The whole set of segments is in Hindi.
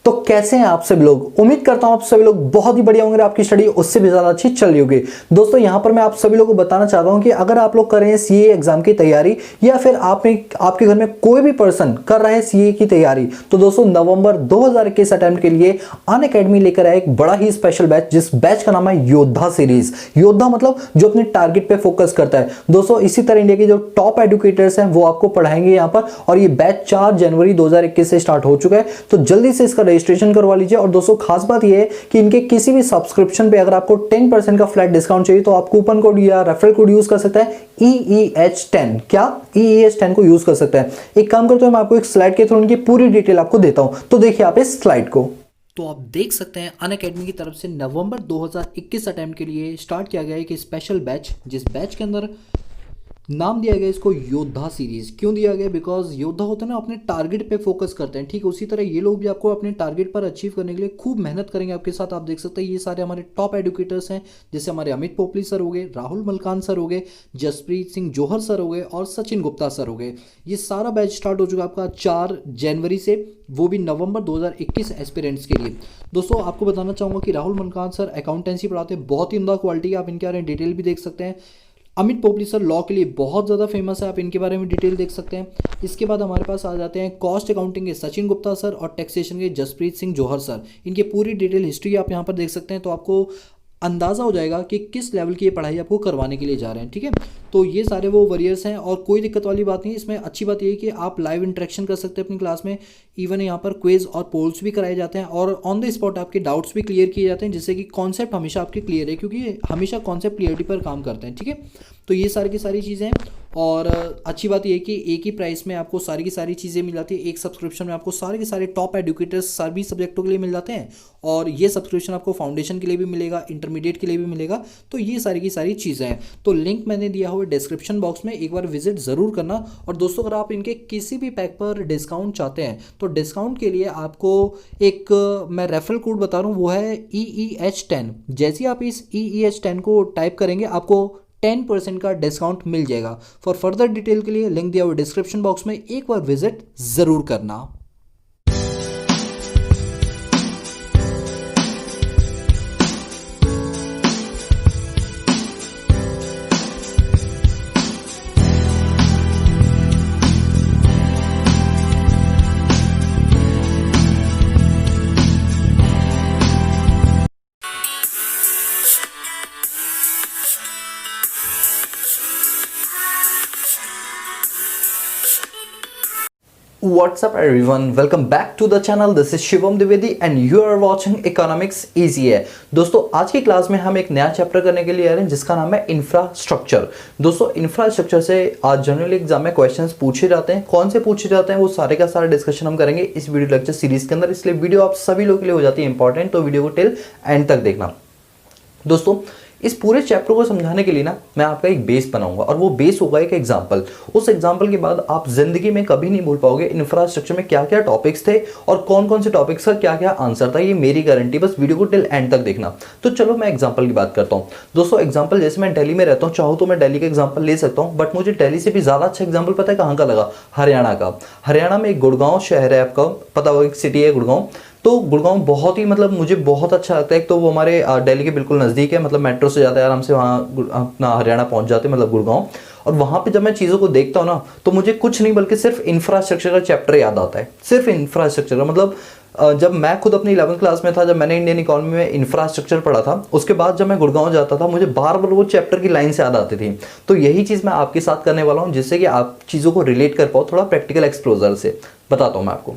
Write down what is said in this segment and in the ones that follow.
तो कैसे हैं आप सभी लोग। उम्मीद करता हूं आप सभी लोग बहुत ही बढ़िया होंगे, आपकी स्टडी उससे भी ज्यादा अच्छी चल रही होगी। दोस्तों यहां पर मैं आप सभी लोगों को बताना चाहता हूं कि अगर आप लोग कर रहे हैं सीए एग्जाम की तैयारी या फिर आपके घर में कोई भी पर्सन कर रहा है सीए की तैयारी, तो दोस्तों नवंबर 2021 अटेम्प्ट के लिए अनअकैडमी लेकर आया एक बड़ा ही स्पेशल बैच, जिस बैच का नाम है योद्धा सीरीज। योद्धा मतलब जो अपने टारगेट पे फोकस करता है। दोस्तों इसी तरह इंडिया के जो टॉप एडुकेटर्स हैं वो आपको पढ़ाएंगे यहां पर, और ये बैच 4 जनवरी 2021 से स्टार्ट हो चुका है। तो जल्दी से इसका रजिस्ट्रेशन करवा लीजिए। और दोस्तों खास बात यह है कि इनके किसी भी सब्सक्रिप्शन पे अगर आपको 10% का फ्लैट डिस्काउंट चाहिए तो आप कूपन कोड या रेफरल कोड यूज कर सकते हैं EEH10। क्या EEH10 को यूज कर सकते हैं। एक काम करते हैं, मैं आपको एक स्लाइड के थ्रू उनकी पूरी डिटेल आपको देता हूं। तो देखिए आप इस स्लाइड को, तो आप देख सकते हैं अनअकैडमी की तरफ से नवंबर 2021 अटेम्प्ट के लिए स्टार्ट किया गया है एक स्पेशल बैच, जिस बैच के अंदर नाम दिया गया इसको योद्धा सीरीज। क्यों दिया गया? बिकॉज योद्धा होता है ना, अपने टारगेट पे फोकस करते हैं। ठीक है, उसी तरह ये लोग भी आपको अपने टारगेट पर अचीव करने के लिए खूब मेहनत करेंगे आपके साथ। आप देख सकते हैं ये सारे हमारे टॉप एडुकेटर्स हैं, जैसे हमारे अमित पोपली सर हो गए, राहुल मलकान सर हो गए, जसप्रीत सिंह जोहर सर हो गए और सचिन गुप्ता सर हो गए। ये सारा बैच स्टार्ट हो चुका आपका 4 जनवरी से, वो भी नवंबर 2021 एस्पिरेंट्स के लिए। दोस्तों आपको बताना चाहूँगा कि राहुल मलकान सर अकाउंटेंसी पढ़ाते हैं, बहुत ही उम्दा क्वालिटी। आप इनके बारे में डिटेल भी देख सकते हैं। अमित पोपली सर लॉ के लिए बहुत ज़्यादा फेमस है, आप इनके बारे में डिटेल देख सकते हैं। इसके बाद हमारे पास आ जाते हैं कॉस्ट अकाउंटिंग के सचिन गुप्ता सर और टैक्सेशन के जसप्रीत सिंह जोहर सर। इनकी पूरी डिटेल हिस्ट्री आप यहाँ पर देख सकते हैं, तो आपको अंदाज़ा हो जाएगा कि किस लेवल की ये पढ़ाई आपको करवाने के लिए जा रहे हैं। ठीक है, तो ये सारे वो वरियर्स हैं और कोई दिक्कत वाली बात नहीं। इसमें अच्छी बात ये है कि आप लाइव इंटरेक्शन कर सकते हैं अपनी क्लास में। इवन यहाँ पर क्विज और पोल्स भी कराए जाते हैं और ऑन द स्पॉट आपके डाउट्स भी क्लियर किए जाते हैं, जिससे कि कॉन्सेप्ट हमेशा आपके क्लियर है, क्योंकि हमेशा कॉन्सेप्ट क्लियरिटी पर काम करते हैं। ठीक है, तो ये सारी की सारी चीज़ें हैं। और अच्छी बात ये है कि एक ही प्राइस में आपको सारी की सारी चीज़ें मिल जाती है। एक सब्सक्रिप्शन में आपको सारे के सारे टॉप एडुकेटर्स सभी सब्जेक्टों के लिए मिल जाते हैं, और ये सब्सक्रिप्शन आपको फाउंडेशन के लिए भी मिलेगा, इंटरमीडिएट के लिए भी मिलेगा। तो ये सारी की सारी चीज़ें हैं। तो लिंक मैंने दिया हुआ डिस्क्रिप्शन बॉक्स में, एक बार विजिट ज़रूर करना। और दोस्तों अगर आप इनके किसी भी पैक पर डिस्काउंट चाहते हैं तो डिस्काउंट के लिए आपको एक मैं रेफरल कोड बता रहा हूँ, वो है EEH10। जैसे ही आप इस EEH10 को टाइप करेंगे आपको 10% का डिस्काउंट मिल जाएगा। फॉर फर्दर डिटेल के लिए लिंक दिया हुआ डिस्क्रिप्शन बॉक्स में, एक बार विजिट ज़रूर करना। What's up everyone, welcome back to the channel. This is Shivam Dwivedi and you are watching Economics Easy है। दोस्तों आज की क्लास में हम एक नया चैप्टर करने के लिए आ रहे हैं, जिसका नाम है इंफ्रास्ट्रक्चर। दोस्तों इंफ्रास्ट्रक्चर से आज जनरली एग्जाम में क्वेश्चंस पूछे जाते हैं। कौन से पूछे जाते हैं वो सारे का सारा डिस्कशन हम करेंगे इस वीडियो लेक्चर सीरीज के अंदर, इसलिए वीडियो आप सभी लोगों के लिए हो जाती है इंपॉर्टेंट, तो वीडियो को टिल एंड तक देखना। दोस्तों इस पूरे चैप्टर को समझाने के लिए ना मैं आपका एक बेस बनाऊंगा, और वो बेस होगा एक एग्जांपल। उस एग्जांपल के बाद आप जिंदगी में कभी नहीं भूल पाओगे इंफ्रास्ट्रक्चर में क्या क्या टॉपिक्स थे और कौन कौन से टॉपिक्स का क्या क्या आंसर था। ये मेरी गारंटी, बस वीडियो को टिल एंड तक देखना। तो चलो मैं एग्जाम्पल की बात करता हूँ। दोस्तों एग्जाम्पल, जैसे मैं दिल्ली में रहता हूँ, चाहूँ तो मैं दिल्ली का एग्जाम्पल ले सकता हूँ, बट मुझे दिल्ली से भी ज्यादा अच्छा एग्जाम्पल पता है कहाँ का लगा? हरियाणा का। हरियाणा में एक गुड़गांव शहर है, आपका पता होगा, एक सिटी है गुड़गांव। तो गुड़गांव बहुत ही मतलब मुझे बहुत अच्छा लगता है। तो वो हमारे दिल्ली के बिल्कुल नज़दीक है, मतलब मेट्रो से जाते हैं आराम से वहाँ अपना हरियाणा पहुँच जाते हैं, मतलब गुड़गांव। और वहाँ पे जब मैं चीज़ों को देखता हूँ ना, तो मुझे कुछ नहीं बल्कि सिर्फ इंफ्रास्ट्रक्चर का चैप्टर याद आता है। सिर्फ इंफ्रास्ट्रक्चर का मतलब जब मैं खुद अपनी 11th क्लास में था, जब मैंने इंडियन इकोनॉमी में इंफ्रास्ट्रक्चर पढ़ा था, उसके बाद जब मैं गुड़गांव जाता था मुझे बार बार वो चैप्टर की लाइन से याद आती थी। तो यही चीज़ मैं आपके साथ करने वाला हूँ, जिससे कि आप चीज़ों को रिलेट कर पाओ थोड़ा प्रैक्टिकल एक्सप्लोजर से। बताता हूँ मैं आपको।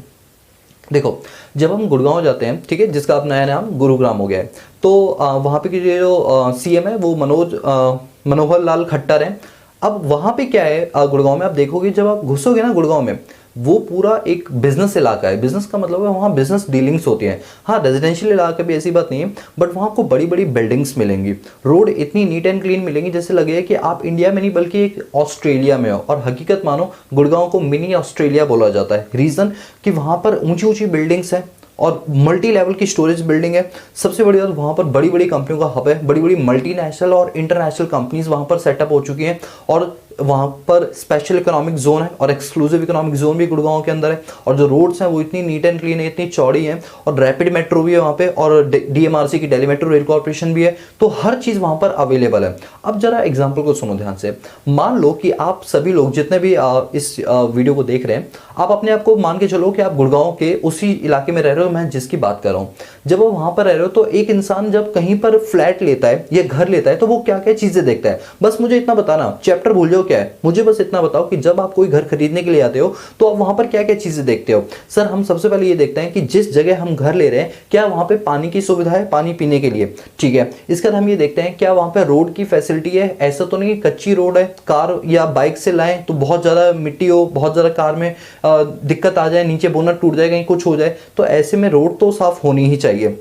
देखो जब हम गुड़गांव जाते हैं, ठीक है, जिसका अब नया नाम गुरुग्राम हो गया है, तो वहाँ पे की जो CM है वो मनोहर लाल खट्टर हैं। अब वहाँ पे क्या है, गुड़गांव में आप देखोगे, जब आप घुसोगे ना गुड़गांव में, वो पूरा एक बिजनेस इलाका है। बिजनेस का मतलब है वहाँ बिजनेस डीलिंग्स होती हैं। हाँ रेजिडेंशियल इलाका भी ऐसी बात नहीं है, बट वहाँ आपको बड़ी बड़ी बिल्डिंग्स मिलेंगी, रोड इतनी नीट एंड क्लीन मिलेंगी जैसे लगेगा कि आप इंडिया में नहीं बल्कि एक ऑस्ट्रेलिया में हो। और हकीकत मानो गुड़गांव को मिनी ऑस्ट्रेलिया बोला जाता है। रीज़न कि वहाँ पर ऊंची ऊंची बिल्डिंग्स हैं और मल्टी लेवल की स्टोरेज बिल्डिंग है। सबसे बड़ी बात, वहाँ पर बड़ी बड़ी कंपनियों का हब है, बड़ी बड़ी मल्टीनेशनल और इंटरनेशनल कंपनीज वहाँ पर सेटअप हो चुकी हैं। और वहाँ पर स्पेशल इकोनॉमिक जोन है और एक्सक्लूसिव इकोनॉमिक जोन भी गुड़गांव के अंदर है, और जो रोड्स हैं वो इतनी नीट एंड क्लीन है, इतनी चौड़ी है, और रैपिड मेट्रो भी है वहाँ पे, और DMRC की दिल्ली मेट्रो रेल कॉर्पोरेशन भी है, तो हर चीज़ वहाँ पर अवेलेबल है। अब जरा एग्जाम्पल को सुनो ध्यान से। मान लो कि आप सभी लोग जितने भी इस वीडियो को देख रहे हैं, आप अपने आप को मान के चलो कि आप गुड़गांव के उसी इलाके में रह रहे हो, मैं जिसकी बात कर रहा हूँ। जब वो वहाँ पर रह रहे हो तो एक इंसान जब कहीं पर फ्लैट लेता है या घर लेता है तो वो क्या क्या चीज़ें देखता है, बस मुझे इतना बताना, चैप्टर भूल जाओ क्या है, मुझे बस इतना बताओ कि जब आप कोई घर खरीदने के लिए आते हो तो आप वहाँ पर क्या क्या चीज़ें देखते हो। सर हम सबसे पहले ये देखते हैं कि जिस जगह हम घर ले रहे हैं क्या वहाँ पे पानी की सुविधा है, पानी पीने के लिए, ठीक है। इसके बाद हम ये देखते हैं क्या वहाँ पे रोड की फैसिलिटी है, ऐसा तो नहीं कच्ची रोड है, कार या बाइक से लाएं तो बहुत ज़्यादा मिट्टी हो, बहुत ज़्यादा कार में दिक्कत आ जाए, नीचे बोनट टूट जाए, कहीं कुछ हो जाए, तो ऐसे में रोड तो साफ होनी ही चाहिए।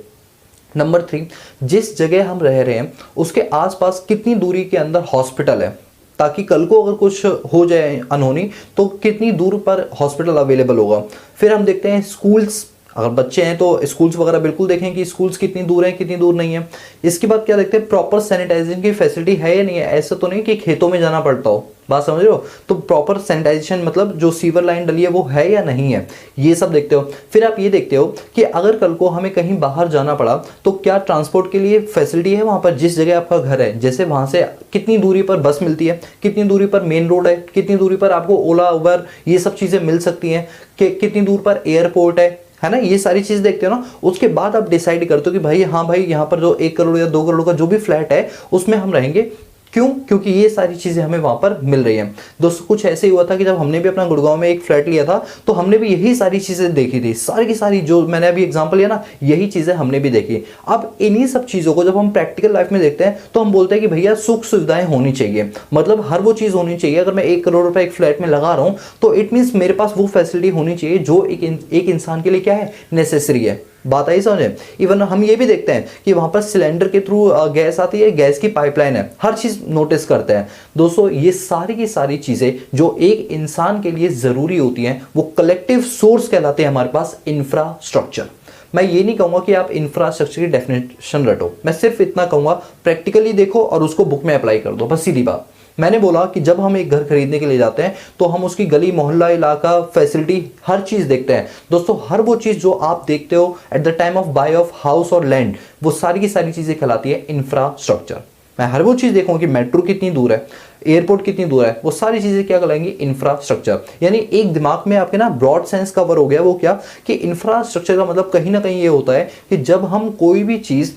नंबर 3, जिस जगह हम रह रहे हैं उसके आसपास कितनी दूरी के अंदर हॉस्पिटल है, ताकि कल को अगर कुछ हो जाए अनहोनी तो कितनी दूर पर हॉस्पिटल अवेलेबल होगा। फिर हम देखते हैं स्कूल्स, अगर बच्चे हैं तो स्कूल्स वगैरह बिल्कुल देखें कि स्कूल्स कितनी दूर हैं, कितनी दूर नहीं है। इसके बाद क्या देखते हैं, प्रॉपर सैनिटाइजेशन की फैसिलिटी है या नहीं है, ऐसा तो नहीं कि खेतों में जाना पड़ता हो, बात समझ रहे हो, तो प्रॉपर सैनिटाइजेशन मतलब जो सीवर लाइन डली है वो है या नहीं है, ये सब देखते हो। फिर आप ये देखते हो कि अगर कल को हमें कहीं बाहर जाना पड़ा तो क्या ट्रांसपोर्ट के लिए फैसिलिटी है वहाँ पर, जिस जगह आपका घर है, जैसे वहाँ से कितनी दूरी पर बस मिलती है, कितनी दूरी पर मेन रोड है, कितनी दूरी पर आपको ओला उबर ये सब चीज़ें मिल सकती हैं, कि कितनी दूर पर एयरपोर्ट है ना, ये सारी चीज देखते हो ना। उसके बाद आप डिसाइड करते हो कि भाई हाँ भाई यहाँ पर जो 1 करोड़ या 2 करोड़ का जो भी फ्लैट है उसमें हम रहेंगे। क्यों? क्योंकि ये सारी चीजें हमें वहां पर मिल रही हैं। दोस्तों कुछ ऐसे ही हुआ था कि जब हमने भी अपना गुड़गांव में एक फ्लैट लिया था तो हमने भी यही सारी चीजें देखी थी, सारी की सारी जो मैंने अभी एग्जांपल लिया ना, यही चीजें हमने भी देखी। अब इन्हीं सब चीजों को जब हम प्रैक्टिकल लाइफ में देखते हैं तो हम बोलते हैं कि भैया सुख सुविधाएं होनी चाहिए, मतलब हर वो चीज होनी चाहिए। अगर मैं 1 करोड़ रुपए एक फ्लैट में लगा रहा हूं तो इट मीन्स मेरे पास वो फैसिलिटी होनी चाहिए जो एक इंसान के लिए क्या है, नेसेसरी है। बात आई समझे। इवन हम ये भी देखते हैं कि वहां पर सिलेंडर के थ्रू गैस आती है, गैस की पाइपलाइन है, हर चीज नोटिस करते हैं। दोस्तों ये सारी की सारी चीजें जो एक इंसान के लिए जरूरी होती हैं वो कलेक्टिव सोर्स कहलाते हैं हमारे पास, इंफ्रास्ट्रक्चर। मैं ये नहीं कहूंगा कि आप इंफ्रास्ट्रक्चर की डेफिनेशन रटो, मैं सिर्फ इतना कहूंगा प्रैक्टिकली देखो और उसको बुक में अप्लाई कर दो, बस सीधी बात। मैंने बोला कि जब हम एक घर खरीदने के लिए जाते हैं तो हम उसकी गली मोहल्ला इलाका फैसिलिटी हर चीज देखते हैं। दोस्तों हर वो चीज जो आप देखते हो at the time of buy of house और लैंड, वो सारी की सारी चीजें कहलाती है इंफ्रास्ट्रक्चर। मैं हर वो चीज देखूंगा कि मेट्रो कितनी दूर है, एयरपोर्ट कितनी दूर है, वो सारी चीजें क्या कहलाएंगी, इंफ्रास्ट्रक्चर। यानी एक दिमाग में आपके ना ब्रॉड सेंस कवर हो गया। वो क्या कि इंफ्रास्ट्रक्चर का मतलब कहीं ना कहीं ये होता है कि जब हम कोई भी चीज,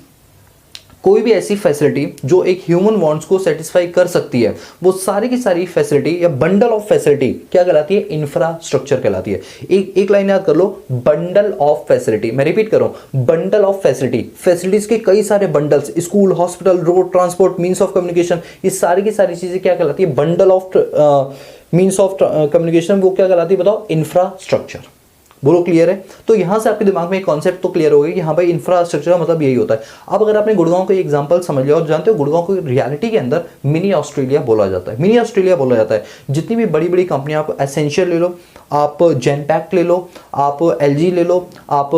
कोई भी ऐसी फैसिलिटी जो एक ह्यूमन वांट्स को सेटिस्फाई कर सकती है, वो सारी की सारी फैसिलिटी या बंडल ऑफ फैसिलिटी क्या कहलाती है, इंफ्रास्ट्रक्चर कहलाती है। एक लाइन याद कर लो, बंडल ऑफ फैसिलिटी। मैं रिपीट कर रहा हूं, बंडल ऑफ फैसिलिटी, फैसिलिटीज के कई सारे bundles, school, hospital, road, transport, means of communication, ये सारी की सारी चीजें क्या कहलाती है, bundle of means of communication, वो क्या कहलाती है बताओ, इंफ्रास्ट्रक्चर। बोलो क्लियर है। तो यहां से आपके दिमाग में एक कॉन्सेप्ट तो क्लियर हो गया कि हाँ भाई इंफ्रास्ट्रक्चर का मतलब यही होता है। अब अगर आपने गुड़गांव का एग्जांपल समझ लिया, और जानते हो गुड़गांव को रियलिटी के अंदर मिनी ऑस्ट्रेलिया बोला जाता है, मिनी ऑस्ट्रेलिया बोला जाता है। जितनी भी बड़ी बड़ी कंपनियां, आप एसेंशियल ले लो, आप जेनपैक्ट ले लो, आप LG ले लो, आप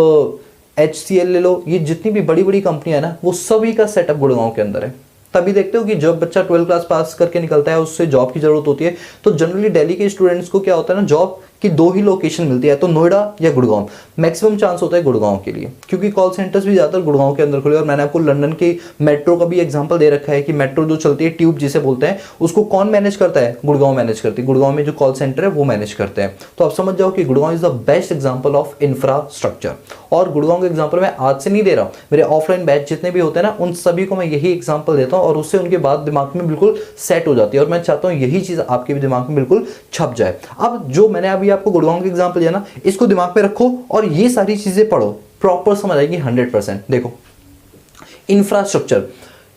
HCL ले लो, ये जितनी भी बड़ी बड़ी कंपनियां ना, वो सभी का सेटअप गुड़गांव के अंदर है। तभी देखते हो कि जब बच्चा 12 क्लास पास करके निकलता है उससे जॉब की जरूरत होती है, तो जनरली दिल्ली के स्टूडेंट्स को क्या होता है ना, जॉब की 2 ही लोकेशन मिलती है, तो नोएडा या गुड़गांव। मैक्सिमम चांस होता है गुड़गांव के लिए, क्योंकि कॉल सेंटर्स भी ज़्यादातर गुड़गांव के अंदर खुले। और मैंने आपको लंदन की मेट्रो का भी एग्जांपल दे रखा है कि मेट्रो जो चलती है, ट्यूब जिसे बोलते हैं, उसको कौन मैनेज करता है, गुड़गांव मैनेज करती है। गुड़गांव में जो कॉल सेंटर है वो मैनेज करते हैं। तो आप समझ जाओ कि Gurgaon is the best example of infrastructure. और गुड़गांव का एग्जाम्पल मैं आज से नहीं दे रहा हूँ, मेरे ऑफलाइन बैच जितने भी होते हैं ना, उन सभी को मैं यही एग्जाम्पल देता हूँ, और उससे उनके बाद दिमाग में बिल्कुल सेट हो जाती है। और मैं चाहता हूँ यही चीज़ आपके भी दिमाग में बिल्कुल छप जाए। अब जो मैंने अभी आपको गुड़गांव का एग्जाम्पल दिया ना, इसको दिमाग में रखो और ये सारी चीजें पढ़ो, प्रॉपर समझ आएगी 100%। देखो, infrastructure,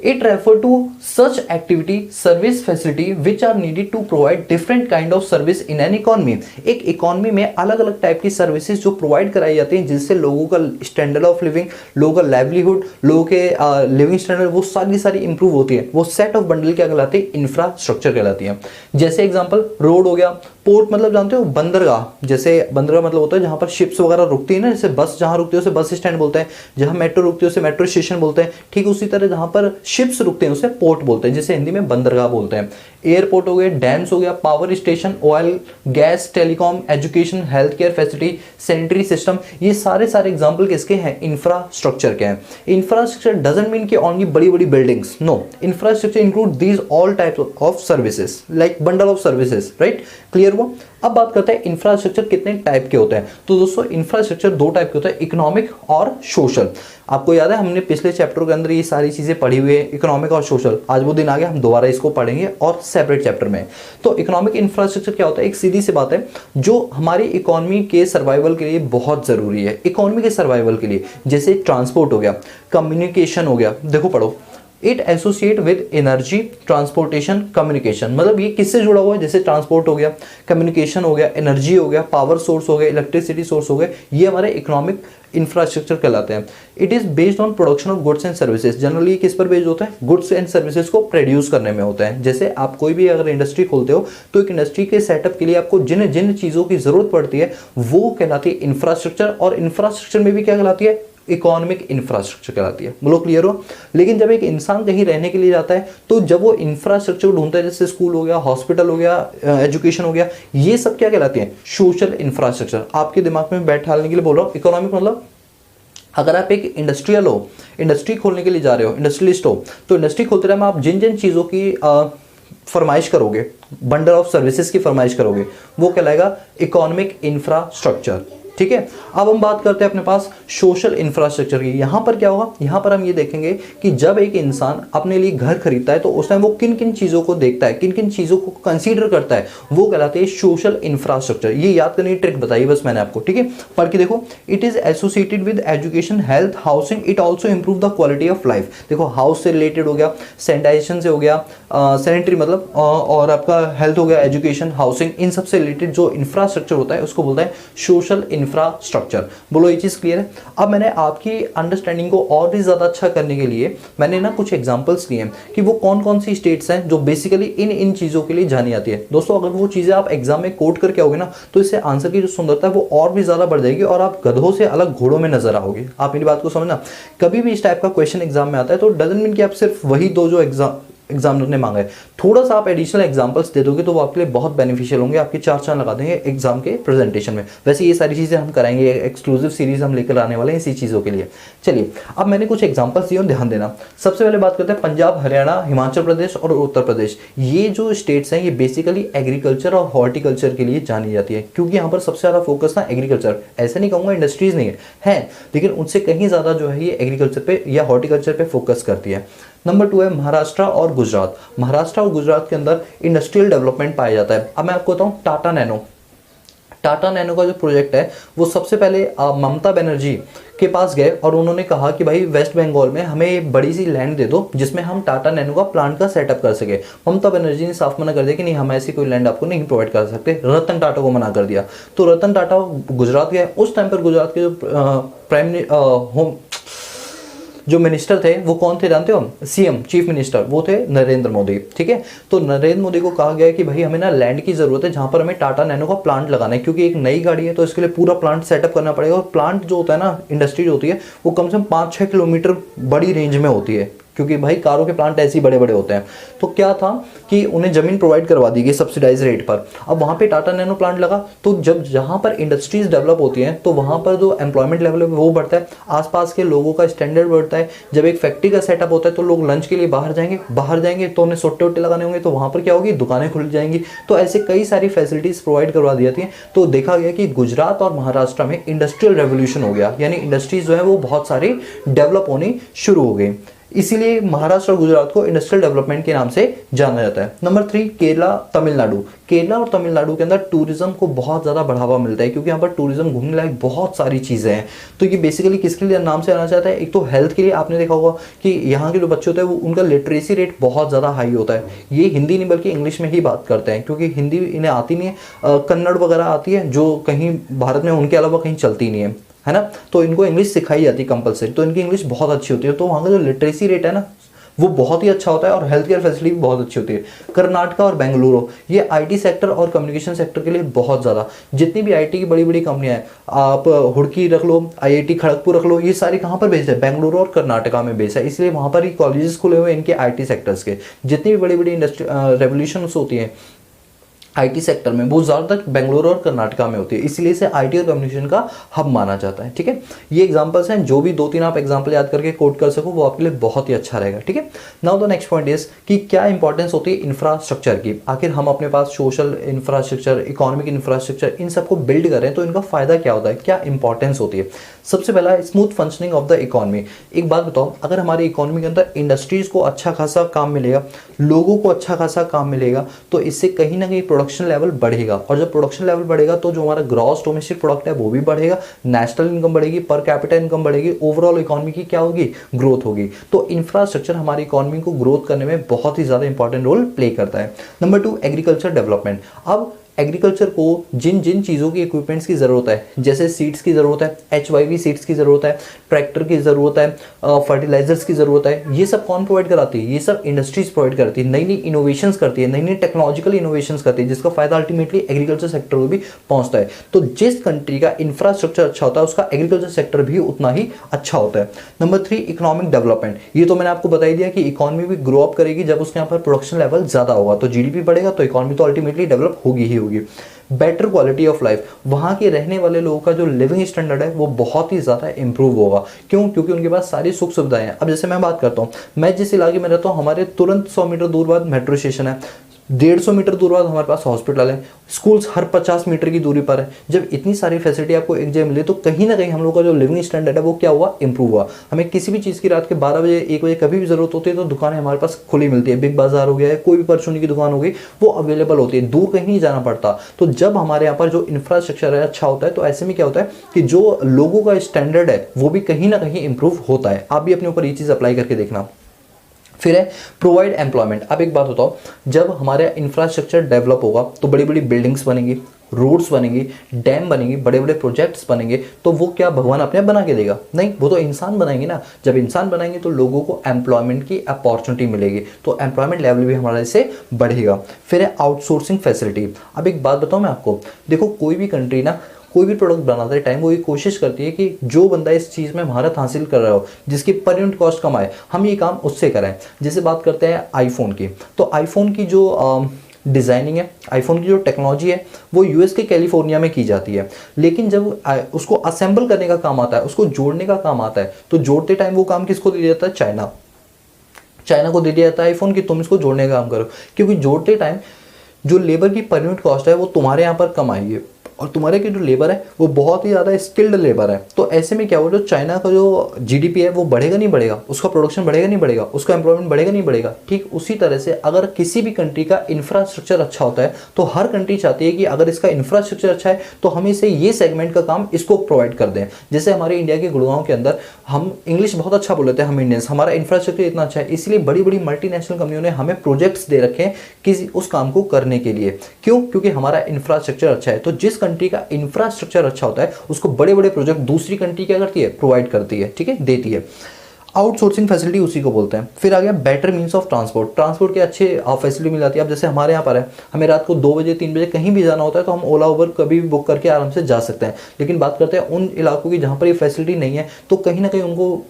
it refer to such activity, service, facility which are needed to provide different kind of service in an economy। एक इकोनॉमी में अलग अलग टाइप की सर्विसेज जो प्रोवाइड कराई जाती हैं, जिससे लोगों का स्टैंडर्ड ऑफ लिविंग, लोगों का लाइवलीहुड, लोगों के लिविंग स्टैंडर्ड, वो सारी सारी इंप्रूव होती है। वो सेट ऑफ बंडल क्या कहलाती है, इंफ्रास्ट्रक्चर कहलाती है। जैसे एग्जांपल रोड हो गया, पोर्ट मतलब जानते हो बंदरगाह, जैसे बंदरगाह मतलब होता है जहाँ पर शिप्स वगैरह रुकती है ना, जैसे बस जहाँ रुकती है उसे बस स्टैंड बोलते हैं, जहाँ मेट्रो रुकती है उसे मेट्रो स्टेशन बोलते हैं। ठीक उसी तरह जहाँ पर शिप्स रुकते हैं उसे पोर्ट बोलते हैं, जिसे हिंदी में बंदरगाह बोलते हैं। एयरपोर्ट हो गया, डैम्स हो गया, power station, oil gas, telecom, education, health care facility, sanitary system, ये सारे एग्जाम्पल किसके हैं? इंफ्रास्ट्रक्चर के हैं। इंफ्रास्ट्रक्चर डजंट मीन कि ओनली बड़ी बड़ी buildings, no, infrastructure include these all types of services like bundle of services, right? Clear हुआ? अब बात करते हैं इंफ्रास्ट्रक्चर कितने टाइप के होते हैं। तो दोस्तों इंफ्रास्ट्रक्चर दो टाइप के होते हैं, इकोनॉमिक और सोशल। आपको याद है हमने पिछले चैप्टर के अंदर ये सारी चीजें पढ़ी हुई है, इकोनॉमिक और सोशल। आज वो दिन आ गया, हम दोबारा इसको पढ़ेंगे और सेपरेट चैप्टर में। तो इकोनॉमिक इंफ्रास्ट्रक्चर क्या होता है? एक सीधी सी बात है, जो हमारी इकोनॉमी के सर्वाइवल के लिए बहुत जरूरी है। इकोनॉमी के सर्वाइवल के लिए जैसे ट्रांसपोर्ट हो गया, कम्युनिकेशन हो गया, देखो पढ़ो, it associate with energy, transportation, communication. मतलब ये किससे जुड़ा हुआ है? जैसे ट्रांसपोर्ट हो गया, कम्युनिकेशन हो गया, एनर्जी हो गया, पावर सोर्स हो गया, इलेक्ट्रिसिटी सोर्स हो गए, ये हमारे इकोनॉमिक इंफ्रास्ट्रक्चर कहलाते हैं। It is based on production of goods and services. Generally किस पर बेस्ड होता है? गुड्स एंड सर्विसेज को प्रोड्यूस करने में होता है। जैसे आप कोई भी अगर इंडस्ट्री खोलते हो तो एक इंडस्ट्री के सेटअप के लिए आपको जिन जिन चीजों की जरूरत पड़ती है वो कहलाती है इंफ्रास्ट्रक्चर, और इंफ्रास्ट्रक्चर में भी क्या कहलाती है? इकोनॉमिक इंफ्रास्ट्रक्चर कहलाती है। बोलो क्लियर हो? लेकिन जब एक इंसान कहीं रहने के लिए जाता है तो जब वो इंफ्रास्ट्रक्चर ढूंढता है, जैसे स्कूल हो गया, हॉस्पिटल हो गया, एजुकेशन हो गया, ये सब क्या कहलाती है? Social infrastructure. आपके दिमाग में बैठाने के लिए बोल रहा हूँ। इकोनॉमिक मतलब अगर आप एक इंडस्ट्रियल हो, इंडस्ट्री खोलने के लिए जा रहे हो, इंडस्ट्रियलिस्ट हो, तो इंडस्ट्री खोलते टाइम आप जिन जिन चीज़ों की फरमाइश करोगे, बंडल ऑफ सर्विसेज की फरमाइश करोगे, वो कहलाएगा इकोनॉमिक इंफ्रास्ट्रक्चर। ठीक है, अब हम बात करते हैं अपने पास सोशल इंफ्रास्ट्रक्चर की। यहां पर क्या होगा? यहां पर हम ये देखेंगे कि जब एक इंसान अपने लिए घर खरीदता है तो उस टाइम वो किन किन चीजों को देखता है, किन किन चीजों को कंसीडर करता है, वो कहलाते हैं सोशल इंफ्रास्ट्रक्चर। ये याद करने की ट्रिक बताई बस मैंने आपको। ठीक है, पढ़ के देखो। It is associated with education, health, housing, it also improve the quality of life. देखो, हाउस से रिलेटेड हो गया, सैनिटाइजेशन से हो गया, सैनिटरी मतलब, और आपका हेल्थ हो गया, एजुकेशन, हाउसिंग, इन सबसे रिलेटेड जो इंफ्रास्ट्रक्चर होता है उसको बोलते हैं सोशल इंफ्रास्ट्रक्चर। बोलो ये चीज क्लियर है? अब मैंने आपकी अंडरस्टैंडिंग को और भी ज्यादा अच्छा करने के लिए मैंने ना कुछ एग्जांपल्स लिए हैं कि वो कौन कौन सी स्टेट्स हैं जो बेसिकली इन इन चीजों के लिए जानी जाती है। दोस्तों अगर वो चीजें आप एग्जाम में कोट करके आओगे ना तो इससे आंसर की जो सुंदरता है वो और भी ज्यादा बढ़ जाएगी और आप गधों से अलग घोड़ों में नजर आओगे। आप मेरी बात को समझना। कभी भी इस टाइप का क्वेश्चन एग्जाम में आता है तो डजंट मीन कि आप सिर्फ वही दो जो एग्जामिनर ने मांगा है, थोड़ा सा आप एडिशनल एग्जांपल्स दे दोगे तो वो आपके लिए बहुत बेनिफिशियल होंगे, आपके चार चांद लगा देंगे एग्जाम के प्रेजेंटेशन में। वैसे ये सारी चीजें हम कराएंगे, एक्सक्लूसिव सीरीज हम लेकर आने वाले हैं इसी चीजों के लिए। चलिए अब मैंने कुछ एग्जांपल्स दिए और ध्यान देना। सबसे पहले बात करते हैं पंजाब, हरियाणा, हिमाचल प्रदेश और उत्तर प्रदेश। ये जो स्टेट्स हैं ये बेसिकली एग्रीकल्चर और हॉर्टिकल्चर के लिए जानी जाती है, क्योंकि यहाँ पर सबसे ज्यादा फोकस ना एग्रीकल्चर, ऐसे नहीं कहूंगा इंडस्ट्रीज नहीं है, लेकिन उनसे कहीं ज्यादा जो है ये एग्रीकल्चर पे या हॉर्टिकल्चर पे फोकस करती है। नंबर 2 है महाराष्ट्र और गुजरात। महाराष्ट्र और गुजरात के अंदर इंडस्ट्रियल डेवलपमेंट पाया जाता है। अब मैं आपको बताऊं टाटा नैनो। टाटा नैनो का जो प्रोजेक्ट है वो सबसे पहले ममता बनर्जी के पास गए और उन्होंने कहा कि भाई वेस्ट बंगाल में हमें एक बड़ी सी लैंड दे दो जिसमें हम टाटा नैनो का प्लांट का सेटअप कर सके। ममता बनर्जी ने साफ मना कर दिया कि नहीं, हम ऐसी कोई लैंड आपको नहीं प्रोवाइड कर सकते। रतन टाटा को मना कर दिया। तो रतन टाटा गुजरात गए। उस टाइम पर गुजरात के जो जो मिनिस्टर थे वो कौन थे जानते हो? सीएम, चीफ मिनिस्टर, वो थे नरेंद्र मोदी। ठीक है, तो नरेंद्र मोदी को कहा गया कि भाई हमें ना लैंड की जरूरत है जहां पर हमें टाटा नैनो का प्लांट लगाना है, क्योंकि एक नई गाड़ी है तो इसके लिए पूरा प्लांट सेटअप करना पड़ेगा। और प्लांट जो होता है ना, इंडस्ट्री जो होती है वो कम से कम 5-6 किलोमीटर बड़ी रेंज में होती है, क्योंकि भाई कारों के प्लांट ऐसे ही बड़े बड़े होते हैं। तो क्या था कि उन्हें जमीन प्रोवाइड करवा दी गई सब्सिडाइज रेट पर। अब वहां पे टाटा नैनो प्लांट लगा तो जब जहां पर इंडस्ट्रीज डेवलप होती हैं तो वहां पर जो एम्प्लॉयमेंट लेवल है वो बढ़ता है, आसपास के लोगों का स्टैंडर्ड बढ़ता है। जब एक फैक्ट्री का सेटअप होता है तो लोग लंच के लिए बाहर जाएंगे तो उन्हें सोटे वोटे लगाने होंगे, तो वहां पर क्या होगी, दुकानें खुल जाएंगी। तो ऐसे कई सारी फैसिलिटीज प्रोवाइड करवा दी जाती हैं। तो देखा गया कि गुजरात और महाराष्ट्र में इंडस्ट्रियल रेवोल्यूशन हो गया, यानी इंडस्ट्रीज जो है वो बहुत सारी डेवलप होनी शुरू हो गई। इसीलिए महाराष्ट्र और गुजरात को इंडस्ट्रियल डेवलपमेंट के नाम से जाना जाता है। नंबर 3 केरला, तमिलनाडु। केरला और तमिलनाडु के अंदर टूरिज्म को बहुत ज्यादा बढ़ावा मिलता है, क्योंकि यहाँ पर टूरिज्म घूमने लायक बहुत सारी चीजें हैं। तो ये बेसिकली किसके लिए नाम से आना चाहता है? एक तो हेल्थ के लिए। आपने देखा होगा कि यहाँ के जो बच्चे होते हैं वो उनका लिटरेसी रेट बहुत ज्यादा हाई होता है। ये हिंदी नहीं बल्कि इंग्लिश में ही बात करते हैं, क्योंकि हिंदी इन्हें आती नहीं है। कन्नड़ वगैरह आती है जो कहीं भारत में उनके अलावा कहीं चलती नहीं है ना। तो इनको इंग्लिश सिखाई जाती है कंपलसरी, तो इनकी इंग्लिश बहुत अच्छी होती है। तो वहाँ का जो लिटरेसी रेट है ना वो बहुत ही अच्छा होता है और हेल्थ केयर फैसिलिटी भी बहुत अच्छी होती है। कर्नाटका और बेंगलुरु ये आईटी सेक्टर और कम्युनिकेशन सेक्टर के लिए बहुत ज़्यादा, जितनी भी आईटी की बड़ी बड़ी कंपनियां हैं, आप हुडकी रख लो, आईआईटी खड़गपुर रख लो, ये सारी कहाँ पर बेस्ड है? बेंगलुरु और कर्नाटका में बेस्ड है, इसलिए वहाँ पर ही कॉलेजेस खुले हुए हैं इनके आईटी सेक्टर्स के। जितनी भी बड़ी बड़ी इंडस्ट्री रेवोल्यूशंस होती हैं आईटी सेक्टर में, वो ज़्यादातर बेंगलुरु और कर्नाटका में होती है, इसलिए इसे आईटी और कम्युनिकेशन का हब माना जाता है। ठीक है, ये एग्जांपल्स हैं, जो भी 2-3 आप एग्जांपल याद करके कोट कर सको वो आपके लिए बहुत ही अच्छा रहेगा। ठीक है, now the next point is कि क्या इंपॉर्टेंस होती है इंफ्रास्ट्रक्चर की। आखिर हम अपने पास सोशल इंफ्रास्ट्रक्चर, इकोनॉमिक इंफ्रास्ट्रक्चर, इन सबको बिल्ड कर रहे हैं, तो इनका फायदा क्या होता है, क्या इंपॉर्टेंस होती है? सबसे पहला, smooth functioning of the economy. एक बात बताओ, अगर हमारी इकोनॉमी के अंदर इंडस्ट्रीज को अच्छा खासा काम मिलेगा, लोगों को अच्छा खासा काम मिलेगा, तो इससे कहीं ना कहीं प्रोडक्शन लेवल बढ़ेगा, और जब प्रोडक्शन लेवल बढ़ेगा तो जो हमारा ग्रॉस डोमेस्टिक प्रोडक्ट है वो भी बढ़ेगा, नेशनल इनकम बढ़ेगी, पर कैपिटा इनकम बढ़ेगी, ओवरऑल इकोनॉमी की क्या होगी? ग्रोथ होगी। तो इंफ्रास्ट्रक्चर हमारी इकोनॉमी को ग्रोथ करने में बहुत ही ज्यादा इंपॉर्टेंट रोल प्ले करता है। Number 2, agriculture development. अब एग्रीकल्चर को जिन जिन चीज़ों की इक्विपमेंट्स की ज़रूरत है, जैसे सीड्स की ज़रूरत है, HYV सीड्स की ज़रूरत है, ट्रैक्टर की ज़रूरत है, फर्टिलाइजर्स की ज़रूरत है, ये सब कौन प्रोवाइड कराती है? ये सब इंडस्ट्रीज प्रोवाइड करती है, नई नई इनोवेशंस करती है, नई नई टेक्नोलॉजिकल इनोवेशंस करती है, जिसका फायदा अल्टीमेटली एग्रीकल्चर सेक्टर को भी पहुंचता है। तो जिस कंट्री का इंफ्रास्ट्रक्चर अच्छा होता है उसका एग्रीकल्चर सेक्टर भी उतना ही अच्छा होता है। Number 3, economic development. ये तो मैंने आपको बता ही दिया कि इकोनॉमी भी ग्रो अप करेगी जब उसके यहाँ पर प्रोडक्शन लेवल ज़्यादा होगा, तो GDP बढ़ेगा, तो इकोनॉमी तो अल्टीमेटली डेवलप होगी ही होगी। बेटर क्वालिटी ऑफ लाइफ, वहाँ के रहने वाले लोगों का जो लिविंग स्टैंडर्ड है वो बहुत ही ज़्यादा इंप्रूव होगा। क्यों? क्योंकि उनके पास सारी सुख सुविधाएं हैं। अब जैसे मैं बात करता हूँ, मैं जिस इलाके में रहता हूँ, हमारे तुरंत 100 मीटर दूर बाद मेट्रो स्टेशन है, 150 मीटर दूर बाद हमारे पास हॉस्पिटल है, स्कूल्स हर 50 मीटर की दूरी पर है। जब इतनी सारी फैसिलिटी आपको एक जगह मिली तो कहीं ना कहीं हम लोग का जो लिविंग स्टैंडर्ड है वो क्या हुआ? इंप्रूव हुआ। हमें किसी भी चीज़ की रात के 12 बजे 1 बजे कभी भी जरूरत होती है तो दुकानें हमारे पास खुली मिलती है, बिग बाजार हो गया है, कोई भी परचूनी की दुकान हो गई, वो अवेलेबल होती है, दूर कहीं नहीं जाना पड़ता। तो जब हमारे यहाँ पर जो इंफ्रास्ट्रक्चर है अच्छा होता है तो ऐसे में क्या होता है कि जो लोगों का स्टैंडर्ड है वो भी कहीं ना कहीं इंप्रूव होता है। आप भी अपने ऊपर ये चीज़ अप्लाई करके देखना। फिर है प्रोवाइड एम्प्लॉयमेंट। अब एक बात बताओ, जब हमारा इंफ्रास्ट्रक्चर डेवलप होगा तो बड़ी बड़ी बिल्डिंग्स बनेंगी, रोड्स बनेंगी, डैम बनेंगी, बड़े बड़े प्रोजेक्ट्स बनेंगे, तो वो क्या भगवान अपने आप बना के देगा? नहीं, वो तो इंसान बनाएंगे ना। जब इंसान बनाएंगे तो लोगों को एम्प्लॉयमेंट की अपॉर्चुनिटी मिलेगी, तो एम्प्लॉयमेंट लेवल भी हमारा इससे बढ़ेगा। फिर है आउटसोर्सिंग फैसिलिटी। अब एक बात बताऊँ मैं आपको, देखो कोई भी कंट्री ना कोई भी प्रोडक्ट बनाते टाइम वो ये कोशिश करती है कि जो बंदा इस चीज़ में महारत हासिल कर रहा हो, जिसकी पर यूनिट कॉस्ट कम आए, हम ये काम उससे करें। जैसे बात करते हैं आईफोन की, तो आईफोन की जो डिज़ाइनिंग है, आईफोन की जो टेक्नोलॉजी है वो यूएस के कैलिफोर्निया में की जाती है, लेकिन जब उसको असेंबल करने का काम आता है, उसको जोड़ने का काम आता है, तो जोड़ते टाइम वो काम किसको दिया जाता है? चाइना को दे दिया जाता है आईफोन की, तुम इसको जोड़ने का काम करो। क्योंकि जोड़ते टाइम जो लेबर की पर यूनिट कॉस्ट है वो तुम्हारे यहाँ पर कम आएगी, और तुम्हारे की जो लेबर है वो बहुत ही ज़्यादा स्किल्ड लेबर है। तो ऐसे में क्या होगा, जो चाइना का जो जीडीपी है वो बढ़ेगा नहीं बढ़ेगा, उसका प्रोडक्शन बढ़ेगा नहीं बढ़ेगा, उसका एम्प्लॉयमेंट बढ़ेगा नहीं बढ़ेगा। ठीक उसी तरह से अगर किसी भी कंट्री का इंफ्रास्ट्रक्चर अच्छा होता है तो हर कंट्री चाहती है कि अगर इसका इंफ्रास्ट्रक्चर अच्छा है तो हम इसे ये सेगमेंट का काम इसको प्रोवाइड कर दें। जैसे हमारे इंडिया के गुड़गांव के अंदर हम इंग्लिश बहुत अच्छा बोल लेते हैं, हम इंडियंस, हमारा इंफ्रास्ट्रक्चर इतना अच्छा है, इसलिए बड़ी बड़ी मल्टीनेशनल कंपनियों ने हमें प्रोजेक्ट्स दे रखे हैं किसी उस काम को करने के लिए। क्यों? क्योंकि हमारा इंफ्रास्ट्रक्चर अच्छा है। तो जिस कंट्री का इंफ्रास्ट्रक्चर अच्छा होता है उसको बड़े बड़े प्रोजेक्ट दूसरी कंट्री क्या करती है? प्रोवाइड करती है, ठीक है, देती है। आउटसोर्सिंग फैसिलिटी उसी को बोलते हैं। फिर आ गया better means of transport. Transport के अच्छे फैसिलिटी मिल जाती है। अब जैसे हमारे यहाँ पर है, हमें रात को 2 बजे 3 बजे कहीं भी जाना होता है तो हम ओला उबर कभी भी बुक करके आराम से जा सकते हैं। लेकिन बात करते हैं उन इलाकों की जहाँ पर ये फैसिलिटी नहीं है, तो कहीं ना कहीं उनको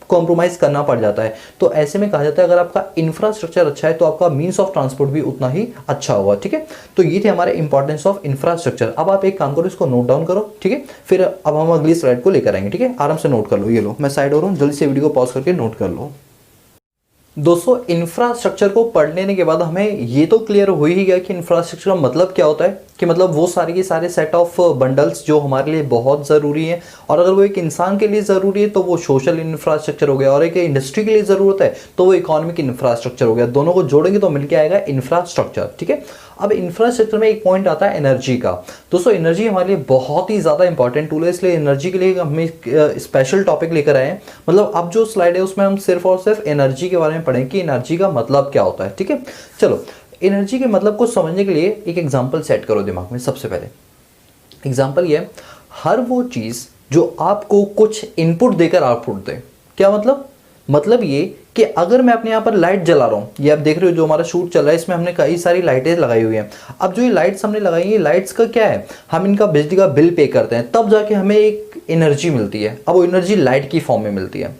कॉम्प्रोमाइज़ करना पड़ जाता है। तो ऐसे में कहा जाता है अगर आपका इंफ्रास्ट्रक्चर अच्छा है तो आपका मींस ऑफ ट्रांसपोर्ट भी उतना ही अच्छा होगा, ठीक है। तो ये थे हमारे इंपॉर्टेंस ऑफ इंफ्रास्ट्रक्चर। अब आप एक काम करो, इसको नोट डाउन करो, ठीक है। फिर अब हम अगली स्लाइड को लेकर आएंगे, ठीक है। आराम से नोट कर लो, ये लो मैं साइड हो रहा हूँ, जल्दी से वीडियो को पॉज करके नोट कर लो। दोस्तों इंफ्रास्ट्रक्चर को पढ़ लेने के बाद हमें ये तो क्लियर हो ही गया कि इंफ्रास्ट्रक्चर का मतलब क्या होता है, कि मतलब वो सारे के सारे सेट ऑफ बंडल्स जो हमारे लिए बहुत ज़रूरी हैं, और अगर वो एक इंसान के लिए ज़रूरी है तो वो सोशल इंफ्रास्ट्रक्चर हो गया, और एक इंडस्ट्री के लिए ज़रूरत है तो वो इकोनॉमिक इंफ्रास्ट्रक्चर हो गया। दोनों को जोड़ेंगे तो मिलकर आएगा इंफ्रास्ट्रक्चर, ठीक है। अब इंफ्रास्ट्रक्चर में एक पॉइंट आता है एनर्जी का। दोस्तों एनर्जी हमारे लिए बहुत ही ज़्यादा इंपॉर्टेंट टूल है, इसलिए एनर्जी के लिए हम स्पेशल टॉपिक लेकर आए हैं। मतलब अब जो स्लाइड है उसमें हम सिर्फ और सिर्फ एनर्जी के बारे में पढ़ें कि एनर्जी का मतलब क्या होता है, ठीक है। चलो एनर्जी के मतलब को समझने के लिए एक एग्जांपल सेट करो दिमाग में। सबसे पहले एग्जांपल ये, हर वो चीज़ जो आपको कुछ इनपुट देकर आउटपुट दे। क्या मतलब? मतलब ये कि अगर मैं अपने यहाँ पर लाइट जला रहा हूँ, ये आप देख रहे हो जो हमारा शूट चल रहा है इसमें हमने कई सारी लाइटें लगाई हुई हैं। अब जो ये लाइट्स हमने लगाई हैं, लाइट्स का क्या है, हम इनका बिजली का बिल पे करते हैं, तब जाके हमें एक एनर्जी मिलती है। अब वो एनर्जी लाइट की फॉर्म में मिलती है।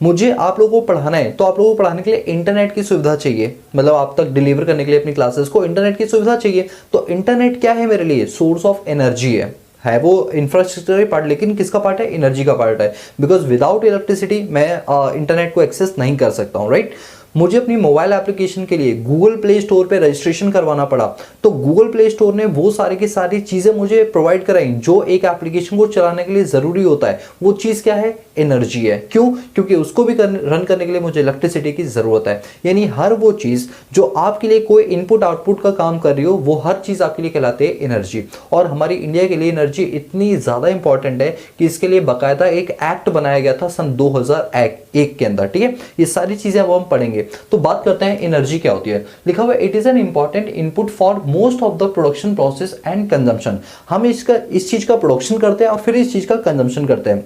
मुझे आप लोगों को पढ़ाना है, तो आप लोगों को पढ़ाने के लिए इंटरनेट की सुविधा चाहिए, मतलब आप तक डिलीवर करने के लिए अपनी क्लासेस को इंटरनेट की सुविधा चाहिए। तो इंटरनेट क्या है मेरे लिए, सोर्स ऑफ एनर्जी है वो इंफ्रास्ट्रक्चर पार्ट, लेकिन किसका पार्ट है, एनर्जी का पार्ट है। बिकॉज विदाउट इलेक्ट्रिसिटी मैं इंटरनेट को एक्सेस नहीं कर सकता हूँ, राइट। मुझे अपनी मोबाइल एप्लीकेशन के लिए गूगल प्ले स्टोर पे रजिस्ट्रेशन करवाना पड़ा, तो गूगल प्ले स्टोर ने वो सारी की सारी चीज़ें मुझे प्रोवाइड कराई जो एक एप्लीकेशन को चलाने के लिए ज़रूरी होता है। वो चीज़ क्या है, एनर्जी है। क्यों, क्योंकि उसको भी रन करने के लिए मुझे इलेक्ट्रिसिटी की ज़रूरत है। यानी हर वो चीज़ जो आपके लिए कोई इनपुट आउटपुट का काम कर रही हो, वो हर चीज़ आपके लिए कहलाते हैं एनर्जी। और हमारी इंडिया के लिए एनर्जी इतनी ज़्यादा इंपॉर्टेंट है कि इसके लिए बाकायदा एक एक्ट बनाया गया था सन 2001 के अंदर, ठीक है। ये सारी चीज़ें अब हम पढ़ेंगे। तो बात करते हैं एनर्जी क्या होती है। लिखा हुआ है it is an important input for most of the production process and consumption. हम इस चीज का प्रोडक्शन करते हैं और फिर इस चीज का कंजम्पशन करते हैं।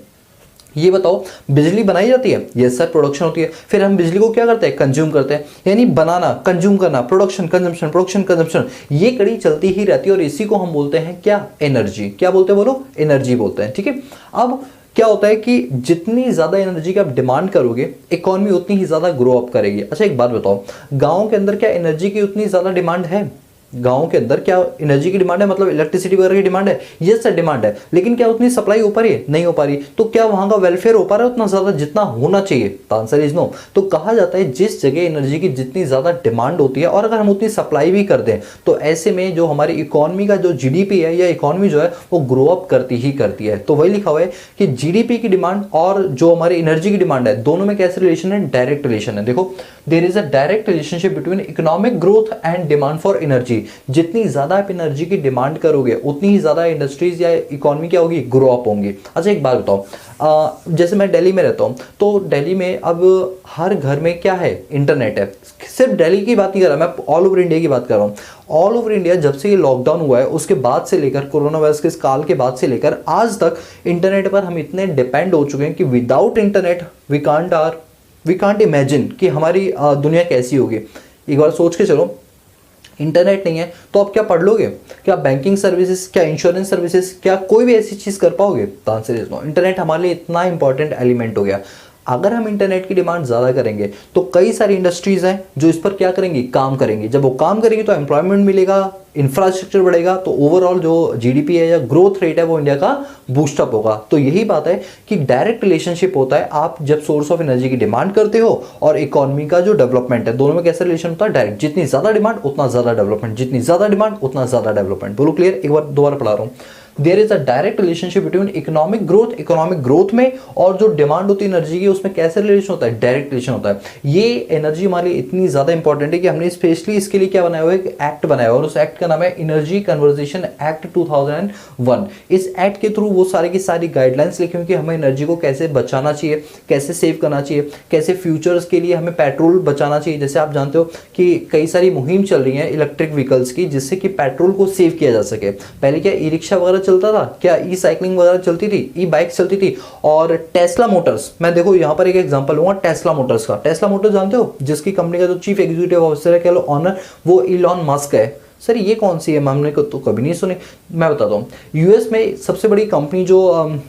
ये बताओ, बिजली बनाई जाती है, यस सर, प्रोडक्शन होती है। फिर हम बिजली को क्या करते हैं, कंज्यूम करते हैं। यानी बनाना, कंज्यूम करना, प्रोडक्शन, कंजम्पशन, प्रोडक्शन, कंजम्पशन, ये कड़ी चलती ही रहती है। और इसी को हम बोलते हैं क्या, एनर्जी। क्या बोलते हैं, बोलो, एनर्जी बोलते हैं, ठीक है। अब क्या होता है कि जितनी ज्यादा एनर्जी की आप डिमांड करोगे, इकोनॉमी उतनी ही ज्यादा ग्रो अप करेगी। अच्छा एक बात बताओ, गाँव के अंदर क्या एनर्जी की उतनी ज्यादा डिमांड है? गांव के अंदर क्या एनर्जी की डिमांड है, मतलब इलेक्ट्रिसिटी वगैरह की डिमांड है, यस सर डिमांड है, लेकिन क्या उतनी सप्लाई हो पा रही है, नहीं हो पा रही। तो क्या वहां का वेलफेयर हो पा रहा है उतना ज्यादा जितना होना चाहिए? तो आंसर इज नो। तो कहा जाता है जिस जगह एनर्जी की जितनी ज्यादा डिमांड होती है और अगर हम उतनी सप्लाई भी कर दें, तो ऐसे में जो हमारी इकोनॉमी का जो जीडीपी है या इकोनॉमी जो है वो ग्रो अप करती ही करती है। तो वही लिखा हुआ है कि जीडीपी की डिमांड और जो हमारी एनर्जी की डिमांड है, दोनों में कैसे रिलेशन है, डायरेक्ट रिलेशन है। देखो, there is a direct relationship between economic growth and demand for energy. जितनी ज्यादा आप एनर्जी की डिमांड करोगे, उतनी ही ज्यादा इंडस्ट्रीज या इकोनॉमी क्या होगी, ग्रो अप होंगी। अच्छा एक बात बताओ, जैसे मैं दिल्ली में रहता हूँ, तो दिल्ली में अब हर घर में क्या है, इंटरनेट है। सिर्फ दिल्ली की बात नहीं कर रहा मैं, ऑल ओवर इंडिया की बात कर रहा हूँ। ऑल ओवर इंडिया जब से ये लॉकडाउन हुआ है, उसके बाद से लेकर, कोरोना वायरस के इस काल के बाद से लेकर आज तक इंटरनेट पर हम इतने डिपेंड हो चुके हैं कि without internet we can't imagine कि हमारी दुनिया कैसी होगी। एक बार सोच के चलो, इंटरनेट नहीं है तो आप क्या पढ़ लोगे, क्या बैंकिंग सर्विसेज, क्या इंश्योरेंस सर्विसेज, क्या कोई भी ऐसी चीज कर पाओगे? तो आंसर इज नो। इंटरनेट हमारे लिए इतना इंपॉर्टेंट एलिमेंट हो गया। अगर हम इंटरनेट की डिमांड ज़्यादा करेंगे तो कई सारी इंडस्ट्रीज हैं जो इस पर क्या करेंगी, काम करेंगी। जब वो काम करेंगी तो एम्प्लॉयमेंट मिलेगा, इंफ्रास्ट्रक्चर बढ़ेगा, तो ओवरऑल जो जीडीपी है या ग्रोथ रेट है वो इंडिया का बूस्टअप होगा। तो यही बात है कि डायरेक्ट रिलेशनशिप होता है आप जब सोर्स ऑफ एनर्जी की डिमांड करते हो और इकोनॉमी का जो डेवलपमेंट है, दोनों में कैसा रिलेशन होता है, डायरेक्ट। जितनी ज़्यादा डिमांड उतना ज़्यादा डेवलपमेंट, जितनी ज़्यादा डिमांड उतना ज़्यादा डेवलपमेंट। बोलो क्लियर? एक बार दोबारा पढ़ा रहा हूँ। There is a direct relationship between economic growth में और जो डिमांड होती है एनर्जी की, उसमें कैसे रिलेशन होता है, डायरेक्ट रिलेशन होता है। ये एनर्जी हमारे लिए इतनी ज्यादा इंपॉर्टेंट है कि हमने स्पेशली इसके लिए क्या बनाया हुआ है, एक एक्ट बनाया हुआ है, और उस एक्ट का नाम है एनर्जी कन्वर्जेशन एक्ट 2001। इस एक्ट के थ्रू वो सारी की सारी गाइडलाइंस लिखी हुई कि हमें एनर्जी को कैसे बचाना चाहिए, कैसे सेव करना चाहिए, कैसे फ्यूचर्स के लिए हमें पेट्रोल बचाना चाहिए। जैसे आप जानते हो कि कई सारी मुहिम चल रही है इलेक्ट्रिक व्हीकल्स की, जिससे कि पेट्रोल को सेव किया जा सके। पहले क्या ई रिक्शा वगैरह चलता था, क्या ई साइकिलिंग वगैरह चलती थी, ई बाइक चलती थी। और टेस्ला मोटर्स, मैं देखो यहां पर एक एग्जांपल लूंगा टेस्ला मोटर्स का। टेस्ला मोटर्स जानते हो, जिसकी कंपनी का जो चीफ एग्जीक्यूटिव ऑफिसर है, कह लो ऑनर, वो इलॉन मस्क है। सर ये कौन सी है, हमने को तो कभी नहीं सुनी। मैं बताता हूँ, यूएस में सबसे बड़ी कंपनी जो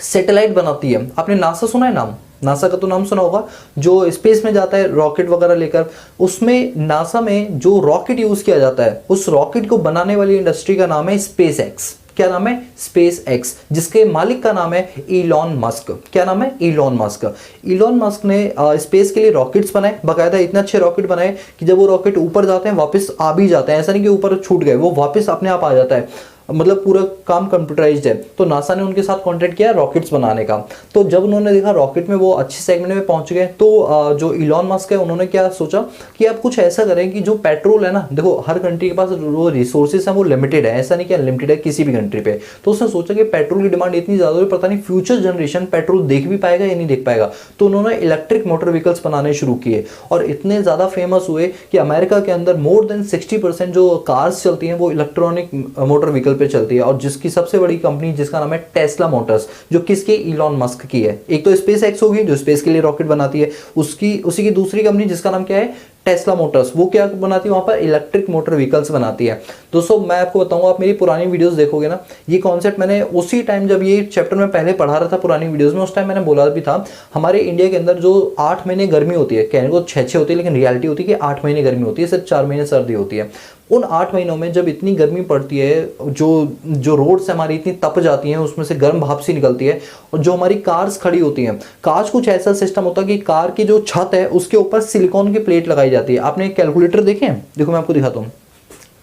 सैटेलाइट बनाती है, आपने नासा सुना है नाम, नासा का तो नाम सुना होगा, जो स्पेस में जाता है रॉकेट वगैरह लेकर। उसमें नासा में जो रॉकेट यूज किया जाता है, उस रॉकेट को बनाने वाली इंडस्ट्री का नाम है स्पेस एक्स। क्या नाम है, स्पेस एक्स, जिसके मालिक का नाम है इलॉन मस्क। क्या नाम है, इलॉन मस्क। इलॉन मस्क ने स्पेस के लिए रॉकेट्स बनाए, बाकायदा इतने अच्छे रॉकेट बनाए कि जब वो रॉकेट ऊपर जाते हैं वापस आ भी जाते हैं, ऐसा नहीं कि ऊपर छूट गए, वो वापस अपने आप आ जाता है, मतलब पूरा काम कंप्यूटराइज्ड है। तो नासा ने उनके साथ कॉन्ट्रैक्ट किया रॉकेट्स बनाने का। तो जब उन्होंने देखा रॉकेट में वो अच्छे सेगमेंट में पहुंच गए, तो जो इलॉन मस्क है उन्होंने क्या सोचा कि आप कुछ ऐसा करें कि जो पेट्रोल है ना, देखो हर कंट्री के पास जो रिसोर्सेज है वो लिमिटेड है, ऐसा नहीं कि अनलिमिटेड है किसी भी कंट्री पे। तो उसने सोचा कि पेट्रोल की डिमांड इतनी ज्यादा है, पता नहीं फ्यूचर जनरेशन पेट्रोल देख भी पाएगा या नहीं देख पाएगा। तो उन्होंने इलेक्ट्रिक मोटर व्हीकल्स बनाने शुरू किए और इतने ज्यादा फेमस हुए कि अमेरिका के अंदर मोर देन 60% जो कार्स चलती हैं वो इलेक्ट्रॉनिक मोटर व्हीकल पे चलती है, और जिसकी सबसे बड़ी कंपनी जिसका नाम है टेस्ला मोटर्स, जो किसके, इलॉन मस्क की है। एक तो स्पेस एक्स होगी जो स्पेस के लिए रॉकेट बनाती है, उसकी उसी की दूसरी कंपनी जिसका नाम क्या है, टेस्ला मोटर्स, वो क्या बनाती है, वहां पर इलेक्ट्रिक मोटर व्हीकल्स बनाती है। दोस्तों मैं आपको बताऊंगा, आप मेरी पुरानी वीडियोस देखोगे ना, ये कॉन्सेप्ट मैंने उसी टाइम जब ये चैप्टर में पहले पढ़ा रहा था पुरानी वीडियोस में, उस टाइम मैंने बोला भी था, हमारे इंडिया के अंदर जो 8 महीने गर्मी होती है, कहने को 6 होती है लेकिन रियलिटी होती है कि 8 महीने गर्मी होती है, सिर्फ 4 महीने सर्दी होती है। उन 8 महीनों में जब इतनी गर्मी पड़ती है, जो रोड्स हमारी इतनी तप जाती हैं, उसमें से गर्म भाप सी निकलती है, और जो हमारी कार्स खड़ी होती हैं, कार्स कुछ ऐसा सिस्टम होता है कि कार की जो छत है उसके ऊपर सिलिकॉन की प्लेट लगाई जाती है। आपने कैलकुलेटर देखे हैं? देखो मैं आपको दिखाता हूँ,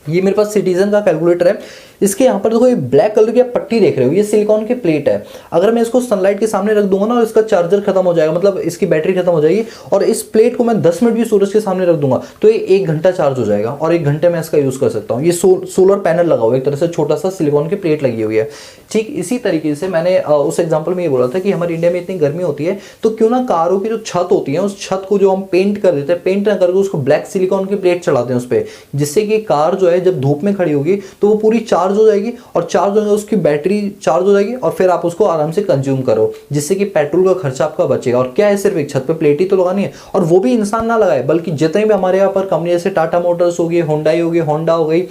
ये मेरे पास सिटीजन का कैलकुलेटर है, इसके यहाँ पर देखो ये ब्लैक कलर की आप पट्टी देख रहे हो, ये सिलिकॉन की प्लेट है। अगर मैं इसको सनलाइट के सामने रख दूंगा ना, और इसका चार्जर खत्म हो जाएगा, मतलब इसकी बैटरी खत्म हो जाएगी, और इस प्लेट को मैं 10 मिनट भी सूरज के सामने रख दूंगा तो ये 1 घंटा चार्ज हो जाएगा, और 1 घंटे में इसका यूज कर सकता हूँ। ये सोलर पैनल लगा हुआ है, एक तरह से छोटा सा सिलिकॉन की प्लेट लगी हुई है। ठीक इसी तरीके से मैंने उस एग्जाम्पल में ये बोला था कि हमारे इंडिया में इतनी गर्मी होती है, तो क्यों ना कारों की जो छत होती है, उस छत को जो हम पेंट कर देते हैं, पेंट ना करके उसको ब्लैक सिलिकॉन की प्लेट चढ़ाते हैं उस पर, जिससे कि कार जो है जब धूप में खड़ी होगी तो वो पूरी चार्ज हो जाएगी, और चार्ज होने उसकी बैटरी चार्ज हो जाएगी, और फिर आप उसको आराम से कंज्यूम करो, जिससे कि पेट्रोल का खर्चा आपका बचेगा। और क्या है, सिर्फ एक छत पे प्लेट ही तो लगानी है, और वो भी इंसान ना लगाए, बल्कि जितने भी हमारे यहाँ पर कंपनी जैसे टाटा मोटर्स होगी, होंडाई होगी, होंडा हो गई,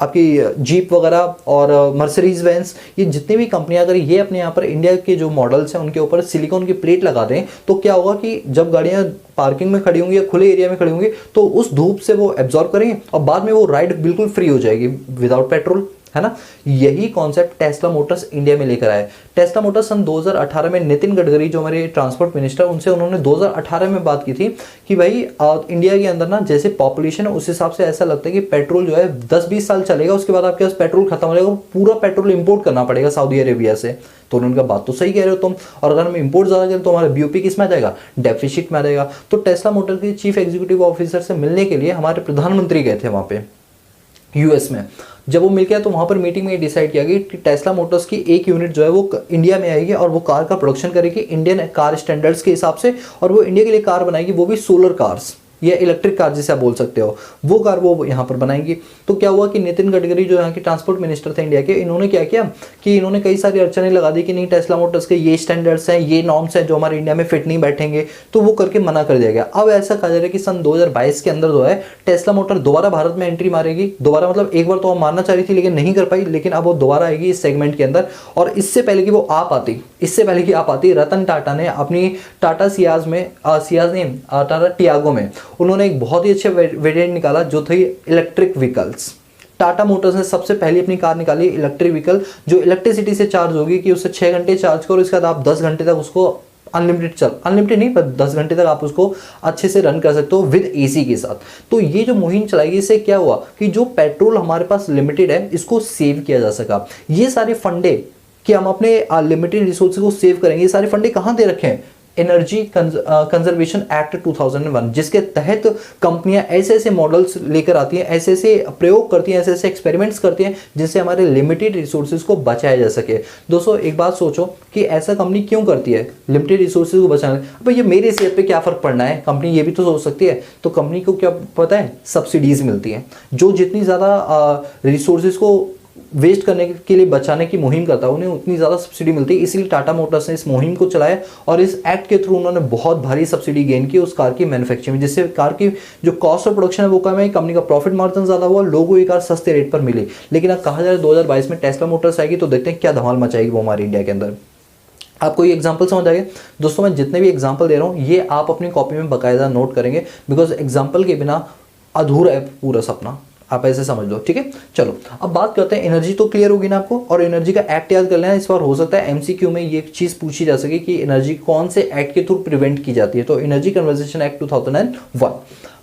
आपकी जीप वगैरह और मर्सिडीज बेंज, ये जितनी भी कंपनियां अगर ये अपने यहाँ पर इंडिया के जो मॉडल्स हैं उनके ऊपर सिलिकॉन की प्लेट लगा दें, तो क्या होगा कि जब गाड़ियां पार्किंग में खड़ी होंगी या खुले एरिया में खड़ी होंगी तो उस धूप से वो एब्जॉर्ब करेंगे, और बाद में वो राइड बिल्कुल फ्री हो जाएगी विदाउट पेट्रोल, है ना। यही कॉन्सेप्ट टेस्ला मोटर्स इंडिया में लेकर आए। टेस्ला मोटर्स सन 2018 में नितिन गडकरी जो हमारे ट्रांसपोर्ट मिनिस्टर, उनसे उन्होंने 2018 में बात की थी कि भाई इंडिया के अंदर ना जैसे पॉपुलेशन है उस हिसाब से ऐसा लगता है कि पेट्रोल जो है 10-20 साल चलेगा, उसके बाद आपके पास पेट्रोल खत्म हो जाएगा, पूरा पेट्रोल इंपोर्ट करना पड़ेगा सऊदी अरेबिया से। तो उन्होंने कहा बात तो सही कह रहे हो तुम, और अगर हम इंपोर्ट ज़्यादा करें तो हमारा बीओपी किस में आ जाएगा, डेफिसिट में आ जाएगा। तो टेस्ला मोटर के चीफ एग्जीक्यूटिव ऑफिसर से मिलने के लिए हमारे प्रधानमंत्री गए थे वहाँ पे यूएस में। जब वो मिल गया तो वहाँ पर मीटिंग में ये डिसाइड किया गया कि टेस्ला मोटर्स की एक यूनिट जो है वो इंडिया में आएगी, और वो कार का प्रोडक्शन करेगी इंडियन कार स्टैंडर्ड्स के हिसाब से, और वो इंडिया के लिए कार बनाएगी, वो भी सोलर कार्स या इलेक्ट्रिक कार जिसे आप बोल सकते हो, वो कार वो यहाँ पर बनाएंगी। तो क्या हुआ कि नितिन गडकरी जो यहाँ के ट्रांसपोर्ट मिनिस्टर थे इंडिया के, इन्होंने क्या किया कि इन्होंने कई सारी अड़चनें लगा दी कि नहीं टेस्ला मोटर्स के ये स्टैंडर्ड्स हैं, ये नॉर्म्स हैं जो हमारे इंडिया में फिट नहीं बैठेंगे, तो वो करके मना कर दिया गया। अब ऐसा कहा जा रहा है कि सन 2022 के अंदर जो है टेस्ला मोटर दोबारा भारत में एंट्री मारेगी, दोबारा मतलब एक बार तो हम मारना चाह रही थी लेकिन नहीं कर पाई, लेकिन अब वो दोबारा आएगी इस सेगमेंट के अंदर। और इससे पहले कि वो आ पाती रतन टाटा ने अपनी टाटा सियाज में टाटा टियागो में उन्होंने एक बहुत ही अच्छे वेरिएंट निकाला जो थी इलेक्ट्रिक व्हीकल्स। टाटा मोटर्स ने सबसे पहले अपनी कार निकाली इलेक्ट्रिक व्हीकल, जो इलेक्ट्रिसिटी से चार्ज होगी कि उससे 6 घंटे चार्ज करो, इसके बाद आप 10 घंटे तक उसको अनलिमिटेड नहीं पर 10 घंटे तक आप उसको अच्छे से रन कर सकते हो विद एसी के साथ। तो ये जो मुहिम चलाई, इससे क्या हुआ कि जो पेट्रोल हमारे पास लिमिटेड है इसको सेव किया जा सका। ये सारे फंडे कि हम अपने लिमिटेड रिसोर्सेज को सेव करेंगे, ये सारे फंडे कहाँ दे रखे हैं, एनर्जी कंजर्वेशन एक्ट 2001, जिसके तहत कंपनियां ऐसे ऐसे मॉडल्स लेकर आती हैं, ऐसे ऐसे प्रयोग करती हैं, ऐसे ऐसे एक्सपेरिमेंट्स करती हैं जिससे हमारे लिमिटेड रिसोर्सेज को बचाया जा सके। दोस्तों एक बात सोचो कि ऐसा कंपनी क्यों करती है लिमिटेड रिसोर्सेज को बचाने। अब ये मेरी सेहत पे क्या फर्क पड़ना है, कंपनी ये भी तो सोच सकती है। तो कंपनी को क्या पता है, सब्सिडीज मिलती हैं, जो जितनी ज़्यादा रिसोर्सेज को वेस्ट करने के लिए बचाने की मुहिम करता है उन्हें उतनी ज़्यादा सब्सिडी मिलती है। इसलिए टाटा मोटर्स ने इस मुहिम को चलाया और इस एक्ट के थ्रू उन्होंने बहुत भारी सब्सिडी गेन की उस कार की मैन्युफैक्चरिंग में, जिससे कार की जो कॉस्ट ऑफ प्रोडक्शन है वो कम है, कंपनी का प्रॉफिट मार्जिन ज़्यादा हुआ, लोगों को ये कार सस्ते रेट पर मिली। लेकिन अब कहा जा रहा है 2022 में टेस्ला मोटर्स आएगी तो देखते हैं क्या धमाल मचाएगी वो हमारे इंडिया के अंदर। आपको ये एग्जाम्पल समझ आ गया दोस्तों। मैं जितने भी एग्जाम्पल दे रहा हूँ ये आप अपनी कॉपी में बाकायदा नोट करेंगे, बिकॉज एग्जाम्पल के बिना अधूरा है पूरा सपना, आप ऐसे समझ लो, ठीक है। चलो अब बात करते हैं, एनर्जी तो क्लियर होगी ना आपको, और एनर्जी का एक्ट याद कर लेना। इस बार हो सकता है एमसीक्यू में ये चीज़ पूछी जा सके कि एनर्जी कौन से एक्ट के थ्रू प्रिवेंट की जाती है, तो एनर्जी कंजर्वेशन एक्ट 2001।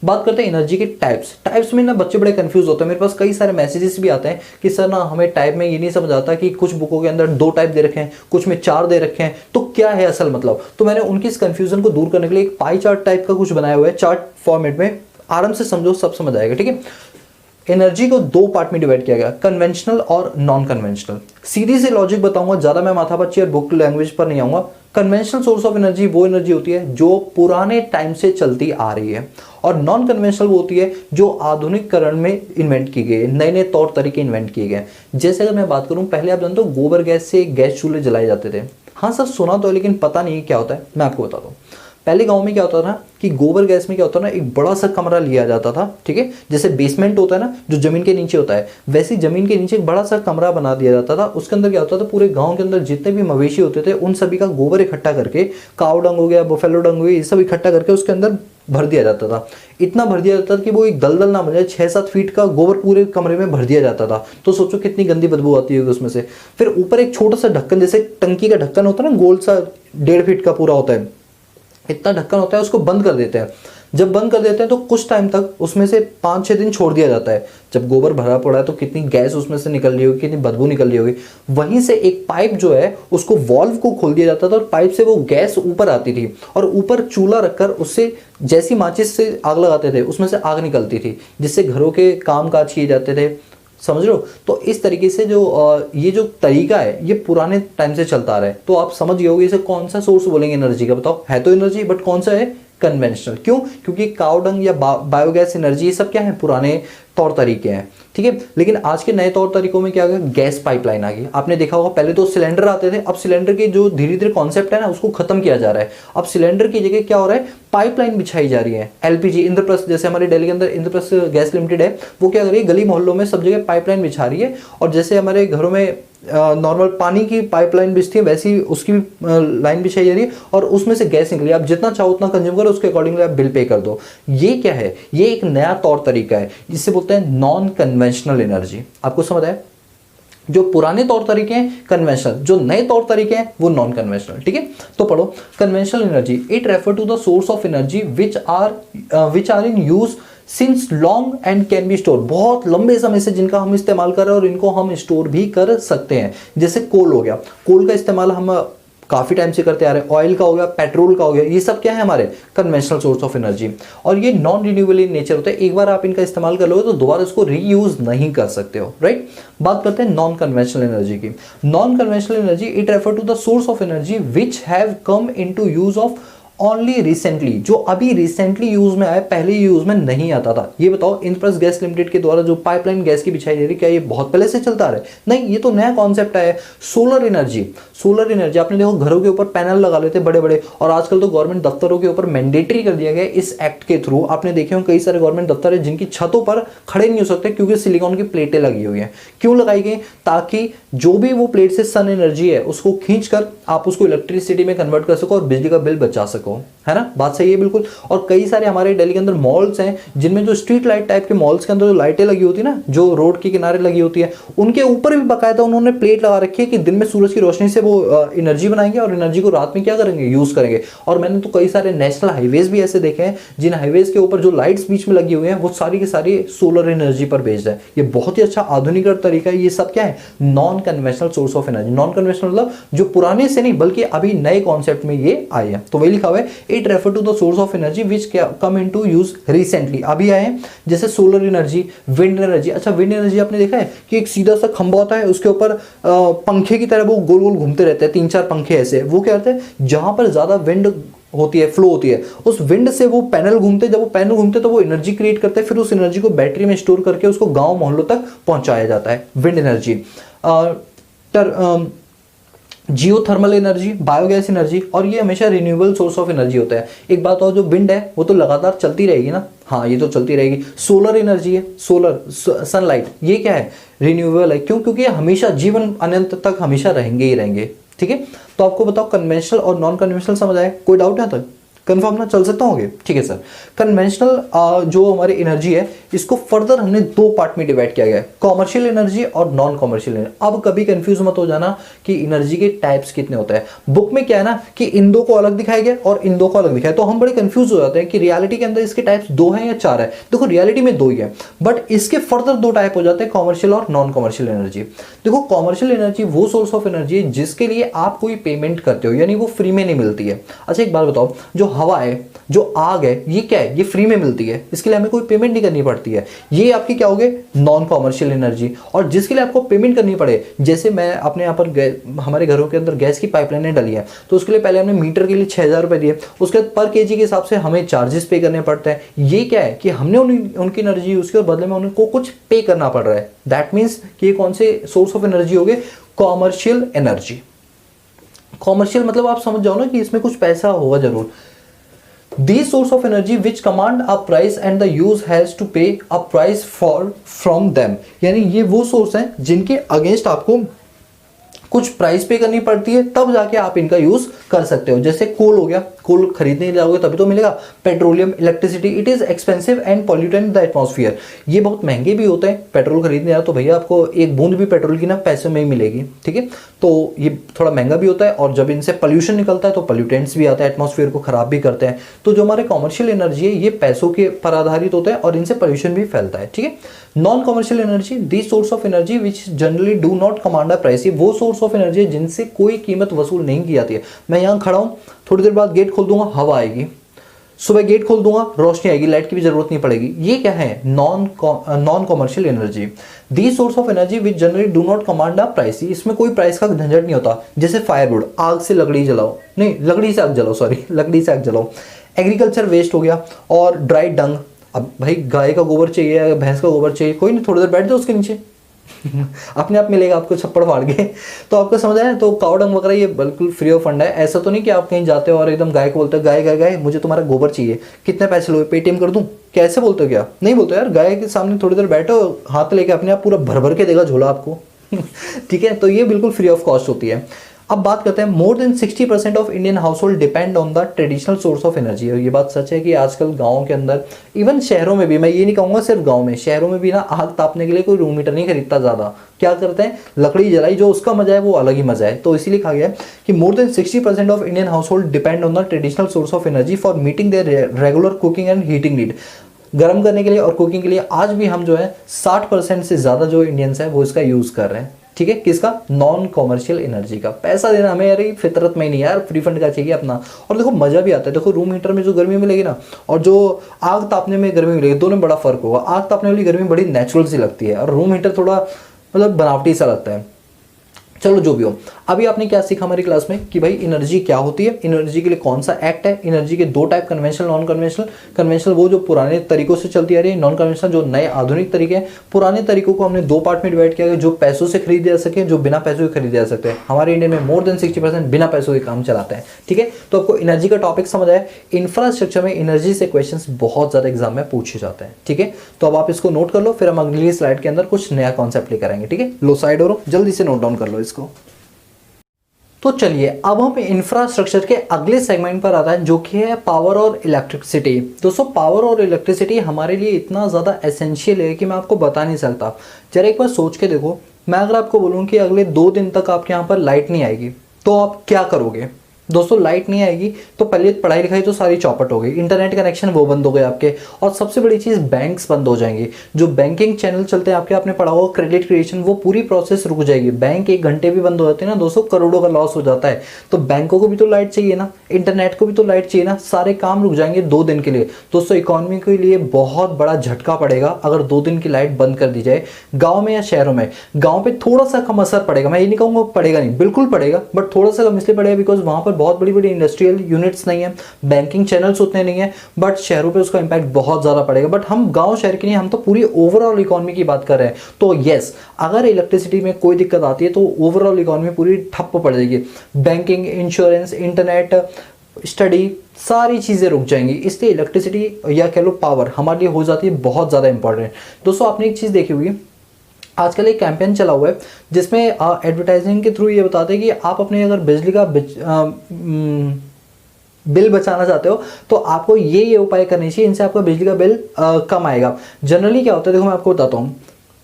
बात करते हैं एनर्जी के टाइप्स में ना बच्चे बड़े कंफ्यूज होते हैं। मेरे पास कई सारे मैसेजेस भी आते हैं कि सर ना हमें टाइप में ये नहीं समझ आता कि कुछ बुकों के अंदर 2 टाइप दे रखे हैं, कुछ में 4 दे रखे हैं, तो क्या है असल मतलब। तो मैंने उनकी इस कंफ्यूजन को दूर करने के लिए एक पाई चार्ट टाइप का कुछ बनाया हुआ है, चार्ट फॉर्मेट में, आराम से समझो सब समझ आएगा, ठीक है। एनर्जी को 2 पार्ट में डिवाइड किया गया, कन्वेंशनल और नॉन कन्वेंशनल। सीधी से लॉजिक बताऊंगा, ज्यादा मैं माथापच्ची और बुक लैंग्वेज पर नहीं आऊंगा। कन्वेंशनल सोर्स ऑफ एनर्जी वो एनर्जी होती है जो पुराने टाइम से चलती आ रही है, और नॉन कन्वेंशनल वो होती है जो आधुनिकरण में इन्वेंट की गई, नए नए तौर तरीके इन्वेंट किए गए। जैसे अगर मैं बात करूं, पहले आप जानते हो गोबर गैस से गैस चूल्हे जलाए जाते थे। हाँ सर, सुना तो है लेकिन पता नहीं क्या होता है। मैं आपको बताता हूँ। पहले गांव में क्या होता था कि गोबर गैस में क्या होता है ना, एक बड़ा सा कमरा लिया जाता था, ठीक है, जैसे बेसमेंट होता है ना जो जमीन के नीचे होता है, वैसे ही जमीन के नीचे एक बड़ा सा कमरा बना दिया जाता था। उसके अंदर क्या होता था, पूरे गांव के अंदर जितने भी मवेशी होते थे उन सभी का गोबर इकट्ठा करके, काऊ डंग हो गया, बुफेलो डंग हो गया, ये सब इकट्ठा करके उसके अंदर भर दिया जाता था। इतना भर दिया जाता था कि वो एक दलदल ना बन जाए, 6-7 फीट का गोबर पूरे कमरे में भर दिया जाता था। तो सोचो कितनी गंदी बदबू आती होगी उसमें से। फिर ऊपर एक छोटा सा ढक्कन, जैसे टंकी का ढक्कन होता है ना, गोल सा 1.5 फीट का पूरा होता है, इतना ढक्कन होता है, उसको बंद कर देते हैं। जब बंद कर देते हैं तो कुछ टाइम तक उसमें से 5-6 दिन छोड़ दिया जाता है। जब गोबर भरा पड़ा है तो कितनी गैस उसमें से निकल रही होगी, कितनी बदबू निकल रही होगी। वहीं से एक पाइप जो है उसको वॉल्व को खोल दिया जाता था और पाइप से वो गैस ऊपर आती थी, और ऊपर चूल्हा रखकर उससे जैसी माचिस से आग लगाते थे उसमें से आग निकलती थी, जिससे घरों के काम काज किए जाते थे। समझ रहे हो? तो इस तरीके से जो ये जो तरीका है ये पुराने टाइम से चलता आ रहा है। तो आप समझ गए होगे इसे कौन सा सोर्स बोलेंगे एनर्जी का, बताओ। है तो एनर्जी, बट कौन सा है? कन्वेंशनल। क्यों? क्योंकि काऊ डंग या बायोगैस एनर्जी, ये सब क्या है? पुराने तौर तरीके हैं, ठीक है। लेकिन आज के नए तौर तरीकों में क्या आ गया? गैस पाइपलाइन आ गई। आपने देखा होगा पहले तो सिलेंडर आते थे, अब सिलेंडर के जो धीरे धीरे कॉन्सेप्ट है ना उसको खत्म किया जा रहा है। अब सिलेंडर की जगह क्या हो रहा है? पाइपलाइन बिछाई जा रही है। एलपीजी, इंद्रप्रस्थ, जैसे हमारे दिल्ली के अंदर इंद्रप्रस्थ गैस लिमिटेड है, वो क्या कर रही है? गली मोहल्लों में सब जगह पाइपलाइन बिछा रही है। और जैसे हमारे घरों में नॉर्मल पानी की पाइपलाइन बिछती है, वैसी उसकी लाइन बिछाई जा रही है, और उसमें से गैस निकली। आप जितना चाहो उतना कंज्यूम करो, उसके अकॉर्डिंगली आप बिल पे कर दो। ये क्या है? ये एक नया तौर तरीका है जिसे बोलते हैं नॉन कन्वेंशनल एनर्जी। आपको समझ आया? जो पुराने तौर तरीके हैं कन्वेंशनल, जो नए तौर तरीके हैं वो नॉन कन्वेंशनल, ठीक है। तो पढ़ो, conventional energy, it refer to the source of energy which are in use since long and can be store, बहुत लंबे समय से जिनका हम इस्तेमाल कर रहे हैं और इनको हम स्टोर भी कर सकते हैं। जैसे कोल हो गया, कोल का इस्तेमाल हम काफी टाइम से करते आ रहे हैं। ऑयल का हो गया, पेट्रोल का हो गया, ये सब क्या है? हमारे कन्वेंशनल सोर्स ऑफ एनर्जी। और ये नॉन रिन्यूएबल इन नेचर होता है। एक बार आप इनका इस्तेमाल कर लोगे तो दोबारा इसको रीयूज नहीं कर सकते हो, राइट। बात करते हैं नॉन कन्वेंशनल एनर्जी की। Non conventional energy, it refer to the source of energy which have come into use of only recently, जो अभी रिसेंटली यूज में आया, पहले यूज में नहीं आता था। ये बताओ, इंद्रप्रस्थ गैस लिमिटेड के द्वारा जो पाइपलाइन गैस की बिछाई जा रही है, क्या ये बहुत पहले से चलता आ रहा है? नहीं, ये तो नया कॉन्सेप्ट आया है। सोलर एनर्जी, सोलर एनर्जी, आपने देखो घरों के ऊपर पैनल लगा लेते बड़े बड़े, और आजकल तो गवर्नमेंट दफ्तरों के ऊपर मैंडेटरी कर दिया गया है इस एक्ट के थ्रू। आपने देखे हो कई सारे गवर्नमेंट दफ्तर है जिनकी छतों पर खड़े नहीं हो सकते क्योंकि सिलिकॉन की प्लेटें लगी हुई हैं। क्यों लगाई गई? ताकि जो भी वो प्लेट से सन एनर्जी है उसको खींचकर आप उसको इलेक्ट्रिसिटी में कन्वर्ट कर सको और बिजली का बिल बचा सको, है ना। बात सही है बिल्कुल। और कई सारे हमारे दिल्ली के अंदर मॉल्स हैं जिनमें जो स्ट्रीट लाइट टाइप के मॉल्स के अंदर जो लाइटें लगी होती है ना, जो रोड के किनारे लगी होती है, उनके ऊपर भी बाकायदा उन्होंने प्लेट लगा रखी है कि दिन में सूरज की रोशनी से वो एनर्जी बनाएंगे और एनर्जी को रात में क्या करेंगे? यूज करेंगे। और मैंने तो कई सारे नेशनल हाईवेज भी ऐसे देखे हैं जिन हाईवेज के ऊपर जो लाइट्स बीच में लगी हुई हैं वो सारी की सारी सोलर एनर्जी पर बेस्ड है। ये बहुत ही अच्छा आधुनिक तरीका है। ये सब क्या है? Non conventional source of energy. Non conventional मतलब जो पुराने से नहीं बल्कि अभी नए कॉन्सेप्ट में ये आए हैं। तो वही लिखा हुआ है, it refer to the source of energy which come into use recently, अभी आए हैं। जैसे सोलर एनर्जी, विंड एनर्जी। अच्छा, विंड एनर्जी आपने देखा है कि एक सीधा सा खंभा होता है, उसके ऊपर पंखे की तरह वो गोल गोल घूमते रहते हैं, 3-4 पंखे ऐसे। वो क्या होते हैं? जहां पर ज्यादा विंड होती है, फ्लो होती है, उस विंड से वो पैनल घूमते, जब वो पैनल घूमते तो वो एनर्जी क्रिएट करते हैं, फिर उस एनर्जी को बैटरी में स्टोर करके उसको गांव मोहल्लों तक पहुंचाया जाता है। Wind energy, geothermal energy, biogas energy, और ये हमेशा रिन्यूएबल सोर्स ऑफ एनर्जी होता है। एक बात और, जो विंड है वो तो लगातार चलती रहेगी ना, हाँ ये तो चलती रहेगी। सोलर एनर्जी है, सोलर सनलाइट, ये क्या है? रिन्यूएबल है। क्यों? क्योंकि ये हमेशा जीवन अनंत तक हमेशा रहेंगे ही रहेंगे, ठीक है। तो आपको बताओ कन्वेंशनल और नॉन कन्वेंशनल समझ आए? कोई डाउट है? तो कंफर्म ना चल सकता होंगे, ठीक है सर। कन्वेंशनल जो हमारी एनर्जी है इसको फर्दर हमने 2 पार्ट में डिवाइड किया गया है, कॉमर्शियल एनर्जी और नॉन कॉमर्शियल एनर्जी। अब कभी कंफ्यूज मत हो जाना कि एनर्जी के टाइप्स कितने होते हैं। बुक में क्या है ना कि इन 2 को अलग दिखाया गया और इन 2 को अलग दिखाया, तो हम बड़े कंफ्यूज हो जाते हैं कि रियलिटी के अंदर इसके टाइप्स 2 हैं या 4 है। देखो रियलिटी में 2 ही है, बट इसके फर्दर 2 टाइप हो जाते हैं, कॉमर्शियल और नॉन कॉमर्शियल एनर्जी। देखो कॉमर्शियल एनर्जी वो सोर्स ऑफ एनर्जी है जिसके लिए आप कोई पेमेंट करते हो, यानी वो फ्री में नहीं मिलती है। अच्छा एक बात बताओ, जो हवा है, जो आग है, ये क्या है, ये फ्री में मिलती है, इसके लिए हमें कोई पेमेंट नहीं करनी पड़ती है। ये आपकी क्या हो गए, नॉन कॉमर्शियल एनर्जी। और जिसके लिए आपको पेमेंट करनी पड़े, जैसे मैं अपने यहाँ पर हमारे घरों के अंदर गैस की पाइपलाइनें डली है, तो उसके लिए पहले हमने मीटर के लिए 6000 रुपये दिए, उसके बाद पर केजी के हिसाब से हमें चार्जेस पे करने पड़ते हैं। ये क्या है कि हमने उनकी एनर्जी यूज की और बदले में उनको कुछ पे करना पड़ रहा है। दैट मीन्स कि ये कौन से सोर्स ऑफ एनर्जी हो गए, कॉमर्शियल एनर्जी। कॉमर्शियल मतलब आप समझ जाओ ना कि इसमें कुछ पैसा होगा जरूर। These source of energy which command a price and the use has to pay a price for from them। यानी ये वो सोर्स हैं जिनके अगेंस्ट आपको कुछ प्राइस पे करनी पड़ती है, तब जाके आप इनका यूज कर सकते हो। जैसे कोल हो गया, कोल खरीदने जाओगे तभी तो मिलेगा। Petroleum, electricity, it is expensive and pollutant the atmosphere. ये बहुत महंगे भी होते हैं। पेट्रोल खरीदने जाओ तो भैया आपको एक बूंद भी पेट्रोल की ना पैसे में ही मिलेगी, ठीक है। तो ये थोड़ा महंगा भी होता है, और जब इनसे पोल्यूशन निकलता है तो पोल्यूटेंट्स भी आता है, एटमॉस्फेयर को खराब भी करते हैं। तो जो हमारे कॉमर्शियल एनर्जी है ये पैसों के पर आधारित होता है और इनसे पोल्यूशन भी फैलता है, ठीक है। Non commercial energy, the source of energy which generally do not command a price. ये वो सोर्स ऑफ एनर्जी है जिनसे कोई कीमत वसूल नहीं की जाती है। मैं यहाँ खड़ा हूँ, थोड़ी देर बाद गेट खोल दूंगा, हवा आएगी, सुबह गेट खोल दूंगा, रोशनी आएगी, लाइट की भी जरूरत नहीं पड़ेगी। ये क्या है, non commercial energy. The source of energy which generally do not command a price. इसमें कोई प्राइस का झंझट नहीं होता। जैसे फायरवुड, आग से लकड़ी जलाओ, नहीं लकड़ी से आग जलाओ, सॉरी लकड़ी से आग जलाओ। एग्रीकल्चर वेस्ट हो गया, और ड्राई डंग। अब भाई गाय का गोबर चाहिए, भैंस का गोबर चाहिए, कोई नहीं, थोड़ी देर बैठ जाओ उसके नीचे अपने आप मिलेगा आपको छप्पड़ फाड़ के। तो आपको समझ आया। तो काव डंग वगैरह ये बिल्कुल फ्री ऑफ फंड है। ऐसा तो नहीं कि आप कहीं जाते हो और एकदम गाय को बोलते हो, गाय गाय गाय मुझे तुम्हारा गोबर चाहिए, कितने पैसे लोगे, पेटीएम कर दूं, कैसे बोलते हो, क्या नहीं बोलते यार। गाय के सामने थोड़ी देर बैठो, हाथ लेके अपने आप पूरा भर भर के देगा झोला आपको ठीक है। तो ये बिल्कुल फ्री ऑफ कॉस्ट होती है। अब बात करते हैं, more than 60% of Indian house hold depend on the traditional source of energy. और ये बात सच है कि आजकल गाँव के अंदर, इवन शहरों में भी, मैं ये नहीं कहूँगा सिर्फ गाँव में, शहरों में भी ना आग तापने के लिए कोई रूम हीटर नहीं खरीदता ज़्यादा। क्या करते हैं, लकड़ी जलाई, जो उसका मजा है वो अलग ही मजा है। तो इसीलिए कहा गया है कि more than 60% of Indian house hold depend on the traditional source of energy for meeting there regular cooking and heating need. गर्म करने के लिए और कुकिंग के लिए आज भी हम जो है 60% से ज़्यादा जो इंडियंस है वो इसका यूज़ कर रहे हैं, ठीक है। किसका, नॉन कॉमर्शियल एनर्जी का। पैसा देना हमें यार फितरत में ही नहीं यार, फ्री फंड का चाहिए अपना। और देखो मजा भी आता है। देखो रूम हीटर में जो गर्मी मिलेगी ना, और जो आग तापने में गर्मी मिलेगी, दोनों में बड़ा फर्क होगा। आग तापने वाली गर्मी बड़ी नेचुरल सी लगती है, और रूम हीटर थोड़ा मतलब बनावटी सा लगता है। चलो जो भी हो, अभी आपने क्या सीखा हमारी क्लास में कि भाई एनर्जी क्या होती है, एनर्जी के लिए कौन सा एक्ट है, एनर्जी के दो type, conventional, non conventional. Conventional वो जो पुराने तरीकों से चलती आ रही है, नॉन कन्वेंशनल जो नए आधुनिक तरीके हैं। पुराने तरीकों को हमने दो पार्ट में डिवाइड किया गया, जो पैसों से खरीदे जा सके, जो बिना पैसों के खरीदे जा सकते हैं। हमारे इंडिया में मोर देन 60% बिना पैसों के काम चलाते हैं, ठीक है। तो आपको एनर्जी का टॉपिक समझ आया। इंफ्रास्ट्रक्चर में एनर्जी से क्वेश्चन बहुत ज्यादा एग्जाम में पूछे जाते हैं, ठीक है। तो अब आप इसको नोट कर लो, फिर हम अगली स्लाइड के अंदर कुछ नया कॉन्सेप्ट लेकर आएंगे, ठीक है। लो साइड और जल्दी से नोट डाउन कर लो इसको। तो चलिए अब हम इंफ्रास्ट्रक्चर के अगले सेगमेंट पर आता है, जो कि है पावर और इलेक्ट्रिसिटी। दोस्तों पावर और इलेक्ट्रिसिटी हमारे लिए इतना ज़्यादा एसेंशियल है कि मैं आपको बता नहीं सकता। जरा एक बार सोच के देखो, मैं अगर आपको बोलूँ कि अगले 2 दिन तक आपके यहाँ पर लाइट नहीं आएगी तो आप क्या करोगे। दोस्तों लाइट नहीं आएगी तो पहले पढ़ाई लिखाई तो सारी चौपट हो गई, इंटरनेट कनेक्शन वो बंद हो गए आपके, और सबसे बड़ी चीज़ बैंक्स बंद हो जाएंगे। जो बैंकिंग चैनल चलते हैं आपके, आपने पढ़ा होगा क्रेडिट क्रिएशन, वो पूरी प्रोसेस रुक जाएगी। बैंक 1 घंटे भी बंद हो जाते हैं ना दोस्तों, करोड़ों का लॉस हो जाता है। तो बैंकों को भी तो लाइट चाहिए ना, इंटरनेट को भी तो लाइट चाहिए ना, सारे काम रुक जाएंगे 2 दिन के लिए। दोस्तों इकोनॉमी के लिए बहुत बड़ा झटका पड़ेगा अगर 2 दिन की लाइट बंद कर दी जाए। गाँव में या शहरों में, गाँव पे थोड़ा सा कम असर पड़ेगा, मैं ये नहीं कहूँगा पड़ेगा नहीं, बिल्कुल पड़ेगा, बट थोड़ा सा कम इसलिए पड़ेगा बिकॉज वहाँ पर बहुत बड़ी बड़ी इंडस्ट्रियल यूनिट्स नहीं है, बैंकिंग चैनल्स उतने नहीं है। बट शहरों पे उसका इंपैक्ट बहुत ज़्यादा पड़ेगा। बट हम गांव शहर की नहीं, हम तो पूरी ओवरऑल इकोनॉमी की बात कर रहे हैं। तो यस, अगर इलेक्ट्रिसिटी में कोई दिक्कत आती है तो ओवरऑल इकोनॉमी पूरी ठप्प पड़ जाएगी। बैंकिंग, इंश्योरेंस, इंटरनेट, स्टडी, सारी चीज़ें रुक जाएंगी। इसलिए इलेक्ट्रिसिटी या कह लो पावर हमारे लिए हो जाती है बहुत ज़्यादा इंपॉर्टेंट। दोस्तों आपने एक चीज़ देखी होगी, आजकल एक कैंपेन चला हुआ है जिसमें एडवर्टाइजिंग के थ्रू ये बताते हैं कि आप अपने अगर बिजली का बिल बचाना चाहते हो तो आपको ये उपाय करने चाहिए, इनसे आपका बिजली का बिल कम आएगा। जनरली क्या होता है, देखो मैं आपको बताता हूँ,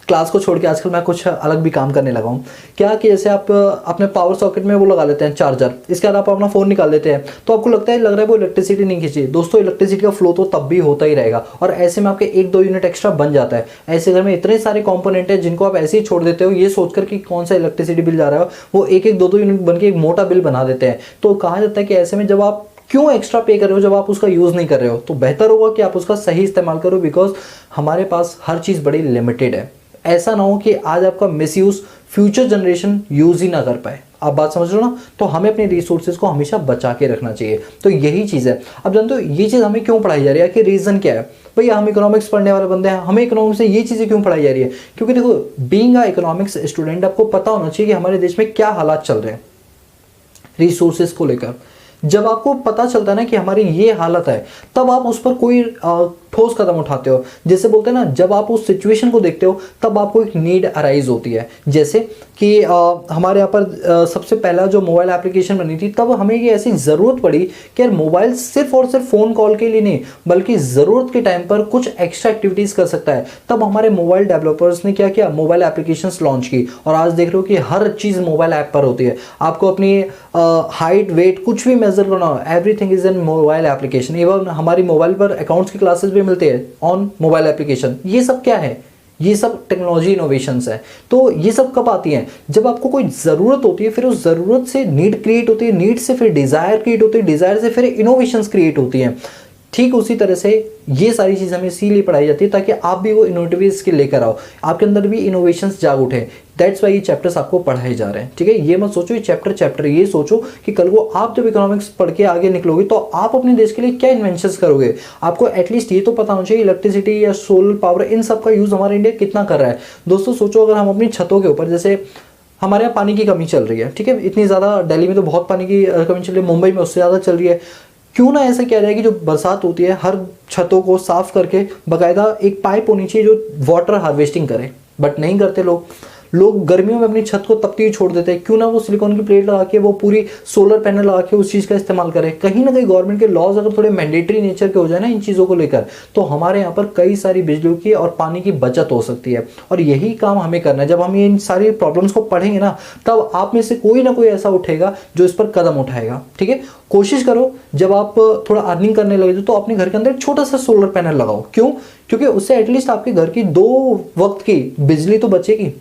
क्लास को छोड़ के आजकल मैं कुछ अलग भी काम करने लगा हूँ। क्या कि जैसे आप अपने पावर सॉकेट में वो लगा लेते हैं चार्जर, इसके बाद आप अपना फ़ोन निकाल लेते हैं तो आपको लग रहा है वो इलेक्ट्रिसिटी नहीं खींची। दोस्तों इलेक्ट्रिसिटी का फ्लो तो तब भी होता ही रहेगा और ऐसे में आपके 1-2 यूनिट एक्स्ट्रा बन जाता है। ऐसे घर में इतने सारे कॉम्पोनेंट हैं जिनको आप ऐसे ही छोड़ देते हो ये सोचकर कि कौन सा इलेक्ट्रिसिटी बिल जा रहा है, वो 1-1, 2-2 यूनिट बन के एक मोटा बिल बना देते हैं। तो कहा जाता है कि ऐसे में जब आप क्यों एक्स्ट्रा पे कर रहे हो जब आप उसका यूज़ नहीं कर रहे हो, तो बेहतर होगा कि आप उसका सही इस्तेमाल करो, बिकॉज हमारे पास हर चीज़ बड़ी लिमिटेड है। ऐसा ना हो कि आज आपका मिसयूज फ्यूचर जनरेशन यूज ही ना कर पाए। आप बात समझ रहे हो ना। तो हमें अपने रिसोर्सेज को हमेशा बचा के रखना चाहिए। तो यही चीज़ है। अब जानते हो ये चीज़ हमें क्यों पढ़ाई जा रही है कि रीज़न क्या है। भैया हम इकोनॉमिक्स पढ़ने वाले बंदे हैं, हमें इकोनॉमिक्स से ये चीज़ें क्यों पढ़ाई जा रही है, क्योंकि देखो बीइंग अ इकोनॉमिक्स स्टूडेंट आपको पता होना चाहिए कि हमारे देश में क्या हालात चल रहे हैं रिसोर्सेज को लेकर। जब आपको पता चलता है ना कि हमारी ये हालत है, तब आप उस पर कोई ठोस कदम उठाते हो। जैसे बोलते हैं ना, जब आप उस सिचुएशन को देखते हो तब आपको एक नीड अराइज होती है। जैसे कि हमारे यहाँ पर सबसे पहला जो मोबाइल एप्लीकेशन बनी थी, तब हमें ये ऐसी ज़रूरत पड़ी कि यार मोबाइल सिर्फ और सिर्फ फ़ोन कॉल के लिए नहीं, बल्कि ज़रूरत के टाइम पर कुछ एक्स्ट्रा एक्टिविटीज़ कर सकता है। तब हमारे मोबाइल डेवलपर्स ने क्या किया, मोबाइल एप्लीकेशंस लॉन्च की और आज देख रहे हो कि हर चीज़ मोबाइल ऐप पर होती है। आपको अपनी हाइट वेट कुछ भी मेजर करना हो, everything is in mobile application. Even हमारी मोबाइल पर अकाउंट्स की क्लासेस भी मिलते हैं ऑन मोबाइल एप्लीकेशन। ये सब क्या है, ये सब टेक्नोलॉजी इनोवेशंस है। तो ये सब कब आती हैं, जब आपको कोई ज़रूरत होती है, फिर उस ज़रूरत से नीड क्रिएट होती है, नीड से फिर डिज़ायर क्रिएट होती है, डिज़ायर से फिर इनोवेशंस क्रिएट होती हैं। ठीक उसी तरह से ये सारी चीज़ हमें इसीलिए पढ़ाई जाती है ताकि आप भी वो इनोवेटिव स्किल लेकर आओ, आपके अंदर भी इनोवेशंस जाग उठे। दैट्स वाई ये चैप्टर्स आपको पढ़ाए जा रहे हैं। ठीक है, ये मत सोचो ये चैप्टर ये सोचो कि कल को आप जब इकोनॉमिक्स पढ़ के आगे निकलोगे तो आप अपने देश के लिए क्या इन्वेंशंस करोगे। आपको एटलीस्ट ये तो पता होना चाहिए इलेक्ट्रिसिटी या सोलर पावर इन सब का यूज़ हमारा इंडिया कितना कर रहा है। दोस्तों सोचो, अगर हम अपनी छतों के ऊपर, जैसे हमारे यहाँ पानी की कमी चल रही है, ठीक है, इतनी ज़्यादा, दिल्ली में तो बहुत पानी की कमी चल रही है, मुंबई में उससे ज़्यादा चल रही है। क्यों ना ऐसा किया जाए कि जो बरसात होती है हर छतों को साफ करके बाकायदा एक पाइप होनी चाहिए जो वाटर हार्वेस्टिंग करे, बट नहीं करते लोग गर्मियों में अपनी छत को तपती हुई छोड़ देते हैं। क्यों ना वो सिलिकॉन की प्लेट लगा के, वो पूरी सोलर पैनल लगा के उस चीज़ का इस्तेमाल करें। कहीं ना कहीं गवर्नमेंट के लॉज अगर थोड़े मैंडेटरी नेचर के हो जाए ना इन चीज़ों को लेकर, तो हमारे यहाँ पर कई सारी बिजली की और पानी की बचत हो सकती है। और यही काम हमें करना है। जब हम इन सारी प्रॉब्लम्स को पढ़ेंगे ना, तब आप में से कोई ना कोई ऐसा उठेगा जो इस पर कदम उठाएगा। ठीक है, कोशिश करो जब आप थोड़ा अर्निंग करने लगे तो अपने घर के अंदर एक छोटा सा सोलर पैनल लगाओ। क्यों? क्योंकि उससे एटलीस्ट आपके घर की 2 वक्त की बिजली तो बचेगी।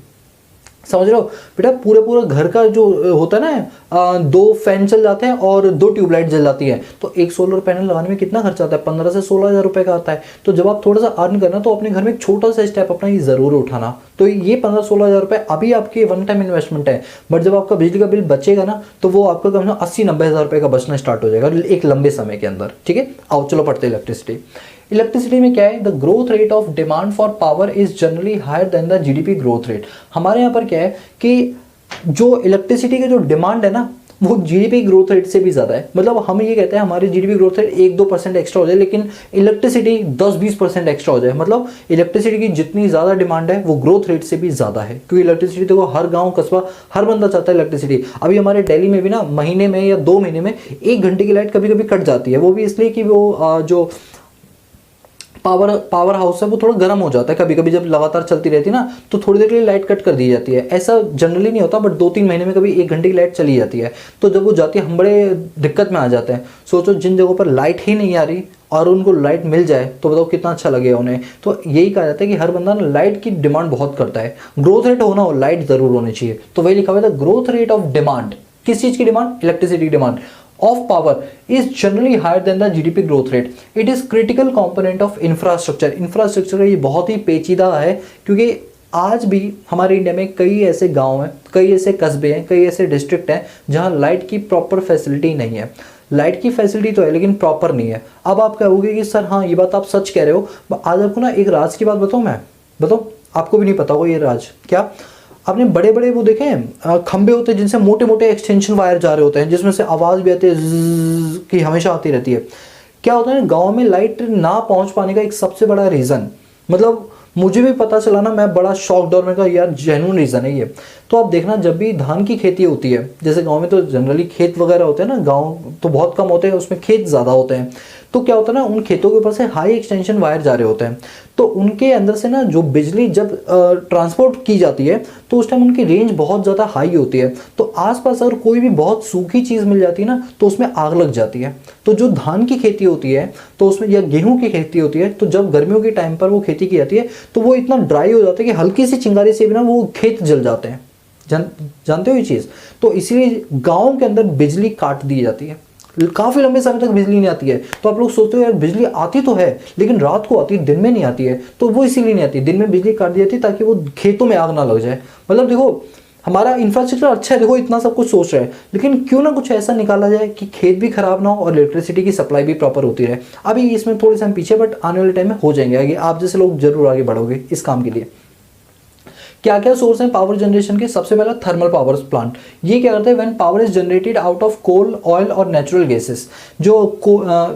समझ रहे हो बेटा, पूरे घर का जो होता है ना, 2 फैन चल जाते हैं और 2 ट्यूबलाइट जल जाती है, तो एक सोलर पैनल लगाने में कितना खर्चा आता है, 15 से 16 हज़ार रुपए का आता है। तो जब आप थोड़ा सा अर्न करना तो अपने घर में एक छोटा सा स्टेप अपना ये जरूर उठाना। तो ये 15-16 हज़ार रुपए अभी आपकी वन टाइम इन्वेस्टमेंट है, बट जब आपका बिजली का बिल बचेगा ना, तो वो आपका कम से कम 80-90 हज़ार रुपए का बचना स्टार्ट हो जाएगा एक लंबे समय के अंदर। ठीक है, आओ चलो पढ़ते हैं इलेक्ट्रिसिटी में क्या है, the growth rate of demand for power is generally higher than the GDP growth rate. हमारे यहाँ पर क्या है कि जो इलेक्ट्रिसिटी की जो डिमांड है ना, वो जीडीपी ग्रोथ रेट से भी ज़्यादा है। मतलब हम ये कहते हैं हमारी जीडीपी ग्रोथ रेट 1-2% एक्स्ट्रा हो जाए, लेकिन इलेक्ट्रिसिटी 10-20% एक्स्ट्रा हो जाए। मतलब इलेक्ट्रिसिटी की जितनी ज़्यादा डिमांड है वो ग्रोथ रेट से भी ज़्यादा है, क्योंकि इलेक्ट्रिसिटी देखो हर गांव कस्बा हर बंदा चाहता है इलेक्ट्रिसिटी। अभी हमारे दिल्ली में भी ना महीने में या 2 महीने में 1 घंटे की लाइट कभी कभी कट जाती है। वो भी इसलिए कि वो जो पावर हाउस है वो थोड़ा गर्म हो जाता है कभी कभी, जब लगातार चलती रहती है ना, तो थोड़ी देर के लिए लाइट कट कर दी जाती है। ऐसा जनरली नहीं होता, बट 2-3 महीने में कभी 1 घंटे की लाइट चली जाती है। तो जब वो जाती है हम बड़े दिक्कत में आ जाते हैं। सोचो जिन जगहों पर लाइट ही नहीं आ रही और उनको लाइट मिल जाए तो बताओ कितना अच्छा लगेगा उन्हें। तो यही कहा जाता है कि हर बंदा ना लाइट की डिमांड बहुत करता है। ग्रोथ रेट होना हो, लाइट जरूर होनी चाहिए। तो वही लिखा हुआ था, ग्रोथ रेट ऑफ डिमांड, किस चीज की डिमांड, इलेक्ट्रिसिटी की demand of power is generally higher than the GDP growth rate. It is critical component of infrastructure. Infrastructure ये बहुत ही पेचीदा है, क्योंकि आज भी हमारे इंडिया में कई ऐसे गांव हैं, कई ऐसे कस्बे हैं, कई ऐसे डिस्ट्रिक्ट हैं जहां लाइट की प्रॉपर फैसिलिटी नहीं है। लाइट की फैसिलिटी तो है लेकिन प्रॉपर नहीं है। अब आप कहोगे कि सर हाँ ये बात आप सच कह रहे हो। आज आपको ना एक राज की बात बताऊँ मैं, बताओ, आपको भी नहीं पता होगा ये राज क्या। आपने बड़े बड़े वो देखे हैं खंबे होते हैं जिनसे मोटे मोटे एक्सटेंशन वायर जा रहे होते हैं, जिसमें से आवाज़ भी आती है की हमेशा आती रहती है। क्या होता है ना, गाँव में लाइट ना पहुंच पाने का एक सबसे बड़ा रीज़न, मतलब मुझे भी पता चला ना, मैं बड़ा शॉक्ड और मैं कहा यार जेन्युइन रीज़न है ये। तो आप देखना जब भी धान की खेती होती है, जैसे गांव में तो जनरली खेत वगैरह होते हैं ना, गांव तो बहुत कम होते हैं, उसमें खेत ज़्यादा होते हैं। तो क्या होता है ना, उन खेतों के ऊपर से हाई एक्सटेंशन वायर जा रहे होते हैं, तो उनके अंदर से ना जो बिजली जब ट्रांसपोर्ट की जाती है तो उस टाइम उनकी रेंज बहुत ज़्यादा हाई होती है। तो आसपास अगर कोई भी बहुत सूखी चीज़ मिल जाती है ना तो उसमें आग लग जाती है। तो जो धान की खेती होती है तो उसमें, या गेहूं की खेती होती है, तो जब गर्मियों के टाइम पर वो खेती की जाती है तो वो इतना ड्राई हो जाता है कि हल्की सी चिंगारी से भी ना वो खेत जल जाते हैं। जानते हो ये चीज़? तो इसीलिए गाँव के अंदर बिजली काट दी जाती है, काफ़ी लंबे समय तक बिजली नहीं आती है। तो आप लोग सोचते हो यार बिजली आती तो है लेकिन रात को आती है, दिन में नहीं आती है। तो वो इसीलिए नहीं आती, दिन में बिजली काट दी जाती है ताकि वो खेतों में आग ना लग जाए। मतलब देखो हमारा इंफ्रास्ट्रक्चर अच्छा है, देखो इतना सब कुछ सोच रहे हैं, लेकिन क्यों ना कुछ ऐसा निकाला जाए कि खेत भी खराब ना हो और इलेक्ट्रिसिटी की सप्लाई भी प्रॉपर होती रहे। अभी इसमें थोड़े से हम पीछे, बट आने वाले टाइम में हो जाएंगे आगे। आप जैसे लोग जरूर आगे बढ़ोगे इस काम के लिए। क्या क्या सोर्स हैं पावर जनरेशन के? सबसे पहला थर्मल पावर प्लांट। ये क्या करते हैं? When power is generated out of coal, oil और नेचुरल गैसेस। जो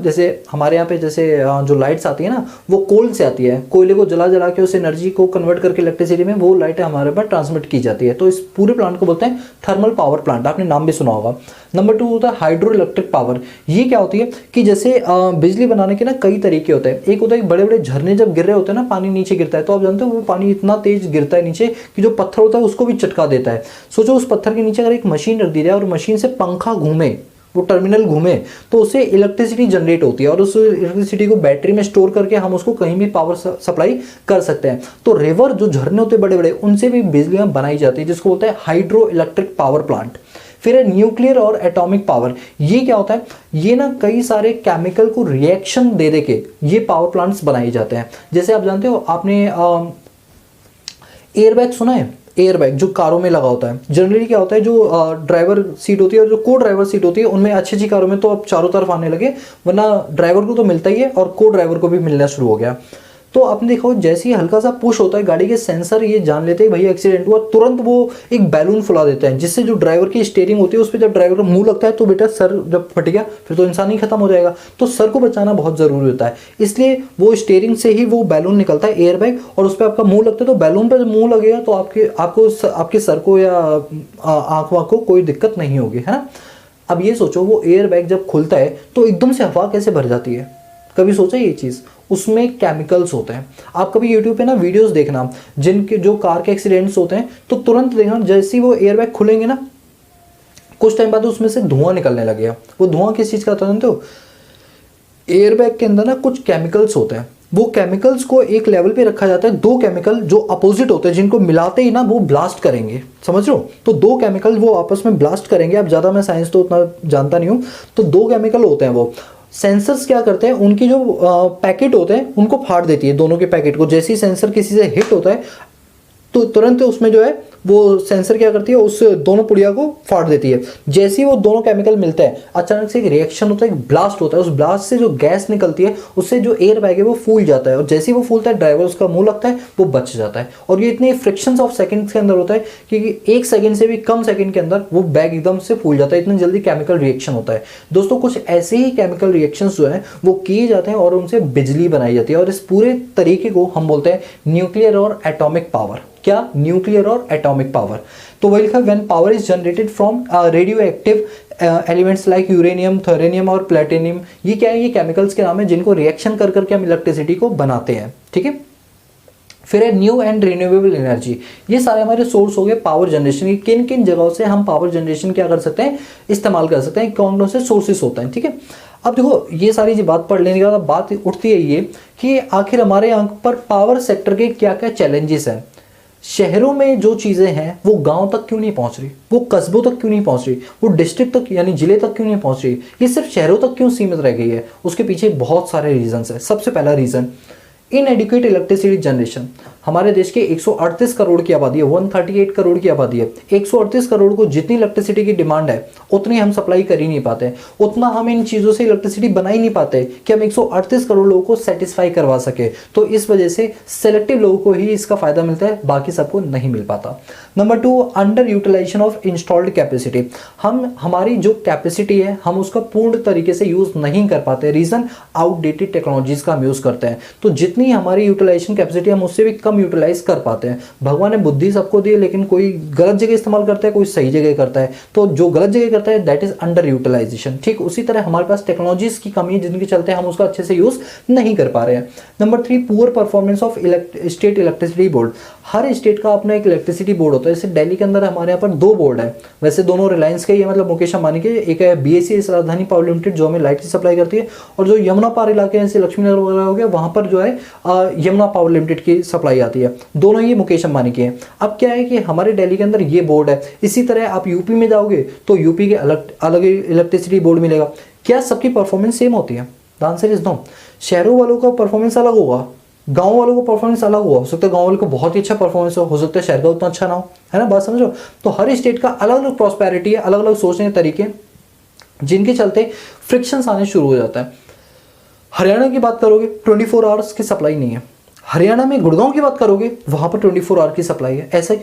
जैसे हमारे यहाँ पे जैसे जो लाइट्स आती है ना वो कोल से आती है, कोयले को जला जला के उस एनर्जी को कन्वर्ट करके इलेक्ट्रिसिटी में वो लाइटें हमारे पास ट्रांसमिट की जाती है। तो इस पूरे प्लांट को बोलते हैं थर्मल पावर प्लांट, आपने नाम भी सुना होगा। नंबर 2 होता है हाइड्रो इलेक्ट्रिक पावर। ये क्या होती है कि जैसे बिजली बनाने के ना कई तरीके होते हैं। एक होता है बड़े बड़े झरने जब गिर रहे होते हैं ना, पानी नीचे गिरता है, तो आप जानते हो वो पानी इतना तेज गिरता है नीचे कि जो पत्थर होता है उसको भी चटका देता है। सोचो उस पत्थर के नीचे अगर एक मशीन रख दी जाए और मशीन से पंखा घूमे, वो टर्मिनल घूमे, तो उससे इलेक्ट्रिसिटी जनरेट होती है और उस इलेक्ट्रिसिटी को बैटरी में स्टोर करके हम उसको कहीं भी पावर सप्लाई कर सकते हैं। तो रिवर जो झरने होते हैं बड़े बड़े, उनसे भी बिजलियां बनाई जाती है, जिसको बोलते हैं हाइड्रो इलेक्ट्रिक पावर प्लांट। फिर है न्यूक्लियर और एटॉमिक पावर। ये क्या होता है? ये ना कई सारे केमिकल को रिएक्शन दे दे के ये पावर प्लांट्स बनाए जाते हैं। जैसे आप जानते हो, आपने एयरबैग सुना है? एयरबैग जो कारों में लगा होता है। जनरली क्या होता है, जो ड्राइवर सीट होती है और जो को ड्राइवर सीट होती है, उनमें अच्छी अच्छी कारों में तो अब चारों तरफ आने लगे, वरना ड्राइवर को तो मिलता ही है और को ड्राइवर को भी मिलना शुरू हो गया। तो आपने देखो जैसे ही हल्का सा पुश होता है गाड़ी के सेंसर ये जान लेते हैं भैया एक्सीडेंट हुआ, तुरंत वो एक बैलून फुला देते हैं, जिससे जो ड्राइवर की स्टीयरिंग होती है उस पर जब ड्राइवर का मुंह लगता है तो बेटा सर जब फट गया फिर तो इंसान ही खत्म हो जाएगा। तो सर को बचाना बहुत जरूरी होता है, इसलिए वो स्टीयरिंग से ही वो बैलून निकलता है एयरबैग, और उस पर आपका मुंह लगता है। तो बैलून पर जब मुंह लगेगा तो आपके सर को या आंख को कोई दिक्कत नहीं होगी, है ना। अब ये सोचो वो एयरबैग जब खुलता है तो एकदम से हवा कैसे भर जाती है? कभी सोचा ये चीज़? उसमें केमिकल्स होते हैं। आप कभी YouTube पे ना वीडियोस देखना जिनके जो कार के एक्सीडेंट्स होते हैं, तो तुरंत देखना जैसे ही वो एयरबैग खुलेंगे ना कुछ टाइम बाद उसमें से धुआं निकलने लगेगा। वो धुआं किस चीज़ का होता है? तो एयरबैग के अंदर ना कुछ केमिकल्स होते हैं, वो केमिकल्स को एक लेवल पे रखा जाता है। दो केमिकल जो अपोजिट होते हैं, जिनको मिलाते ही ना वो ब्लास्ट करेंगे, समझ रहे हो? तो दो केमिकल वो आपस में ब्लास्ट करेंगे। अब ज़्यादा मैं साइंस तो उतना जानता नहीं हूँ। तो दो केमिकल होते हैं, वो सेंसर्स क्या करते हैं, उनकी जो पैकेट होते हैं उनको फाड़ देती है, दोनों के पैकेट को। जैसे ही सेंसर किसी से हिट होता है तो तुरंत उसमें जो है वो सेंसर क्या करती है, उस दोनों पुड़िया को फाड़ देती है। जैसे ही वो दोनों केमिकल मिलते हैं अचानक से एक रिएक्शन होता है, एक ब्लास्ट होता है। उस ब्लास्ट से जो गैस निकलती है उससे जो एयर बैग है वो फूल जाता है, और जैसे ही वो फूलता है ड्राइवर उसका मुंह लगता है, वो बच जाता है। और ये इतने फ्रिक्शंस ऑफ सेकंड्स के अंदर होता है कि एक सेकंड से भी कम सेकंड के अंदर वो बैग एकदम से फूल जाता है, इतनी जल्दी केमिकल रिएक्शन होता है। दोस्तों कुछ ऐसे ही केमिकल रिएक्शंस जो है वो किए जाते हैं और उनसे बिजली बनाई जाती है, और इस पूरे तरीके को हम बोलते हैं न्यूक्लियर और एटॉमिक पावर। क्या? न्यूक्लियर और एटॉमिक पावर। तो वही लिखा when power is generated from radioactive elements like uranium, thorium और प्लेटिनियम। ये क्या है? ये केमिकल्स के नाम है जिनको रिएक्शन कर करके हम इलेक्ट्रिसिटी को बनाते हैं, ठीक है। फिर है न्यू एंड रिन्यूएबल एनर्जी। ये सारे हमारे सोर्स हो गए पावर जनरेशन की। किन किन जगहों से हम पावर जनरेशन क्या कर सकते हैं, इस्तेमाल कर सकते हैं, कौन कौन से सोर्सेस होते हैं, ठीक है। अब देखो ये सारी बात पढ़ लेने के बाद बात उठती है ये कि आखिर हमारे यहाँ पर पावर सेक्टर के क्या क्या चैलेंजेस हैं। शहरों में जो चीज़ें हैं वो गांव तक क्यों नहीं पहुंच रही, वो कस्बों तक क्यों नहीं पहुंच रही, वो डिस्ट्रिक्ट तक यानी जिले तक क्यों नहीं पहुंच रही, ये सिर्फ शहरों तक क्यों सीमित रह गई है? उसके पीछे बहुत सारे रीजंस हैं। सबसे पहला रीजन इनएडिक्वेट इलेक्ट्रिसिटी जनरेशन। हमारे देश के 138 करोड़ की आबादी है, 138 करोड़ की आबादी है। 138 करोड़ को जितनी इलेक्ट्रिसिटी की डिमांड है उतनी हम सप्लाई कर ही नहीं पाते, उतना हम इन चीज़ों से इलेक्ट्रिसिटी बना ही नहीं पाते कि हम 138 करोड़ लोगों को सेटिस्फाई करवा सके। तो इस वजह से सेलेक्टिव लोगों को ही इसका फायदा मिलता है, बाकी सबको नहीं मिल पाता। Number 2 under utilization of installed capacity. हमारी जो कैपेसिटी है हम उसका पूर्ण तरीके से यूज नहीं कर पाते। रीजन आउटडेटेड टेक्नोलॉजीज का हम यूज करते हैं। तो जितनी हमारी यूटिलाइजेशन कैपेसिटी हम उससे भी कम यूटिलाइज कर पाते हैं। भगवान ने बुद्धि सबको दी है, लेकिन कोई गलत जगह इस्तेमाल करता है, कोई सही जगह करता है। तो जो गलत जगह करता है दैट इज अंडर यूटिलाइजेशन। ठीक उसी तरह हमारे पास टेक्नोलॉजीज की कमी है जिनके चलते हम उसका अच्छे से यूज नहीं कर पा रहे हैं। Number 3, poor performance of state electricity board. Her state का अपना एक इलेक्ट्रिसिटी बोर्ड होता है। जैसे दिल्ली के अंदर हमारे यहाँ पर 2 बोर्ड है, वैसे दोनों रिलायंस के ही है, मतलब मुकेश अंबानी के। एक है BSES राजधानी पावर लिमिटेड जो हमें लाइट की सप्लाई करती है, और जो यमुना पार इलाके जैसे लक्ष्मीनगर वगैरह हो गया वहाँ पर जो है यमुना पावर लिमिटेड की सप्लाई आती है। दोनों ही मुकेश अंबानी के हैं। अब क्या है कि हमारे दिल्ली के अंदर ये बोर्ड है। इसी तरह आप यूपी में जाओगे तो यूपी के अलग इलेक्ट्रिसिटी बोर्ड मिलेगा। क्या सबकी परफॉर्मेंस सेम होती है? The answer is no. शहरों वालों का परफॉर्मेंस अलग होगा, गांव वालों को परफॉर्मेंस अलग हुआ। हो सकता है गांव वालों को बहुत ही अच्छा परफॉर्मेंस हो सकता है शहर का उतना अच्छा ना हो, है ना, बात समझो। तो हर स्टेट का अलग अलग प्रॉस्पेरिटी है, अलग अलग सोचने के तरीके, जिनके चलते फ्रिक्शंस आने शुरू हो जाता है। हरियाणा की बात करोगे 24 आवर्स की सप्लाई नहीं है। हरियाणा में गुड़गांव की बात करोगे वहां पर 24 आवर की सप्लाई है। ऐसा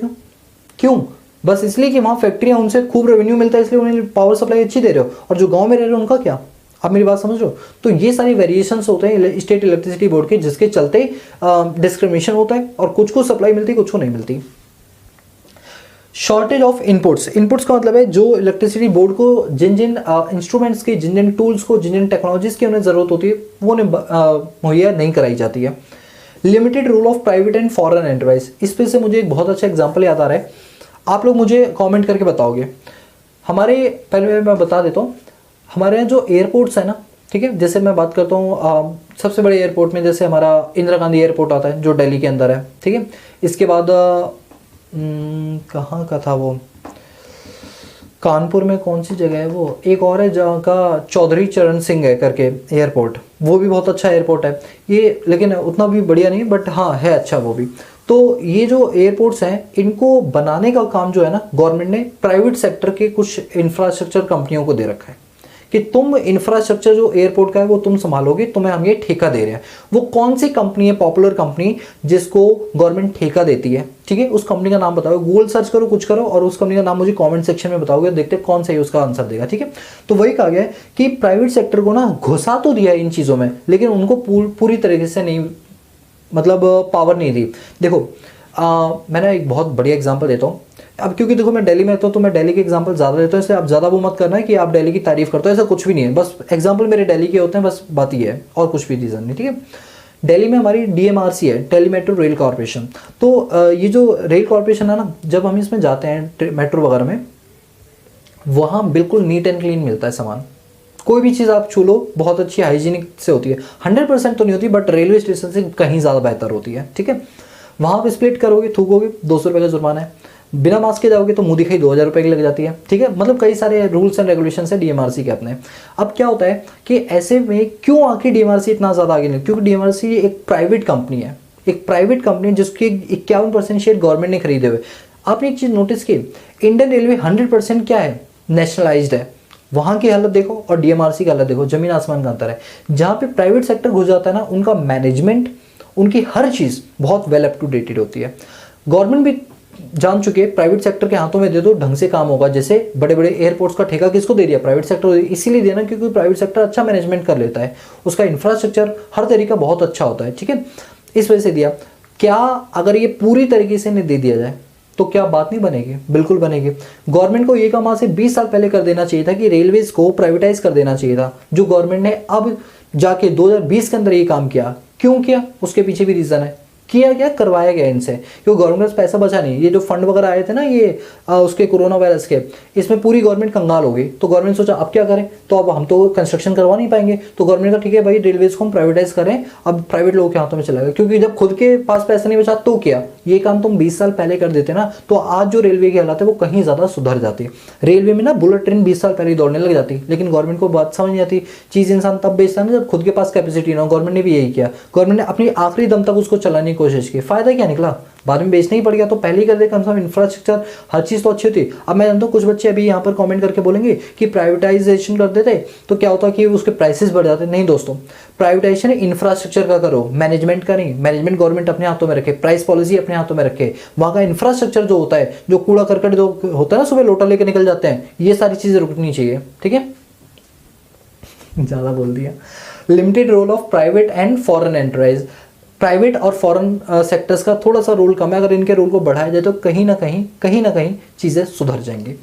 क्यों? बस इसलिए कि वहां फैक्ट्रियां, उनसे खूब रेवेन्यू मिलता है, इसलिए उन्हें पावर सप्लाई अच्छी दे रहे हो। और जो गांव में रह रहे हो उनका क्या? आप मेरी बात समझ रहे हो? तो ये सारी वेरिएशंस होते हैं स्टेट इलेक्ट्रिसिटी बोर्ड के, जिसके चलते डिस्क्रिमिनेशन होता है और कुछ को सप्लाई मिलती है, कुछ को नहीं मिलती। Shortage of inputs. इनपुट्स का मतलब है जो इलेक्ट्रिसिटी बोर्ड को जिन जिन इंस्ट्रूमेंट्स की, जिन जिन टूल्स को, जिन जिन टेक्नोलॉजीज की उन्हें जरूरत होती है वो उन्हें मुहैया नहीं कराई जाती है। Limited role of private and foreign enterprise. इस पे से मुझे एक बहुत अच्छा एग्जाम्पल याद आ रहा है, आप लोग मुझे कॉमेंट करके बताओगे। हमारे पहले मैं बता देता हूँ, हमारे यहाँ जो एयरपोर्ट्स है ना, ठीक है, जैसे मैं बात करता हूँ सबसे बड़े एयरपोर्ट में जैसे हमारा इंदिरा गांधी एयरपोर्ट आता है जो दिल्ली के अंदर है, ठीक है। इसके बाद कहाँ का था वो, कानपुर में कौन सी जगह है वो, एक और है जहाँ का चौधरी चरण सिंह है करके एयरपोर्ट, वो भी बहुत अच्छा एयरपोर्ट है ये, लेकिन उतना भी बढ़िया नहीं, बट हाँ है अच्छा वो भी। तो ये जो एयरपोर्ट्स हैं इनको बनाने का काम जो है ना, गवर्नमेंट ने प्राइवेट सेक्टर के कुछ इंफ्रास्ट्रक्चर कंपनियों को दे रखा है कि तुम इंफ्रास्ट्रक्चर जो एयरपोर्ट का है वो तुम संभालोगे, तुम्हें हम ये ठेका दे रहे हैं। वो कौन सी कंपनी है, पॉपुलर कंपनी जिसको गवर्नमेंट ठेका देती है, ठीक है, उस कंपनी का नाम बताओ, गूगल सर्च करो, कुछ करो और उस कंपनी का नाम मुझे कमेंट सेक्शन में बताओगे, देखते हैं कौन सही उसका आंसर देगा, ठीक है। तो वही कहा गया है कि प्राइवेट सेक्टर को ना घुसा तो दिया इन चीज़ों में, लेकिन उनको पूरी तरीके से नहीं, मतलब पावर नहीं दी। देखो मैंने एक बहुत बढ़िया एग्जाम्पल देता हूँ। अब क्योंकि देखो मैं दिल्ली में रहता हूँ तो मैं दिल्ली के एग्जांपल ज़्यादा लेता हूँ, इसलिए आप ज़्यादा वो मत करना है कि आप दिल्ली की तारीफ करते हो, ऐसा कुछ भी नहीं है, बस एग्जांपल मेरे दिल्ली के होते हैं, बस बात ये है और कुछ भी रीज़न नहीं, ठीक है। दिल्ली में हमारी DMRC है, दिल्ली मेट्रो रेल कॉर्पोरेशन। तो ये जो रेल कॉर्पोरेशन है ना, जब हम इसमें जाते हैं मेट्रो वगैरह में, वहाँ बिल्कुल नीट एंड क्लीन मिलता है सामान। कोई भी चीज़ आप छू लो बहुत अच्छी हाइजीनिक से होती है, 100% तो नहीं होती, बट रेलवे स्टेशन से कहीं ज़्यादा बेहतर होती है, ठीक है। वहाँ आप स्प्लिट करोगे, थूकोगे, 200 रुपये का जुर्माना है। बिना मास्क के जाओगे तो मुंह दिखाई 2000 रुपये की लग जाती है, ठीक है। मतलब कई सारे रूल्स एंड रेगुलेशन है DMRC के अपने। अब क्या होता है कि ऐसे में क्यों आखिर DMRC इतना ज़्यादा आगे नहीं, क्योंकि DMRC एक प्राइवेट कंपनी है, एक प्राइवेट कंपनी जिसकी 51% शेयर गवर्नमेंट ने खरीदे हुए। आपने एक चीज़ नोटिस की, इंडियन रेलवे 100% क्या है, नेशनलाइज्ड है। वहाँ की हालत देखो और DMRC की हालत देखो, जमीन आसमान का अंतर है। जहाँ पे प्राइवेट सेक्टर घुस जाता है ना, उनका मैनेजमेंट, उनकी हर चीज़ बहुत वेल अप टू डेटेड होती है। गवर्नमेंट भी जान चुके हैं प्राइवेट सेक्टर के हाथों में दे दो ढंग से काम होगा। जैसे बड़े बड़े एयरपोर्ट्स का ठेका किसको दे दिया, प्राइवेट सेक्टर, इसीलिए देना क्योंकि प्राइवेट सेक्टर अच्छा मैनेजमेंट कर लेता है, उसका इंफ्रास्ट्रक्चर हर तरीका बहुत अच्छा होता है, ठीक है, इस वजह से दिया। क्या अगर ये पूरी तरीके से नहीं दे दिया जाए तो क्या बात नहीं बनेगी? बिल्कुल बनेगी। गवर्नमेंट को ये काम आज से 20 साल पहले कर देना चाहिए था कि रेलवेज को प्राइवेटाइज कर देना चाहिए था, जो गवर्नमेंट ने अब जाके 2020 के अंदर ये काम किया। क्यों किया, उसके पीछे भी रीज़न है। किया क्या, करवाया गया इनसे, क्योंकि गवर्नमेंट से पैसा बचा नहीं। ये जो फंड वगैरह आए थे ना ये उसके कोरोना वायरस के, इसमें पूरी गवर्नमेंट कंगाल हो गई। तो गवर्नमेंट सोचा अब क्या करें, तो अब हम तो कंस्ट्रक्शन करवा नहीं पाएंगे, तो गवर्नमेंट का ठीक है भाई रेलवेज को हम प्राइवेटाइज करें, अब प्राइवेट लोगों के हाथों में चला गया। क्योंकि जब खुद के पास पैसा नहीं बचा तो क्या, ये काम तुम 20 साल पहले कर देते ना, तो आज जो रेलवे की हालत है वो कहीं ज़्यादा सुधर जाती। रेलवे में ना बुलेट ट्रेन 20 साल पहले दौड़ने लग जाती, लेकिन गवर्नमेंट को बात समझ नहीं आती। चीज़ इंसान तब बेचता है ना जब खुद के पास कैपेसिटी ना हो। गवर्नमेंट ने भी यही किया, गवर्नमेंट ने अपनी आखिरी दम तक उसको चलाने की कोशिश की। फायदा क्या निकला, बाद में बेचना ही पड़ गया। तो पहले ही कर दे, कम से कम इंफ्रास्ट्रक्चर हर चीज़ तो अच्छी होती। अब मैं जानता हूँ कुछ बच्चे अभी यहाँ पर कमेंट करके बोलेंगे कि प्राइवेटाइजेशन कर देते तो क्या होता कि उसके प्राइसेस बढ़ जाते। नहीं दोस्तों, प्राइवेटाइजेशन इंफ्रास्ट्रक्चर का करो, मैनेजमेंट का नहीं। मैनेजमेंट गवर्नमेंट अपने हाथों में रखे, प्राइस पॉलिसी अपने हाथों में रखे, वहाँ का इंफ्रास्ट्रक्चर जो होता है, जो कूड़ा करकट जो होता है ना, सुबह लोटा लेकर निकल जाते हैं, ये सारी चीज़ें रुकनी चाहिए, ठीक है। ज़्यादा बोल दिया। Limited role of private and foreign enterprise. Private और फॉरेन सेक्टर्स का थोड़ा सा रोल कम है, अगर इनके रोल को बढ़ाया जाए तो कहीं ना कहीं चीज़ें सुधर जाएंगी।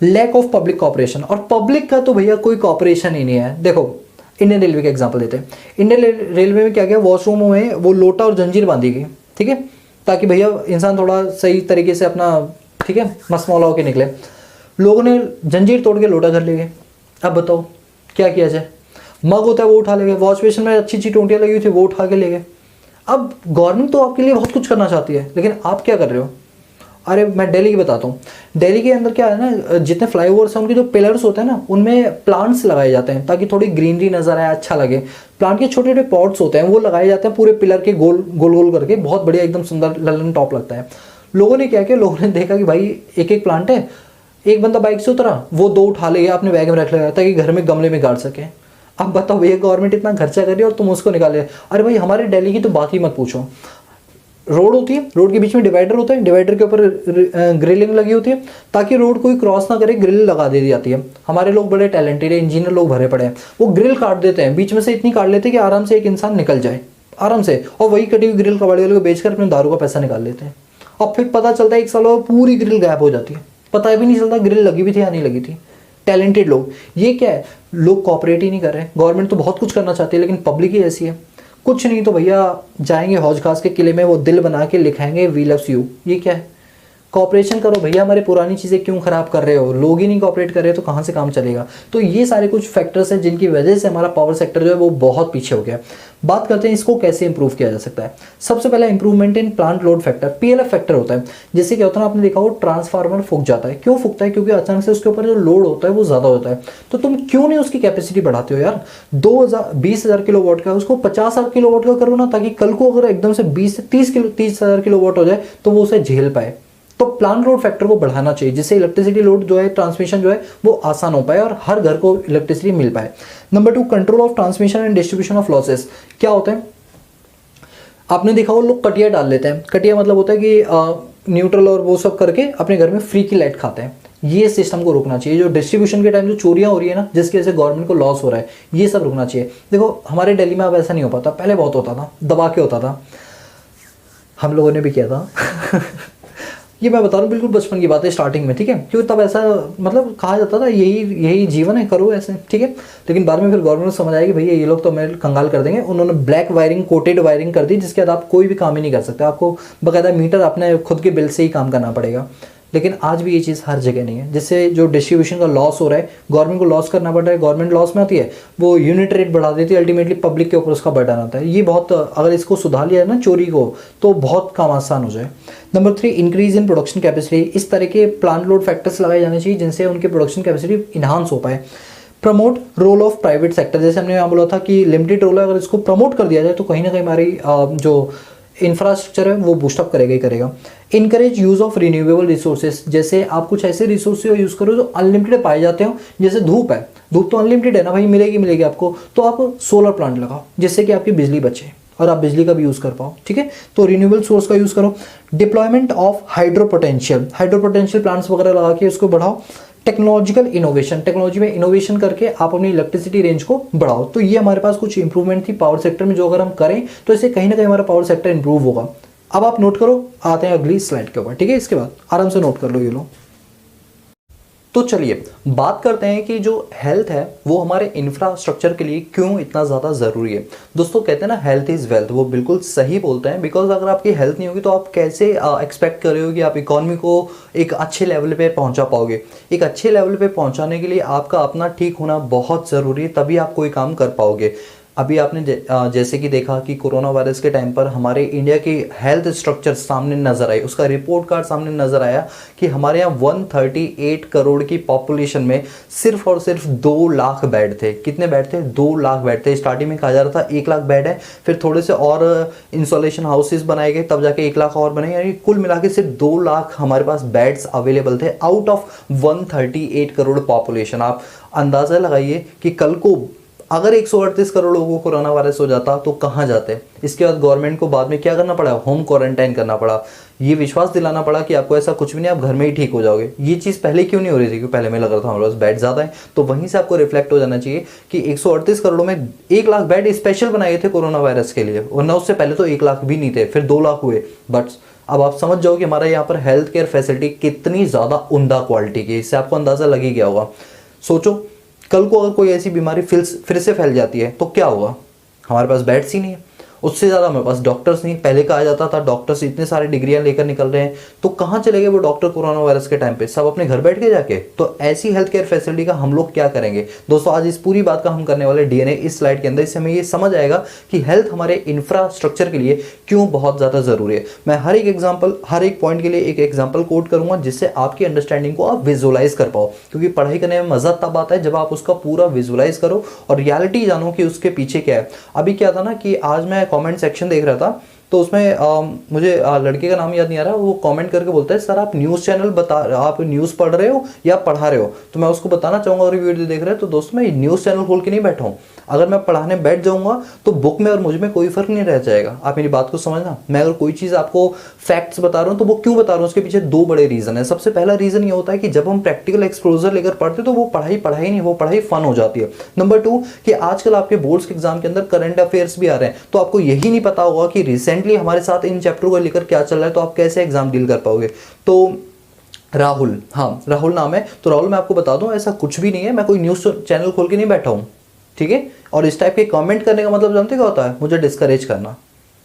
लैक ऑफ पब्लिक कॉपरेशन, और पब्लिक का तो भैया कोई कॉपरेशन ही नहीं है। देखो इंडियन रेलवे का एग्जांपल देते हैं। इंडियन रेलवे में क्या किया, वॉशरूमों में वो लोटा और जंजीर बांधी गई, ठीक है, ताकि भैया इंसान थोड़ा सही तरीके से अपना, ठीक है, मसमौला होकर निकले। लोगों ने जंजीर तोड़ के लोटा घर ले गए। अब बताओ क्या किया जाए। मग होता है वो उठा ले गए, वॉश बेसिन में अच्छी अच्छी टोंटियाँ लगी हुई थी वो उठा के ले गए। अब गवर्नमेंट तो आपके लिए बहुत कुछ करना चाहती है, लेकिन आप क्या कर रहे हो। अरे मैं दिल्ली की बताता हूँ। दिल्ली के अंदर क्या है ना, जितने फ्लाईओवर्स हैं उनके जो पिलर्स होते हैं ना, उनमें प्लांट्स लगाए जाते हैं ताकि थोड़ी ग्रीनरी नजर आए, अच्छा लगे। प्लांट के छोटे छोटे पॉट्स होते हैं वो लगाए जाते हैं पूरे पिलर के गोल गोल गोल करके, बहुत बढ़िया एकदम सुंदर ललन टॉप लगता है। लोगों ने क्या किया, लोगों ने देखा कि भाई एक एक प्लांट है, एक बंदा बाइक से उतरा, वो 2 उठा ले गया, अपने बैग में रख लिया ताकि घर में गमले में गाड़ सके। अब बताओ भैया गवर्नमेंट इतना खर्चा कर रही है और तुम उसको निकाले। अरे भाई हमारे दिल्ली की तो बात ही मत पूछो। रोड होती है, रोड के बीच में डिवाइडर होता है, डिवाइडर के ऊपर ग्रिलिंग लगी होती है ताकि रोड कोई क्रॉस ना करे, ग्रिल लगा दी जाती है। हमारे लोग बड़े टैलेंटेड है, इंजीनियर लोग भरे पड़े हैं, वो ग्रिल काट देते हैं, बीच में से इतनी काट लेते हैं कि आराम से एक इंसान निकल जाए आराम से, और वही कटी हुई ग्रिल कबाड़ी वाले को बेचकर अपने दारू का पैसा निकाल लेते हैं। और फिर पता चलता है 1 साल बाद पूरी ग्रिल गायब हो जाती है, पता भी नहीं चलता ग्रिल लगी हुई थी या नहीं लगी थी। टैलेंटेड लोग, ये क्या है, लोग कॉपरेट ही नहीं कर रहे। गवर्नमेंट तो बहुत कुछ करना चाहती है लेकिन पब्लिक ही ऐसी है। कुछ नहीं तो भैया जाएंगे हौज खास के किले में, वो दिल बना के लिखाएंगे वी लव्स यू। ये क्या है, कॉपरेशन करो भैया, हमारी पुरानी चीज़ें क्यों खराब कर रहे हो। लोग ही नहीं कॉपरेट कर रहे तो कहाँ से काम चलेगा। तो ये सारे कुछ फैक्टर्स हैं जिनकी वजह से हमारा पावर सेक्टर जो है वो बहुत पीछे हो गया। बात करते हैं इसको कैसे इंप्रूव किया जा सकता है। सबसे पहला improvement in plant load factor, PLF factor होता है। जैसे क्या होता है, आपने देखा हो ट्रांसफार्मर फूक जाता है। क्यों फूकता है, क्योंकि अचानक से उसके ऊपर जो लोड होता है वो ज़्यादा होता है। तो तुम क्यों नहीं उसकी कैपेसिटी बढ़ाते हो यार। 20,000 किलोवाट का उसको 50,000 किलोवाट का करो ना, ताकि कल को अगर एकदम से 20 से 30,000 किलोवाट हो जाए तो वो उसे झेल पाए। तो प्लांट लोड फैक्टर को बढ़ाना चाहिए जिससे इलेक्ट्रिसिटी लोड जो है, ट्रांसमिशन जो है वो आसान हो पाए और हर घर को इलेक्ट्रिसिटी मिल पाए। Number 2, control of transmission and distribution of losses. क्या होता है, आपने देखा हो लोग कटिया डाल लेते हैं। कटिया मतलब होता है कि न्यूट्रल और वो सब करके अपने घर में फ्री की लाइट खाते हैं। ये सिस्टम को रोकना चाहिए। जो डिस्ट्रीब्यूशन के टाइम जो चोरियां हो रही है ना, जिसकी वजह से गवर्नमेंट को लॉस हो रहा है, ये सब रुकना चाहिए। देखो हमारे दिल्ली में अब ऐसा नहीं हो पाता, पहले बहुत होता था, दबा के होता था, हम लोगों ने भी किया था ये मैं बता रहा हूँ बिल्कुल बचपन की बात है, स्टार्टिंग में, ठीक है, क्योंकि तब ऐसा मतलब कहा जाता था यही जीवन है, करो ऐसे, ठीक है। लेकिन बाद में फिर गवर्नमेंट को समझ आया कि भैया ये लोग तो हमें कंगाल कर देंगे। उन्होंने ब्लैक वायरिंग, कोटेड वायरिंग कर दी, जिसके बाद आप कोई भी काम ही नहीं कर सकते। आपको बकायदा मीटर अपने खुद के बिल से ही काम करना पड़ेगा। लेकिन आज भी ये चीज़ हर जगह नहीं है, जिससे जो डिस्ट्रीब्यूशन का लॉस हो रहा है, गवर्नमेंट को लॉस करना पड़ रहा है, गवर्नमेंट लॉस में आती है, वो यूनिट रेट बढ़ा देती है, अल्टीमेटली पब्लिक के ऊपर उसका बर्डन आता है। ये बहुत, अगर इसको सुधार लिया है ना चोरी को, तो बहुत काम आसान हो जाए। Number 3, increase in production capacity. इस तरह के प्लांट लोड फैक्टर्स लगाए जाने चाहिए जिनसे उनके प्रोडक्शन कैपेसिटी इन्हांस हो पाए। Promote role of private sector, जैसे हमने यहाँ बोला था कि लिमिटेड रोल है, अगर इसको प्रमोट कर दिया जाए तो कहीं ना कहीं हमारी जो इंफ्रास्ट्रक्चर है वो बूस्टअप करेगा ही करेगा। Encourage use of renewable resources, जैसे आप कुछ ऐसे रिसोर्स यूज करो जो अनलिमिटेड पाए जाते हो। जैसे धूप है, धूप तो अनलिमिटेड है ना भाई, मिलेगी आपको, तो आप सोलर प्लांट लगाओ जिससे कि आपकी बिजली बचे और आप बिजली का भी यूज कर पाओ, ठीक है। तो रिन्यूएबल सोर्स का यूज करो। Deployment of hydro potential plants वगैरह लगा के उसको बढ़ाओ। टेक्नोलॉजिकल इनोवेशन, टेक्नोलॉजी में इनोवेशन करके आप अपनी इलेक्ट्रिसिटी रेंज को बढ़ाओ। तो ये हमारे पास कुछ इंप्रूवमेंट थी पावर सेक्टर में, जो अगर हम करें तो इससे कहीं ना कहीं हमारा पावर सेक्टर इंप्रूव होगा। अब आप नोट करो, आते हैं अगली स्लाइड के ऊपर, ठीक है। इसके बाद आराम से नोट कर लो ये लो। तो चलिए बात करते हैं कि जो हेल्थ है वो हमारे इंफ्रास्ट्रक्चर के लिए क्यों इतना ज़्यादा ज़रूरी है। दोस्तों कहते हैं ना हेल्थ इज़ वेल्थ, वो बिल्कुल सही बोलते हैं। बिकॉज अगर आपकी हेल्थ नहीं होगी तो आप कैसे एक्सपेक्ट कर रहे हो कि आप इकॉनमी को एक अच्छे लेवल पे पहुंचा पाओगे। एक अच्छे लेवल पे पहुंचाने के लिए आपका अपना ठीक होना बहुत ज़रूरी है, तभी आप कोई काम कर पाओगे। अभी आपने जैसे कि देखा कि कोरोना वायरस के टाइम पर हमारे इंडिया की हेल्थ स्ट्रक्चर सामने नजर आई, उसका रिपोर्ट कार्ड सामने नजर आया कि हमारे यहाँ 138 करोड़ की पॉपुलेशन में सिर्फ और सिर्फ 2 लाख बेड थे। कितने बेड थे? 2 लाख बेड थे। स्टार्टिंग में कहा जा रहा था 1 लाख बेड है, फिर थोड़े से और इंसोलेशन हाउसेस बनाए गए, तब जाके 1 लाख और बने, यानी कुल मिला के सिर्फ 2 लाख हमारे पास बेड्स अवेलेबल थे आउट ऑफ 138 करोड़ पॉपुलेशन। आप अंदाज़ा लगाइए कि कल को अगर 138 करोड़ लोगों को कोरोना वायरस हो जाता तो कहाँ जाते? इसके बाद गवर्नमेंट को बाद में क्या करना पड़ा? होम क्वारंटाइन करना पड़ा। ये विश्वास दिलाना पड़ा कि आपको ऐसा कुछ भी नहीं, आप घर में ही ठीक हो जाओगे। ये चीज़ पहले क्यों नहीं हो रही थी? क्योंकि पहले में लग रहा था हमारे पास बेड ज़्यादा है, तो वहीं से आपको रिफ्लेक्ट हो जाना चाहिए कि 138 करोड़ में 1 लाख बेड स्पेशल बनाए थे कोरोना वायरस के लिए, वरना उससे पहले तो 1 लाख भी नहीं थे, फिर 2 लाख हुए। बट अब आप समझ जाओ कि हमारा यहाँ पर हेल्थ केयर फैसिलिटी कितनी ज़्यादा उम्दा क्वालिटी की, इससे आपको अंदाज़ा लग ही गया होगा। सोचो कल को अगर कोई ऐसी बीमारी फिर से फैल जाती है तो क्या होगा? हमारे पास बेड्स ही नहीं है, उससे ज़्यादा हमारे पास डॉक्टर्स नहीं। पहले कहा जाता था डॉक्टर्स इतने सारे डिग्रियां लेकर निकल रहे हैं, तो कहाँ चले गए वो डॉक्टर कोरोना वायरस के टाइम पे? सब अपने घर बैठ के जाके। तो ऐसी हेल्थ केयर फैसिलिटी का हम लोग क्या करेंगे? दोस्तों आज इस पूरी बात का हम करने वाले डीएनए इस स्लाइड के अंदर। इससे हमें ये समझ आएगा कि हेल्थ हमारे इंफ्रास्ट्रक्चर के लिए क्यों बहुत ज़्यादा ज़रूरी है। मैं हर एक पॉइंट के लिए एक एग्जाम्पल कोट करूंगा, जिससे आपकी अंडरस्टैंडिंग को आप विजुअलाइज कर पाओ, क्योंकि पढ़ाई करने में मजा तब आता है जब आप उसका पूरा विजुअलाइज करो और रियलिटी जानो कि उसके पीछे क्या है। अभी क्या था ना कि आज मैं कमेंट सेक्शन देख रहा था, तो उसमें मुझे लड़के का नाम याद नहीं आ रहा, वो कमेंट करके बोलता है सर आप आप न्यूज़ पढ़ रहे हो या पढ़ा रहे हो? तो मैं उसको बताना चाहूँगा, अगर वीडियो देख रहे हैं तो दोस्तों मैं न्यूज़ चैनल खोल के नहीं बैठा हूँ। अगर मैं पढ़ाने बैठ जाऊँगा तो बुक में और मुझ में कोई फर्क नहीं रह जाएगा। आप मेरी बात को समझना। मैं अगर कोई चीज़ आपको फैक्ट्स बता रहा हूँ तो वो क्यों बता रहा हूँ, उसके पीछे 2 बड़े रीज़न है। सबसे पहला रीज़न ये होता है कि जब हम प्रैक्टिकल एक्सपोजर लेकर पढ़ते तो वो पढ़ाई नहीं, वो पढ़ाई फन हो जाती है। नंबर 2 कि आजकल आपके बोर्ड्स के एग्जाम के अंदर करंट अफेयर्स भी आ रहे हैं, तो आपको यही नहीं पता होगा कि रिसेंटली हमारे साथ इन चैप्टर को लेकर क्या चल रहा है, तो आप कैसे एग्जाम डील कर पाओगे। तो राहुल, हाँ राहुल नाम है, तो राहुल मैं आपको बता दूं ऐसा कुछ भी नहीं है, मैं कोई न्यूज़ चैनल खोल के नहीं बैठा हूं, ठीक है। और इस टाइप के कमेंट करने का मतलब जानते क्या होता है? मुझे डिस्करेज करना।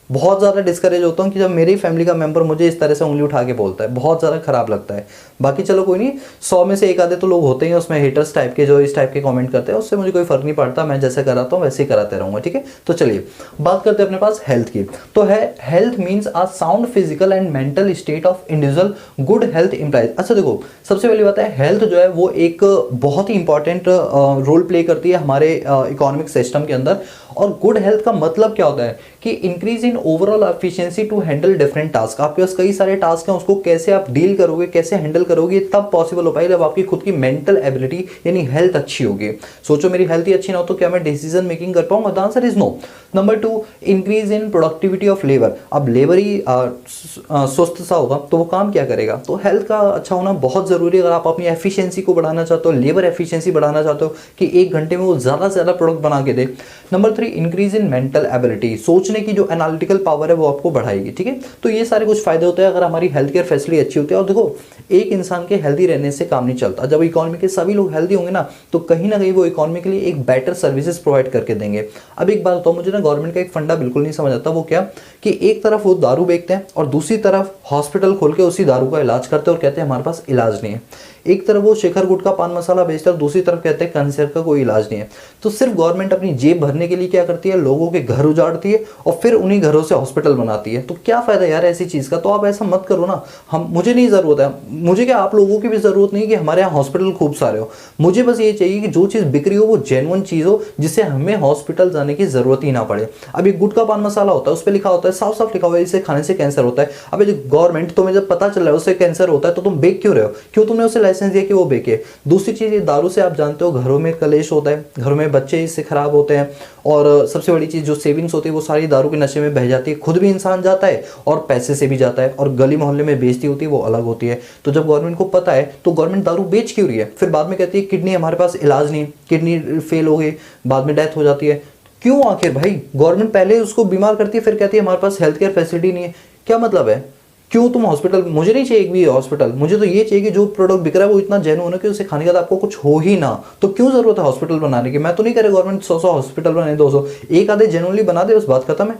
बहुत ज़्यादा डिस्करेज होता हूँ कि जब मेरी फैमिली का मेंबर मुझे इस तरह से उंगली उठा के बोलता है, बहुत ज़्यादा खराब लगता है। बाकी चलो कोई नहीं, 100 में से 1 आधे तो लोग होते हैं उसमें हेटर्स टाइप के, जो इस टाइप के कमेंट करते हैं, उससे मुझे कोई फर्क नहीं पड़ता। मैं जैसे कराता हूँ वैसे ही कराते रहूँगा, ठीक है। तो चलिए बात करते हैं अपने पास हेल्थ की। तो है health means a sound physical and mental state of individual, good health implies. अच्छा देखो, सबसे पहली बात है हेल्थ जो है वो एक बहुत ही इंपॉर्टेंट रोल प्ले करती है हमारे इकोनॉमिक सिस्टम के अंदर। और गुड हेल्थ का मतलब क्या होता है कि increase in overall efficiency to handle different task. आपके पास कई सारे टास्क हैं, उसको कैसे आप डील करोगे, कैसे हैंडल करोगे, तब पॉसिबल हो पाएगा जब आपकी खुद की मेंटल एबिलिटी यानी हेल्थ अच्छी होगी। सोचो मेरी हेल्थ ही अच्छी ना हो तो क्या मैं डिसीजन मेकिंग कर पाऊंगा? The answer is no. Number 2 increase in productivity of labour. अब लेबर ही स्वस्थ सा होगा तो वो काम क्या करेगा? तो हेल्थ का अच्छा होना बहुत जरूरी है। अगर आप अपनी एफिशिएंसी को बढ़ाना चाहते हो, लेबर एफिशिएंसी बढ़ाना चाहते हो कि 1 घंटे में वो ज़्यादा से ज़्यादा प्रोडक्ट बना के दे। Number 3 increase in mental ability, सोचने की जो एनालिटिकल पावर है वो आपको बढ़ाएगी, ठीक है। तो ये सारे कुछ फायदे होते हैं अगर हमारी हेल्थ केयर फैसिलिटी अच्छी होती है। और देखो एक इंसान के हेल्दी रहने से काम नहीं चलता। जब इकोनॉमी के सभी लोग हेल्दी होंगे ना तो कहीं ना कहीं वो इकोनॉमी के लिए एक बेटर सर्विसेज प्रोवाइड करके देंगे। अब एक बात बताओ, मुझे ना गवर्नमेंट का एक फंडा बिल्कुल नहीं समझ आता। वो क्या कि एक तरफ वो दारू बेचते हैं और दूसरी तरफ हॉस्पिटल खोल के उसी दारू का इलाज करते हैं और कहते हैं हमारे पास इलाज नहीं है। एक तरफ वो शिखर गुटखा पान मसाला बेचता है और दूसरी तरफ कहते हैं कैंसर का कोई इलाज नहीं है। तो सिर्फ गवर्नमेंट अपनी जेब भरने के लिए क्या करती है? लोगों के घर उजाड़ती है और फिर उन्हीं घरों से हॉस्पिटल बनाती है। तो क्या फायदा यार ऐसी चीज का? तो आप ऐसा मत करो ना। मुझे नहीं जरूरत है, मुझे क्या आप लोगों की भी जरूरत नहीं कि हमारे यहाँ हॉस्पिटल खूब सारे हो। मुझे बस ये चाहिए कि जो चीज बिक रही हो वो जेन्युइन चीज हो, जिससे हमें हॉस्पिटल जाने की जरूरत ही ना पड़े। अभी गुटखा पान मसाला होता है, उस पर लिखा होता है, साफ साफ लिखा हुआ है इसे खाने से कैंसर होता है। अभी गवर्नमेंट तुम्हें जब पता चल रहा है उससे कैंसर होता है तो तुम बेच क्यों रहे हो? क्यों तुमने उसे लाइसेंस दिया कि वो बेचे? दूसरी चीज, ये दारू से आप जानते हो घरों में कलेश होता है, घरों में बच्चे इससे खराब होते हैं। और सबसे बड़ी चीज जो सेविंग्स होती है वो सारी दारू के नशे में बह जाती है। खुद भी इंसान जाता है और पैसे से भी जाता है, और गली मोहल्ले में बेइज्जती होती है वो अलग होती है। तो जब गवर्नमेंट को पता है तो गवर्नमेंट दारू बेच क्यों रही है? फिर बाद में कहती है किडनी हमारे पास इलाज नहीं, किडनी फेल हो गई, बाद में डेथ हो जाती है। क्यों आखिर भाई? गवर्नमेंट पहले उसको बीमार करती है फिर कहती है हमारे पास हेल्थ केयर फैसिलिटी नहीं है। क्या मतलब है? क्यों तुम हॉस्पिटल? मुझे नहीं चाहिए एक भी हॉस्पिटल, मुझे तो ये चाहिए कि जो प्रोडक्ट बिक रहा है वो इतना जेन्युइन हो कि उसे खाने के बाद आपको कुछ हो ही ना। तो क्यों जरूरत है हॉस्पिटल बनाने की? मैं तो नहीं कह रहा गवर्नमेंट 100 हॉस्पिटल बनाए, 200, एक आधे जेन्युइनली बना दे, उस बात खत्म है।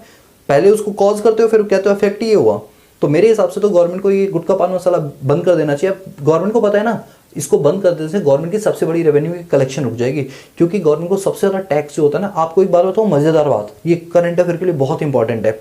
पहले उसको कॉज करते हो फिर कहते हो इफेक्ट ये हुआ। तो मेरे हिसाब से तो गवर्नमेंट को ये गुटखा पान मसाला बंद कर देना चाहिए। गवर्नमेंट को पता है ना इसको बंद कर देने से गवर्नमेंट की सबसे बड़ी रेवेन्यू की कलेक्शन रुक जाएगी, क्योंकि गवर्नमेंट को सबसे ज्यादा टैक्स जो होता है ना। आपको एक बात बताओ, मजेदार बात, ये करंट अफेयर के लिए बहुत इंपॉर्टेंट है।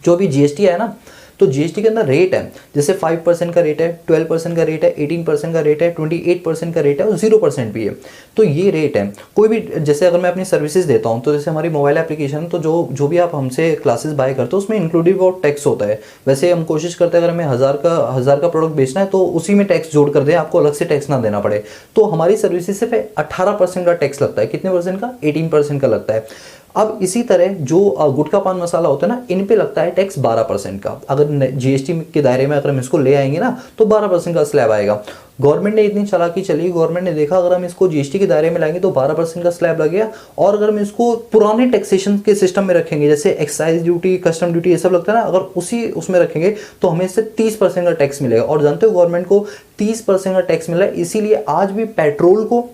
जो भी जीएसटी है ना, तो जीएसटी के अंदर रेट है, जैसे 5% का रेट है, 12% का रेट है, 18% का रेट है, 28% का रेट है और 0% भी है। तो ये रेट है। कोई भी, जैसे अगर मैं अपनी सर्विसेज देता हूँ तो जैसे हमारी मोबाइल एप्लीकेशन, तो जो भी आप हमसे क्लासेस बाय करते हो उसमें इंक्लूडिव और टैक्स होता है। वैसे हम कोशिश करते हैं अगर हमें 1000 का प्रोडक्ट बेचना है तो उसी में टैक्स जोड़ कर दें, आपको अलग से टैक्स ना देना पड़े। तो हमारी सर्विसेज से पे 18% का टैक्स लगता है। कितने परसेंट का? 18% का लगता है। अब इसी तरह जो गुटखा पान मसाला होता है ना, इन पे लगता है टैक्स 12% का। अगर जीएसटी के दायरे में अगर हम इसको ले आएंगे ना तो 12% का स्लैब आएगा। गवर्नमेंट ने इतनी चालाकी चली, गवर्नमेंट ने देखा अगर हम इसको जीएसटी के दायरे में लाएंगे तो 12% का स्लैब लगेगा, और अगर हम इसको पुराने टैक्सेशन के सिस्टम में रखेंगे, जैसे एक्साइज ड्यूटी, कस्टम ड्यूटी, ये सब लगता है ना, अगर उसी उसमें रखेंगे तो हमें इससे 30% का टैक्स मिलेगा। और जानते हो गवर्नमेंट को 30% का टैक्स मिला है। इसीलिए आज भी पेट्रोल को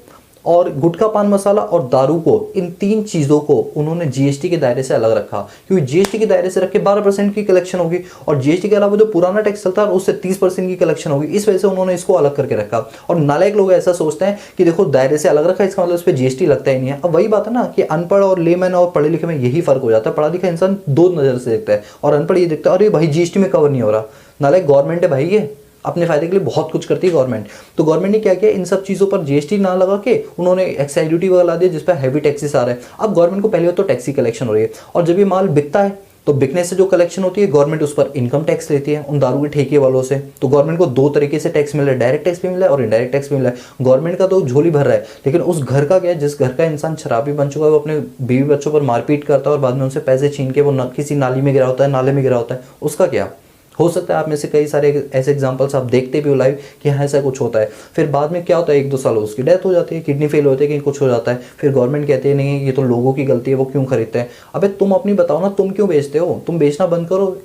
और गुटखा पान मसाला और दारू को, इन तीन चीजों को उन्होंने जीएसटी के दायरे से अलग रखा, क्योंकि जीएसटी के दायरे से रख के 12% की कलेक्शन होगी और जीएसटी के अलावा जो पुराना टैक्स चलता है उससे 30% की कलेक्शन होगी। इस वजह से उन्होंने इसको अलग करके रखा। और नालायक लोग ऐसा सोचते हैं कि देखो दायरे से अलग रखा, इसका मतलब उस पर जीएसटी लगता ही नहीं है। अब वही बात है ना कि अनपढ़ और लेमैन और पढ़े लिखे में यही फर्क हो जाता है। पढ़ा लिखा इंसान दो नजर से देखता है और अनपढ़ ये देखता है अरे भाई जीएसटी में कवर नहीं हो रहा। नालायक गवर्नमेंट है भाई, ये अपने फायदे के लिए बहुत कुछ करती है गवर्नमेंट। तो गवर्नमेंट ने क्या किया, इन सब चीजों पर जीएसटी ना लगा के उन्होंने एक्साइज ड्यूटी वगैरह ला दिया, जिस पर हैवी टैक्सेस आ रहे हैं। अब गवर्नमेंट को पहले तो टैक्स की कलेक्शन हो रही है, और जब ये माल बिकता है तो बिकने से जो कलेक्शन होती है गवर्नमेंट उस पर इनकम टैक्स लेती है उन दारू के ठेके वालों से। तो गवर्नमेंट को दो तरीके से टैक्स मिल रहा है, डायरेक्ट टैक्स भी मिल रहा है और इनडायरेक्ट टैक्स भी मिल रहा है। गवर्नमेंट का तो झोली भर रहा है, लेकिन उस घर का क्या है, जिस घर का इंसान शराबी बन चुका है, वो अपने बीवी बच्चों पर मारपीट करता है और बाद में उनसे पैसे छीन के वो किसी नाली में गिरा होता है, नाले में गिरा होता है, उसका क्या हो सकता है। आप में से कई सारे ऐसे एग्जांपल्स आप देखते भी हो लाइव कि हाँ ऐसा कुछ होता है। फिर बाद में क्या होता है, 1-2 साल उसकी डेथ हो जाती है, किडनी फेल होती है, कहीं कुछ हो जाता है। फिर गवर्नमेंट कहते हैं नहीं ये तो लोगों की गलती है, वो क्यों खरीदते हैं। अबे तुम अपनी बताओ ना, तुम क्यों बेचते हो? तुम बेचना बंद करो।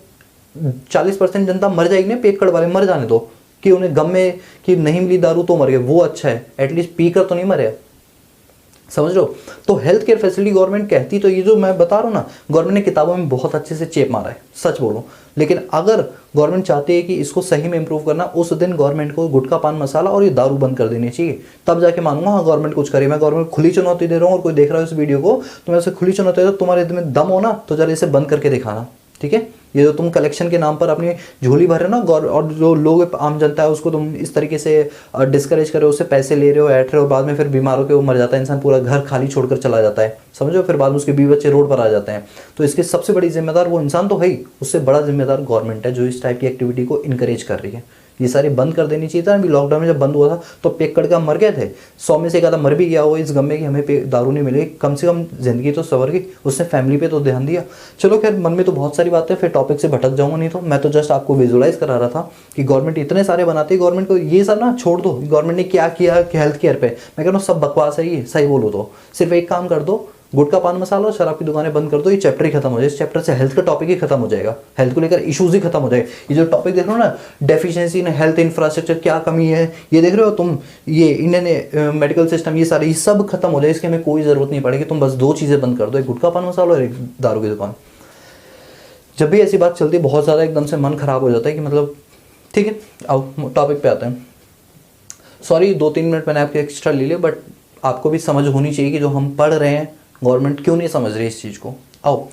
40% जनता मर जाएगी ना, पेट कड़ वाले मर जाने दो, कि उन्हें गम में कि नहीं मिली दारू तो मर गए, वो अच्छा है, एटलीस्ट पी कर तो नहीं मरे। समझ लो। तो हेल्थ केयर फैसिलिटी गवर्नमेंट कहती, तो ये जो मैं बता रहा हूँ ना, गवर्नमेंट ने किताबों में बहुत अच्छे से चेप मारा है, सच बोलो। लेकिन अगर गवर्नमेंट चाहती है कि इसको सही में इंप्रूव करना, उस दिन गवर्नमेंट को गुटखा पान मसाला और ये दारू बंद कर देनी चाहिए, तब जाके मानूंगा हाँ गवर्नमेंट कुछ करे। मैं गवर्नमेंट खुली चुनौती दे रहा हूँ, और कोई देख रहा है इस वीडियो को तो मैं उसे खुली चुनौती दे रहा हूँ, तुम्हारे में दम हो ना तो जरा इसे बंद करके दिखाना, ठीक है। ये जो तुम कलेक्शन के नाम पर अपनी झोली भर रहे हो ना, और जो लोग आम जनता है उसको तुम इस तरीके से डिस्करेज कर रहे हो, उससे पैसे ले रहे हो, ऐठ रहे हो, बाद में फिर बीमार होकर वो मर जाता है इंसान, पूरा घर खाली छोड़कर चला जाता है, समझो। फिर बाद में उसके बीवी बच्चे रोड पर आ जाते हैं। तो इसके सबसे बड़ी जिम्मेदार वो इंसान तो है ही, उससे बड़ा जिम्मेदार गवर्नमेंट है जो इस टाइप की एक्टिविटी को इनकरेज कर रही है। ये सारी बंद कर देनी चाहिए था। अभी लॉकडाउन में जब बंद हुआ था तो पेक्कड़ का मर गए थे, 100 में से एक आधा मर भी गया हो इस गम में कि हमें दारू नहीं मिलेगी, कम से कम जिंदगी तो सवर गई, उसने फैमिली पे तो ध्यान दिया। चलो खैर, मन में तो बहुत सारी बातें, फिर टॉपिक से भटक जाऊंगा, नहीं तो मैं तो जस्ट आपको विजुअलाइज करा रहा था कि गवर्नमेंट इतने सारे बनाती है, गवर्नमेंट को ये सब ना छोड़ दो। गवर्नमेंट ने क्या किया हेल्थ केयर पे, मैं कह रहा हूँ सब बकवास है ये, सही बोलो तो। सिर्फ एक काम कर दो, गुटखा पान मसाला और शराब की दुकानें बंद कर दो, ये चैप्टर ही खत्म हो जाए। इस चैप्टर से हेल्थ का टॉपिक ही खत्म हो जाएगा, हेल्थ को लेकर इश्यूज ही खत्म हो जाएगा। ये जो टॉपिक देख रहे हो ना, डेफिशिएंसी इन हेल्थ इंफ्रास्ट्रक्चर, क्या कमी है ये देख रहे हो तुम, ये इंडियन मेडिकल सिस्टम, ये सारे ये सब खत्म हो जाए। इसकी हमें कोई जरूरत नहीं पड़ेगी, तुम बस 2 चीजें बंद कर दो, एक गुटखा पान मसाला और एक दारू की दुकान। जब भी ऐसी बात चलती है बहुत ज़्यादा एकदम से मन खराब हो जाता है कि मतलब ठीक है, आओ टॉपिक पे आते हैं। सॉरी 2-3 मिनट मैंने आपके एक्स्ट्रा ले लिया, बट आपको भी समझ होनी चाहिए कि जो हम पढ़ रहे हैं गवर्नमेंट क्यों नहीं समझ रही इस चीज़ को। आओ,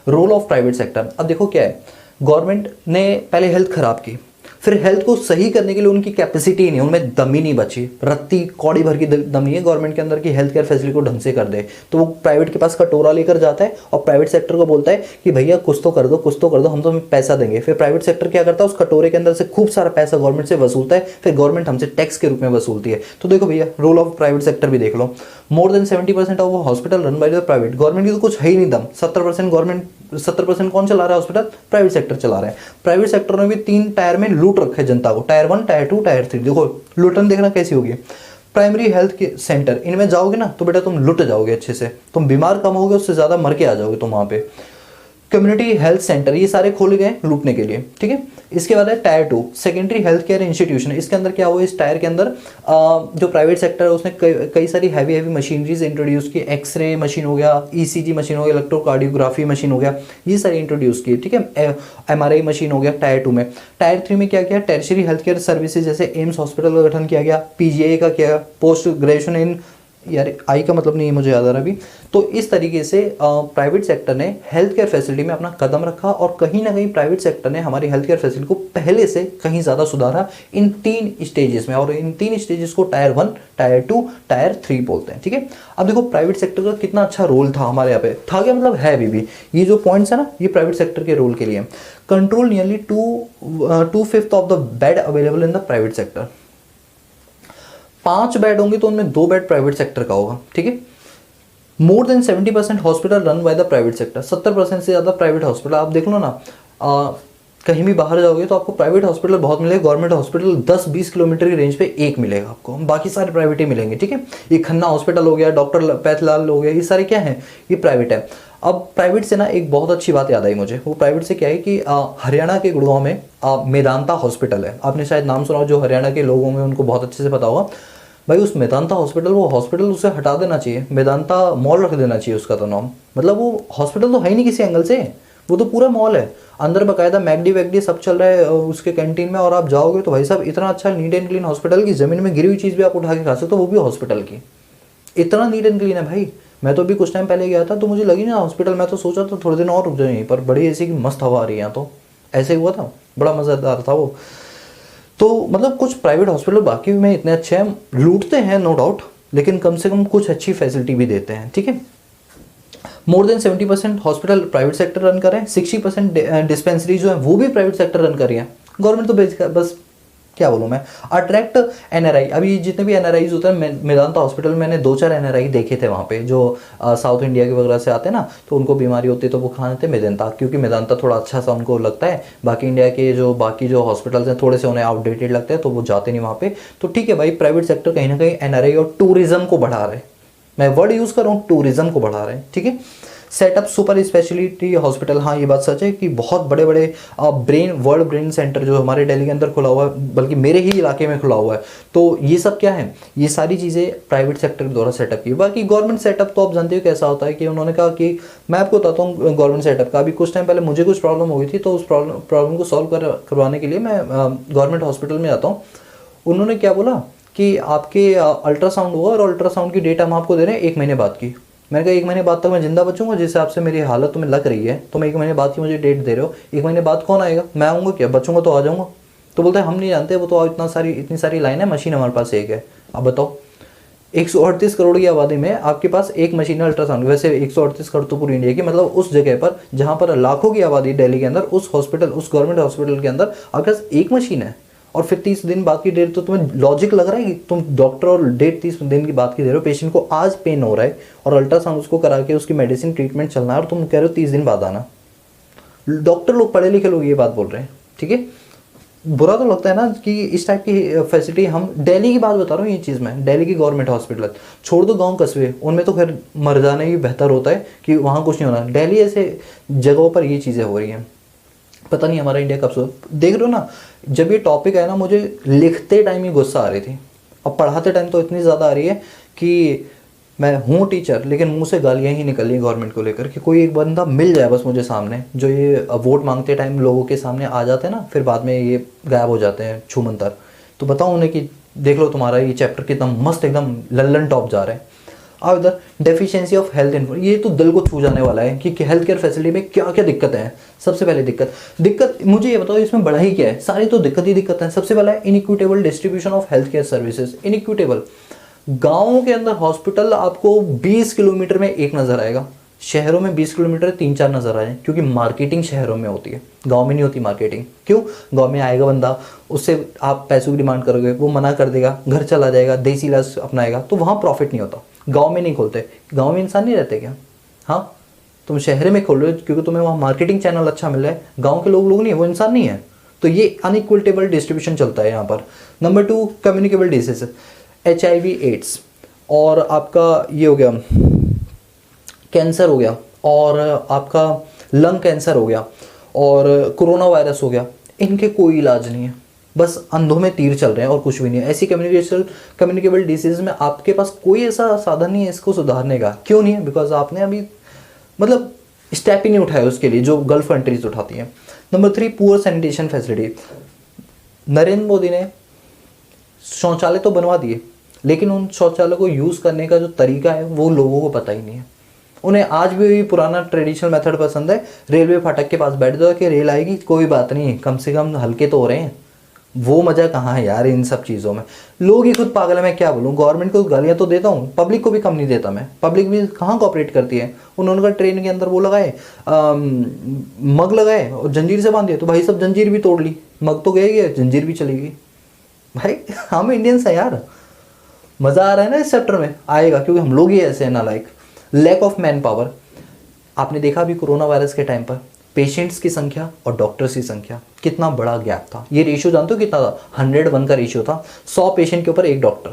रोल ऑफ प्राइवेट सेक्टर। अब देखो क्या है, गवर्नमेंट ने पहले हेल्थ खराब की, फिर हेल्थ को सही करने के लिए उनकी कैपेसिटी नहीं, उनमें दम ही नहीं बची, रत्ती कौड़ी भर की दम नहीं है गवर्नमेंट के अंदर कि हेल्थ केयर फैसिलिटी को ढंग से कर दे। तो वो प्राइवेट के पास कटोरा लेकर जाता है और प्राइवेट सेक्टर को बोलता है कि भैया कुछ तो कर दो, कुछ तो कर दो, हम तो हमें पैसा देंगे। फिर प्राइवेट सेक्टर क्या करता है, उस कटोरे के अंदर से खूब सारा पैसा गवर्नमेंट से वसूलता है, फिर गवर्नमेंट हमसे टैक्स के रूप में वसूलती है। तो देखो भैया, रोल ऑफ प्राइवेट सेक्टर भी देख लो। More than 70% of hospital run by the private. Government की तो कुछ है ही नहीं दम। 70% कौन चला रहा है हॉस्पिटल? प्राइवेट सेक्टर चला रहा है। प्राइवेट सेक्टर ने भी 3 टायर में लूट रखा है जनता को, टायर 1, टायर 2, टायर 3। देखो लूटन देखना कैसी होगी। प्राइमरी हेल्थ के सेंटर, इनमें जाओगे ना तो बेटा तुम लुट जाओगे अच्छे से, तुम बीमार कम होगे, उससे ज्यादा मर के आ जाओगे तुम वहां पे। कम्युनिटी हेल्थ सेंटर, ये सारे खोले गए लूटने के लिए, ठीक है। इसके बाद है tyre 2, secondary health care institution. इसके अंदर क्या हुआ, इस टायर के अंदर जो प्राइवेट सेक्टर है उसने कई सारी हैवी मशीनरीज इंट्रोड्यूस की। एक्सरे मशीन हो गया, ईसीजी मशीन हो गया, इलेक्ट्रोकार्डियोग्राफी मशीन हो गया, ये सारी इंट्रोड्यूस की, ठीक है। एमआरआई मशीन हो गया टायर 2 में। टायर 3 में क्या किया, टर्शियरी हेल्थ केयर सर्विसेज जैसे एम्स हॉस्पिटल का गठन किया गया, पीजीआई का किया, पोस्ट ग्रेजुएशन इन यार आई का मतलब नहीं है मुझे याद आ रहा अभी। तो इस तरीके से प्राइवेट सेक्टर ने हेल्थ केयर फैसिलिटी में अपना कदम रखा और कहीं ना कहीं प्राइवेट सेक्टर ने हमारी हेल्थ केयर फैसिलिटी को पहले से कहीं ज़्यादा सुधारा इन 3 स्टेजेस में। और इन 3 स्टेजेस को टायर 1, टायर 2, टायर 3 बोलते हैं, ठीक है। अब देखो प्राइवेट सेक्टर का कितना अच्छा रोल था हमारे यहाँ पे, था क्या मतलब है अभी भी। ये जो पॉइंट्स है ना, ये प्राइवेट सेक्टर के रोल के लिए। Control nearly 2/5 of the bed available in the private sector. 5 bed होंगे तो उनमें 2 बेड प्राइवेट सेक्टर का होगा, ठीक है। मोर than 70% hospital run by the private sector. 70% से ज़्यादा प्राइवेट हॉस्पिटल आप देख लो ना, कहीं भी बाहर जाओगे तो आपको प्राइवेट हॉस्पिटल बहुत मिलेगा। गवर्नमेंट हॉस्पिटल 10-20 किलोमीटर की रेंज पे एक मिलेगा आपको, बाकी सारे प्राइवेट ही मिलेंगे, ठीक है। ये खन्ना हॉस्पिटल हो गया, डॉक्टर पैथलाल हो गया, ये सारे क्या हैं, ये प्राइवेट है। अब प्राइवेट से ना एक बहुत अच्छी बात याद आई मुझे। वो प्राइवेट से क्या है कि हरियाणा के गुड़गांव में मेदांता हॉस्पिटल है। आपने शायद नाम सुना हो, जो हरियाणा के लोग होंगे उनको बहुत अच्छे से पता होगा। भाई उस मेदांता हॉस्पिटल, वो हॉस्पिटल उसे हटा देना चाहिए, मेदांता मॉल रख देना चाहिए उसका तो नाम। मतलब वो हॉस्पिटल तो है ही नहीं किसी एंगल से, वो तो पूरा मॉल है। अंदर बाकायदा मैगडी वैगडी सब चल रहा है उसके कैंटीन में, और आप जाओगे तो भाई साहब इतना अच्छा नीट एंड क्लीन हॉस्पिटल की ज़मीन में गिरी हुई चीज़ भी आप उठा के खा सकते हो, वो भी हॉस्पिटल की। इतना नीट एंड क्लीन है भाई। मैं तो अभी कुछ टाइम पहले गया था तो मुझे लगी ना हॉस्पिटल, मैं तो सोचा था थोड़े दिन और रुक जाए यहीं पर, बड़ी ऐसी की मस्त हवा आ रही है यहाँ, तो ऐसे हुआ था, बड़ा मज़ेदार था वो। तो मतलब कुछ प्राइवेट हॉस्पिटल बाकी में इतने अच्छे हैं, लूटते हैं नो डाउट, लेकिन कम से कम कुछ अच्छी फैसिलिटी भी देते हैं, ठीक है। मोर than 70% hospital private sector run कर रहे हैं। 60% डिस्पेंसरी जो है वो भी प्राइवेट सेक्टर रन कर रही है। गवर्नमेंट तो बस क्या बोलूँ मैं। अट्रैक्ट एनआरआई, अभी जितने भी एनआरआईज होते हैं, मेदांता हॉस्पिटल में मैंने 2-4 एनआरआई देखे थे वहाँ पे, जो साउथ इंडिया के वगैरह से आते हैं ना, तो उनको बीमारी होती है तो वो खाने थे मेदांता, क्योंकि मेदांता थोड़ा अच्छा सा उनको लगता है। बाकी इंडिया के जो बाकी जो हॉस्पिटल्स हैं थोड़े से उन्हें आउटडेटेड लगते हैं तो वो जाते नहीं वहाँ पे। तो ठीक है भाई, प्राइवेट सेक्टर कहीं ना कहीं एनआरआई और टूरिज्म को बढ़ा रहे हैं। मैं वर्ड यूज़ कर रहा हूँ, टूरिज्म को बढ़ा रहे हैं, ठीक है। सेटअप सुपर स्पेशलिटी हॉस्पिटल, हाँ ये बात सच है कि बहुत बड़े बड़े वर्ल्ड ब्रेन सेंटर जो हमारे दिल्ली के अंदर खुला हुआ है, बल्कि मेरे ही इलाके में खुला हुआ है। तो ये सब क्या है, ये सारी चीज़ें प्राइवेट सेक्टर के द्वारा सेटअप की। बाकी गवर्नमेंट सेटअप तो आप जानते हो कैसा होता है, कि उन्होंने कहा कि मैं आपको बताता हूँ गवर्नमेंट सेटअप का। अभी कुछ टाइम पहले मुझे कुछ प्रॉब्लम हो गई थी, तो उस प्रॉब्लम को सॉल्व करवाने के लिए मैं गवर्नमेंट हॉस्पिटल में जाता हूँ। उन्होंने क्या बोला कि आपके अल्ट्रासाउंड हुआ और अल्ट्रासाउंड की डेट हम आपको दे रहे हैं 1 महीने बाद की। मैंने कहा 1 महीने बाद तक मैं जिंदा बचूंगा? जिस हिसाब से मेरी हालत तुम्हें लग रही है, तो मैं 1 महीने बाद की मुझे डेट दे रहे हो, 1 महीने बाद कौन आएगा? मैं आऊँगा क्या? बचूंगा तो आ जाऊँगा। तो बोलते हैं हम नहीं जानते, वो तो इतनी सारी लाइन है, मशीन हमारे पास एक है। अब बताओ 138 करोड़ की आबादी में आपके पास एक मशीन है अल्ट्रासाउंड। वैसे 138 करोड़ तो पूरी इंडिया की, मतलब उस जगह पर जहाँ पर लाखों की आबादी दिल्ली के अंदर, उस गवर्नमेंट हॉस्पिटल के अंदर आपके पास एक मशीन है। और फिर 30 दिन बाद की डेट, तो तुम्हें लॉजिक लग रहा है कि तुम डॉक्टर और डेट 30 दिन की बात की दे रहे हो, पेशेंट को आज पेन हो रहा है और अल्ट्रासाउंड उसको करा के उसकी मेडिसिन ट्रीटमेंट चलना है, और तुम कह रहे हो 30 दिन बाद आना। डॉक्टर लोग, पढ़े लिखे लोग ये बात बोल रहे हैं, ठीक है। बुरा तो लगता है ना कि इस टाइप की फैसिलिटी, हम दिल्ली की बात बता रहा हूँ ये चीज़ में, दिल्ली की गवर्नमेंट हॉस्पिटल छोड़ दो, गांव कस्बे उनमें तो खैर मर जाना ही बेहतर होता है कि वहाँ कुछ नहीं होना। दिल्ली ऐसे जगहों पर ये चीज़ें हो रही हैं, पता नहीं हमारा इंडिया कब से। देख रहे हो ना, जब ये टॉपिक है ना, मुझे लिखते टाइम ही गुस्सा आ रही थी, अब पढ़ाते टाइम तो इतनी ज़्यादा आ रही है कि मैं हूँ टीचर लेकिन मुंह से गालियाँ ही निकल रही हैं गवर्नमेंट को लेकर, कि कोई एक बंदा मिल जाए बस मुझे सामने, जो ये वोट मांगते टाइम लोगों के सामने आ जाते हैं ना, फिर बाद में ये गायब हो जाते हैं छूमंतर। तो बताओ उन्हें कि देख लो तुम्हारा ये चैप्टर कितना मस्त एकदम लल्लन टॉप जा रहा है। अब इधर डेफिशिएंसी ऑफ हेल्थ इन्फॉर्मेशन, ये तो दिल को छू जाने वाला है कि हेल्थ केयर फैसिलिटी में क्या क्या दिक्कतें हैं। सबसे पहले दिक्कत मुझे ये बताओ, इसमें बड़ा ही क्या है? सारी तो दिक्कत है। सबसे पहला है inequitable distribution of health care services. Inequitable, गाँव के अंदर हॉस्पिटल आपको 20 किलोमीटर में एक नज़र आएगा, शहरों में 20 किलोमीटर 3-4 नज़र आए, क्योंकि मार्केटिंग शहरों में होती है, गांव में नहीं होती मार्केटिंग। क्यों? गांव में आएगा बंदा, उससे आप पैसों की डिमांड करोगे, वो मना कर देगा, घर चला जाएगा, देसी इलाज अपनाएगा, तो वहाँ प्रॉफिट नहीं होता। गांव में नहीं खोलते, गांव में इंसान नहीं रहते क्या? हाँ, तुम शहर में खोल रहे हो क्योंकि तुम्हें वहाँ मार्केटिंग चैनल अच्छा मिल रहा है, गाँव के लोग नहीं है, वो इंसान नहीं है। तो ये अनइक्विटेबल डिस्ट्रीब्यूशन चलता है यहाँ पर। Number 2, communicable disease, HIV AIDS, और आपका ये हो गया कैंसर हो गया, और आपका लंग कैंसर हो गया, और कोरोना वायरस हो गया। इनके कोई इलाज नहीं है, बस अंधों में तीर चल रहे हैं और कुछ भी नहीं है। ऐसी कम्युनिकेबल डिसीज में आपके पास कोई ऐसा साधन नहीं है इसको सुधारने का। क्यों नहीं है? बिकॉज आपने अभी मतलब स्टेप ही नहीं उठाया उसके लिए, जो गल्फ कंट्रीज उठाती हैं। Number 3, poor sanitation facility. Narendra Modi ने शौचालय तो बनवा दिए, लेकिन उन शौचालय को यूज़ करने का जो तरीका है वो लोगों को पता ही नहीं है। उन्हें आज भी पुराना ट्रेडिशनल मेथड पसंद है, रेलवे फाटक के पास बैठ जाओ कि रेल आएगी कोई बात नहीं, कम से कम हल्के तो हो रहे हैं। वो मज़ा कहाँ है यार इन सब चीज़ों में। लोग ही खुद पागल है, मैं क्या बोलूँ। गवर्नमेंट को गालियाँ तो देता हूँ, पब्लिक को भी कम नहीं देता मैं। पब्लिक भी कहाँ कोऑपरेट करती है। उन्होंने कहा ट्रेन के अंदर वो लगाए मग लगाए और जंजीर से बांध दिया, तो भाई सब जंजीर भी तोड़ ली, मग तो गए गए, जंजीर भी चली गई। भाई हम इंडियंस हैं यार। मज़ा आ रहा है ना इस चैप्टर में, आएगा क्योंकि हम लोग ही ऐसे हैं नालायक। Lack of man power. आपने देखा अभी कोरोना वायरस के टाइम पर पेशेंट्स की संख्या और डॉक्टर्स की संख्या कितना बड़ा गैप था। ये रेशियो जानते हो कितना था? 101 का रेशियो था, 100 पेशेंट के ऊपर एक डॉक्टर।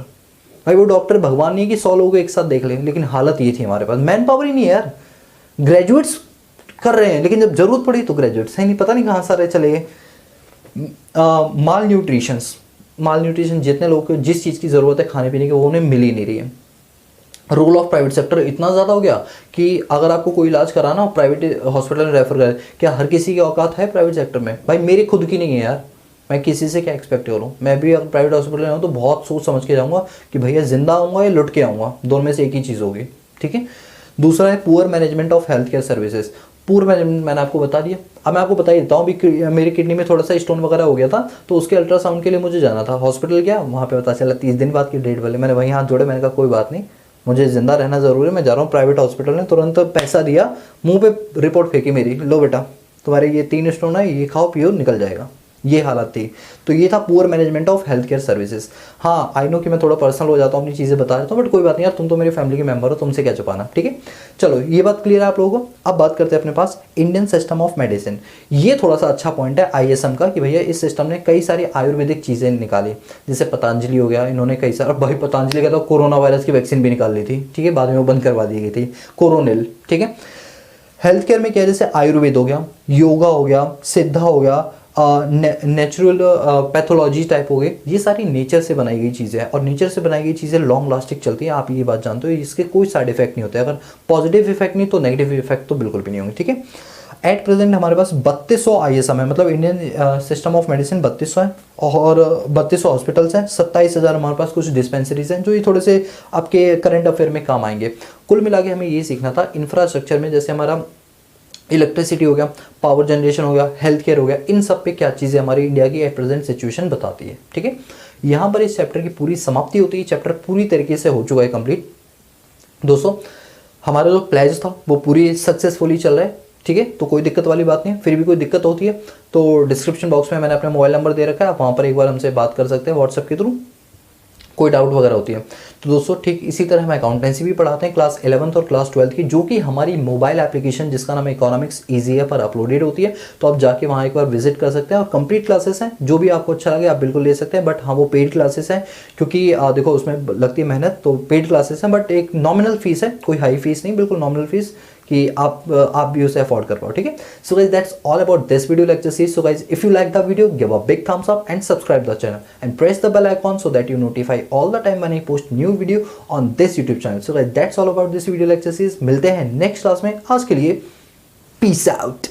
भाई वो डॉक्टर भगवान नहीं है कि 100 लोगों को एक साथ देख लें, लेकिन हालत ये थी हमारे पास। मैन पावर ही नहीं है यार। ग्रेजुएट्स कर रहे हैं, लेकिन जब जरूरत पड़ी तो ग्रेजुएट्स है नहीं, पता नहीं कहाँ सारे चले गए। माल न्यूट्रिशन, जितने लोगों को जिस चीज़ की ज़रूरत है खाने पीने की, वो उन्हें मिल ही नहीं रही है। रोल ऑफ प्राइवेट सेक्टर इतना ज़्यादा हो गया कि अगर आपको कोई इलाज कराना हो प्राइवेट हॉस्पिटल में रेफर करें। क्या हर किसी की औकात है प्राइवेट सेक्टर में? भाई मेरी खुद की नहीं है यार, मैं किसी से क्या एक्सपेक्ट करूँ। मैं भी अगर प्राइवेट हॉस्पिटल में हूँ तो बहुत सोच समझ के जाऊँगा कि भैया जिंदा आऊँगा या लुट के आऊँगा, दोनों में से एक ही चीज़ होगी। ठीक है। दूसरा है poor management of health care services. Poor management मैंने आपको बता दिया। अब मैं आपको बता ही देता हूँ, अभी मेरी किडनी में थोड़ा सा स्टोन वगैरह हो गया था, तो उसके अल्ट्रासाउंड के लिए मुझे जाना था। हॉस्पिटल गया, वहाँ पे पता चला 30 दिन बाद की डेट वाले। मैंने वहीं हाथ जोड़े, मैंने कहा कोई बात नहीं, मुझे जिंदा रहना ज़रूरी है, मैं जा रहा हूँ प्राइवेट हॉस्पिटल में। तुरंत पैसा दिया, मुंह पे रिपोर्ट फेंकी मेरी, लो बेटा तुम्हारे ये 3 स्टोन है, ये खाओ पियो निकल जाएगा। ये हालत थी। तो ये था poor management of health care services. हाँ आई नो कि मैं थोड़ा पर्सनल हो जाता हूँ, अपनी चीज़ें बता देता हूँ, बट कोई बात नहीं यार, तुम तो मेरी फैमिली के मेंबर हो, तुमसे क्या छुपाना। ठीक है, चलो ये बात क्लियर है आप लोगों को। अब बात करते हैं अपने पास इंडियन सिस्टम ऑफ मेडिसिन। ये थोड़ा सा अच्छा पॉइंट है ISM का कि भैया इस सिस्टम ने कई सारी आयुर्वेदिक चीज़ें निकाली, जैसे पतंजलि हो गया, इन्होंने कई सारे। भाई पतंजलि का तो कोरोना वायरस की वैक्सीन भी निकाल ली थी, ठीक है, बाद में वो बंद करवा दी गई थी, कोरोनिल। ठीक है। हेल्थ केयर में क्या है, जैसे आयुर्वेद हो गया, योगा हो गया, सिद्धा हो गया, नेचुरल पैथोलॉजी टाइप हो गए, ये सारी नेचर से बनाई गई चीज़ें हैं। और नेचर से बनाई गई चीज़ें लॉन्ग लास्टिंग चलती हैं, आप ये बात जानते हो। इसके कोई साइड इफेक्ट नहीं होते, अगर पॉजिटिव इफेक्ट नहीं तो नेगेटिव इफेक्ट तो बिल्कुल भी नहीं होंगे। ठीक है। एट प्रेजेंट हमारे पास 3200 ISM है, मतलब इंडियन सिस्टम ऑफ मेडिसिन 3200 है, और 3200 हॉस्पिटल्स हैं, 27,000 हमारे पास कुछ डिस्पेंसरीज हैं, जो ये थोड़े से आपके करंट अफेयर में काम आएंगे। कुल मिला के हमें ये सीखना था इंफ्रास्ट्रक्चर में, जैसे हमारा इलेक्ट्रिसिटी हो गया, पावर जनरेशन हो गया, हेल्थ केयर हो गया, इन सब पे क्या चीज़ें हमारी इंडिया की एट प्रेजेंट सिचुएशन बताती है। ठीक है। यहाँ पर इस चैप्टर की पूरी समाप्ति होती है। चैप्टर पूरी तरीके से हो चुका है कंप्लीट। दोस्तों हमारा जो प्लेज था वो पूरी सक्सेसफुली चल रहा है। ठीक है, तो कोई दिक्कत वाली बात नहीं है। फिर भी कोई दिक्कत होती है तो डिस्क्रिप्शन बॉक्स में मैंने अपना मोबाइल नंबर दे रखा है, आप वहाँ पर एक बार हमसे बात कर सकते हैं व्हाट्सएप के थ्रू, कोई डाउट वगैरह होती है तो। दोस्तों ठीक इसी तरह हम अकाउंटेंसी भी पढ़ाते हैं क्लास 11th और क्लास 12th की, जो कि हमारी मोबाइल एप्लीकेशन जिसका नाम इकोनॉमिक्स ईजी है पर अपलोडेड होती है। तो आप जाके वहाँ एक बार विजिट कर सकते हैं, और कंप्लीट क्लासेस हैं, जो भी आपको अच्छा लगे आप बिल्कुल ले सकते हैं। बट हाँ वो पेड क्लासेस हैं, क्योंकि देखो उसमें लगती है मेहनत, तो पेड क्लासेस हैं, बट एक नॉमिनल फीस है, कोई हाई फीस नहीं, बिल्कुल नॉमिनल फीस कि आप भी उसे अफोर्ड कर पाओ। ठीक है। So guys that's all about this video lecture series. So guys if you like the video give a big thumbs up and subscribe the channel and press the bell icon so that you notify all the time when I post new video on this YouTube channel. So guys that's all about this video lecture series. मिलते हैं नेक्स्ट क्लास में, आज के लिए पीस आउट।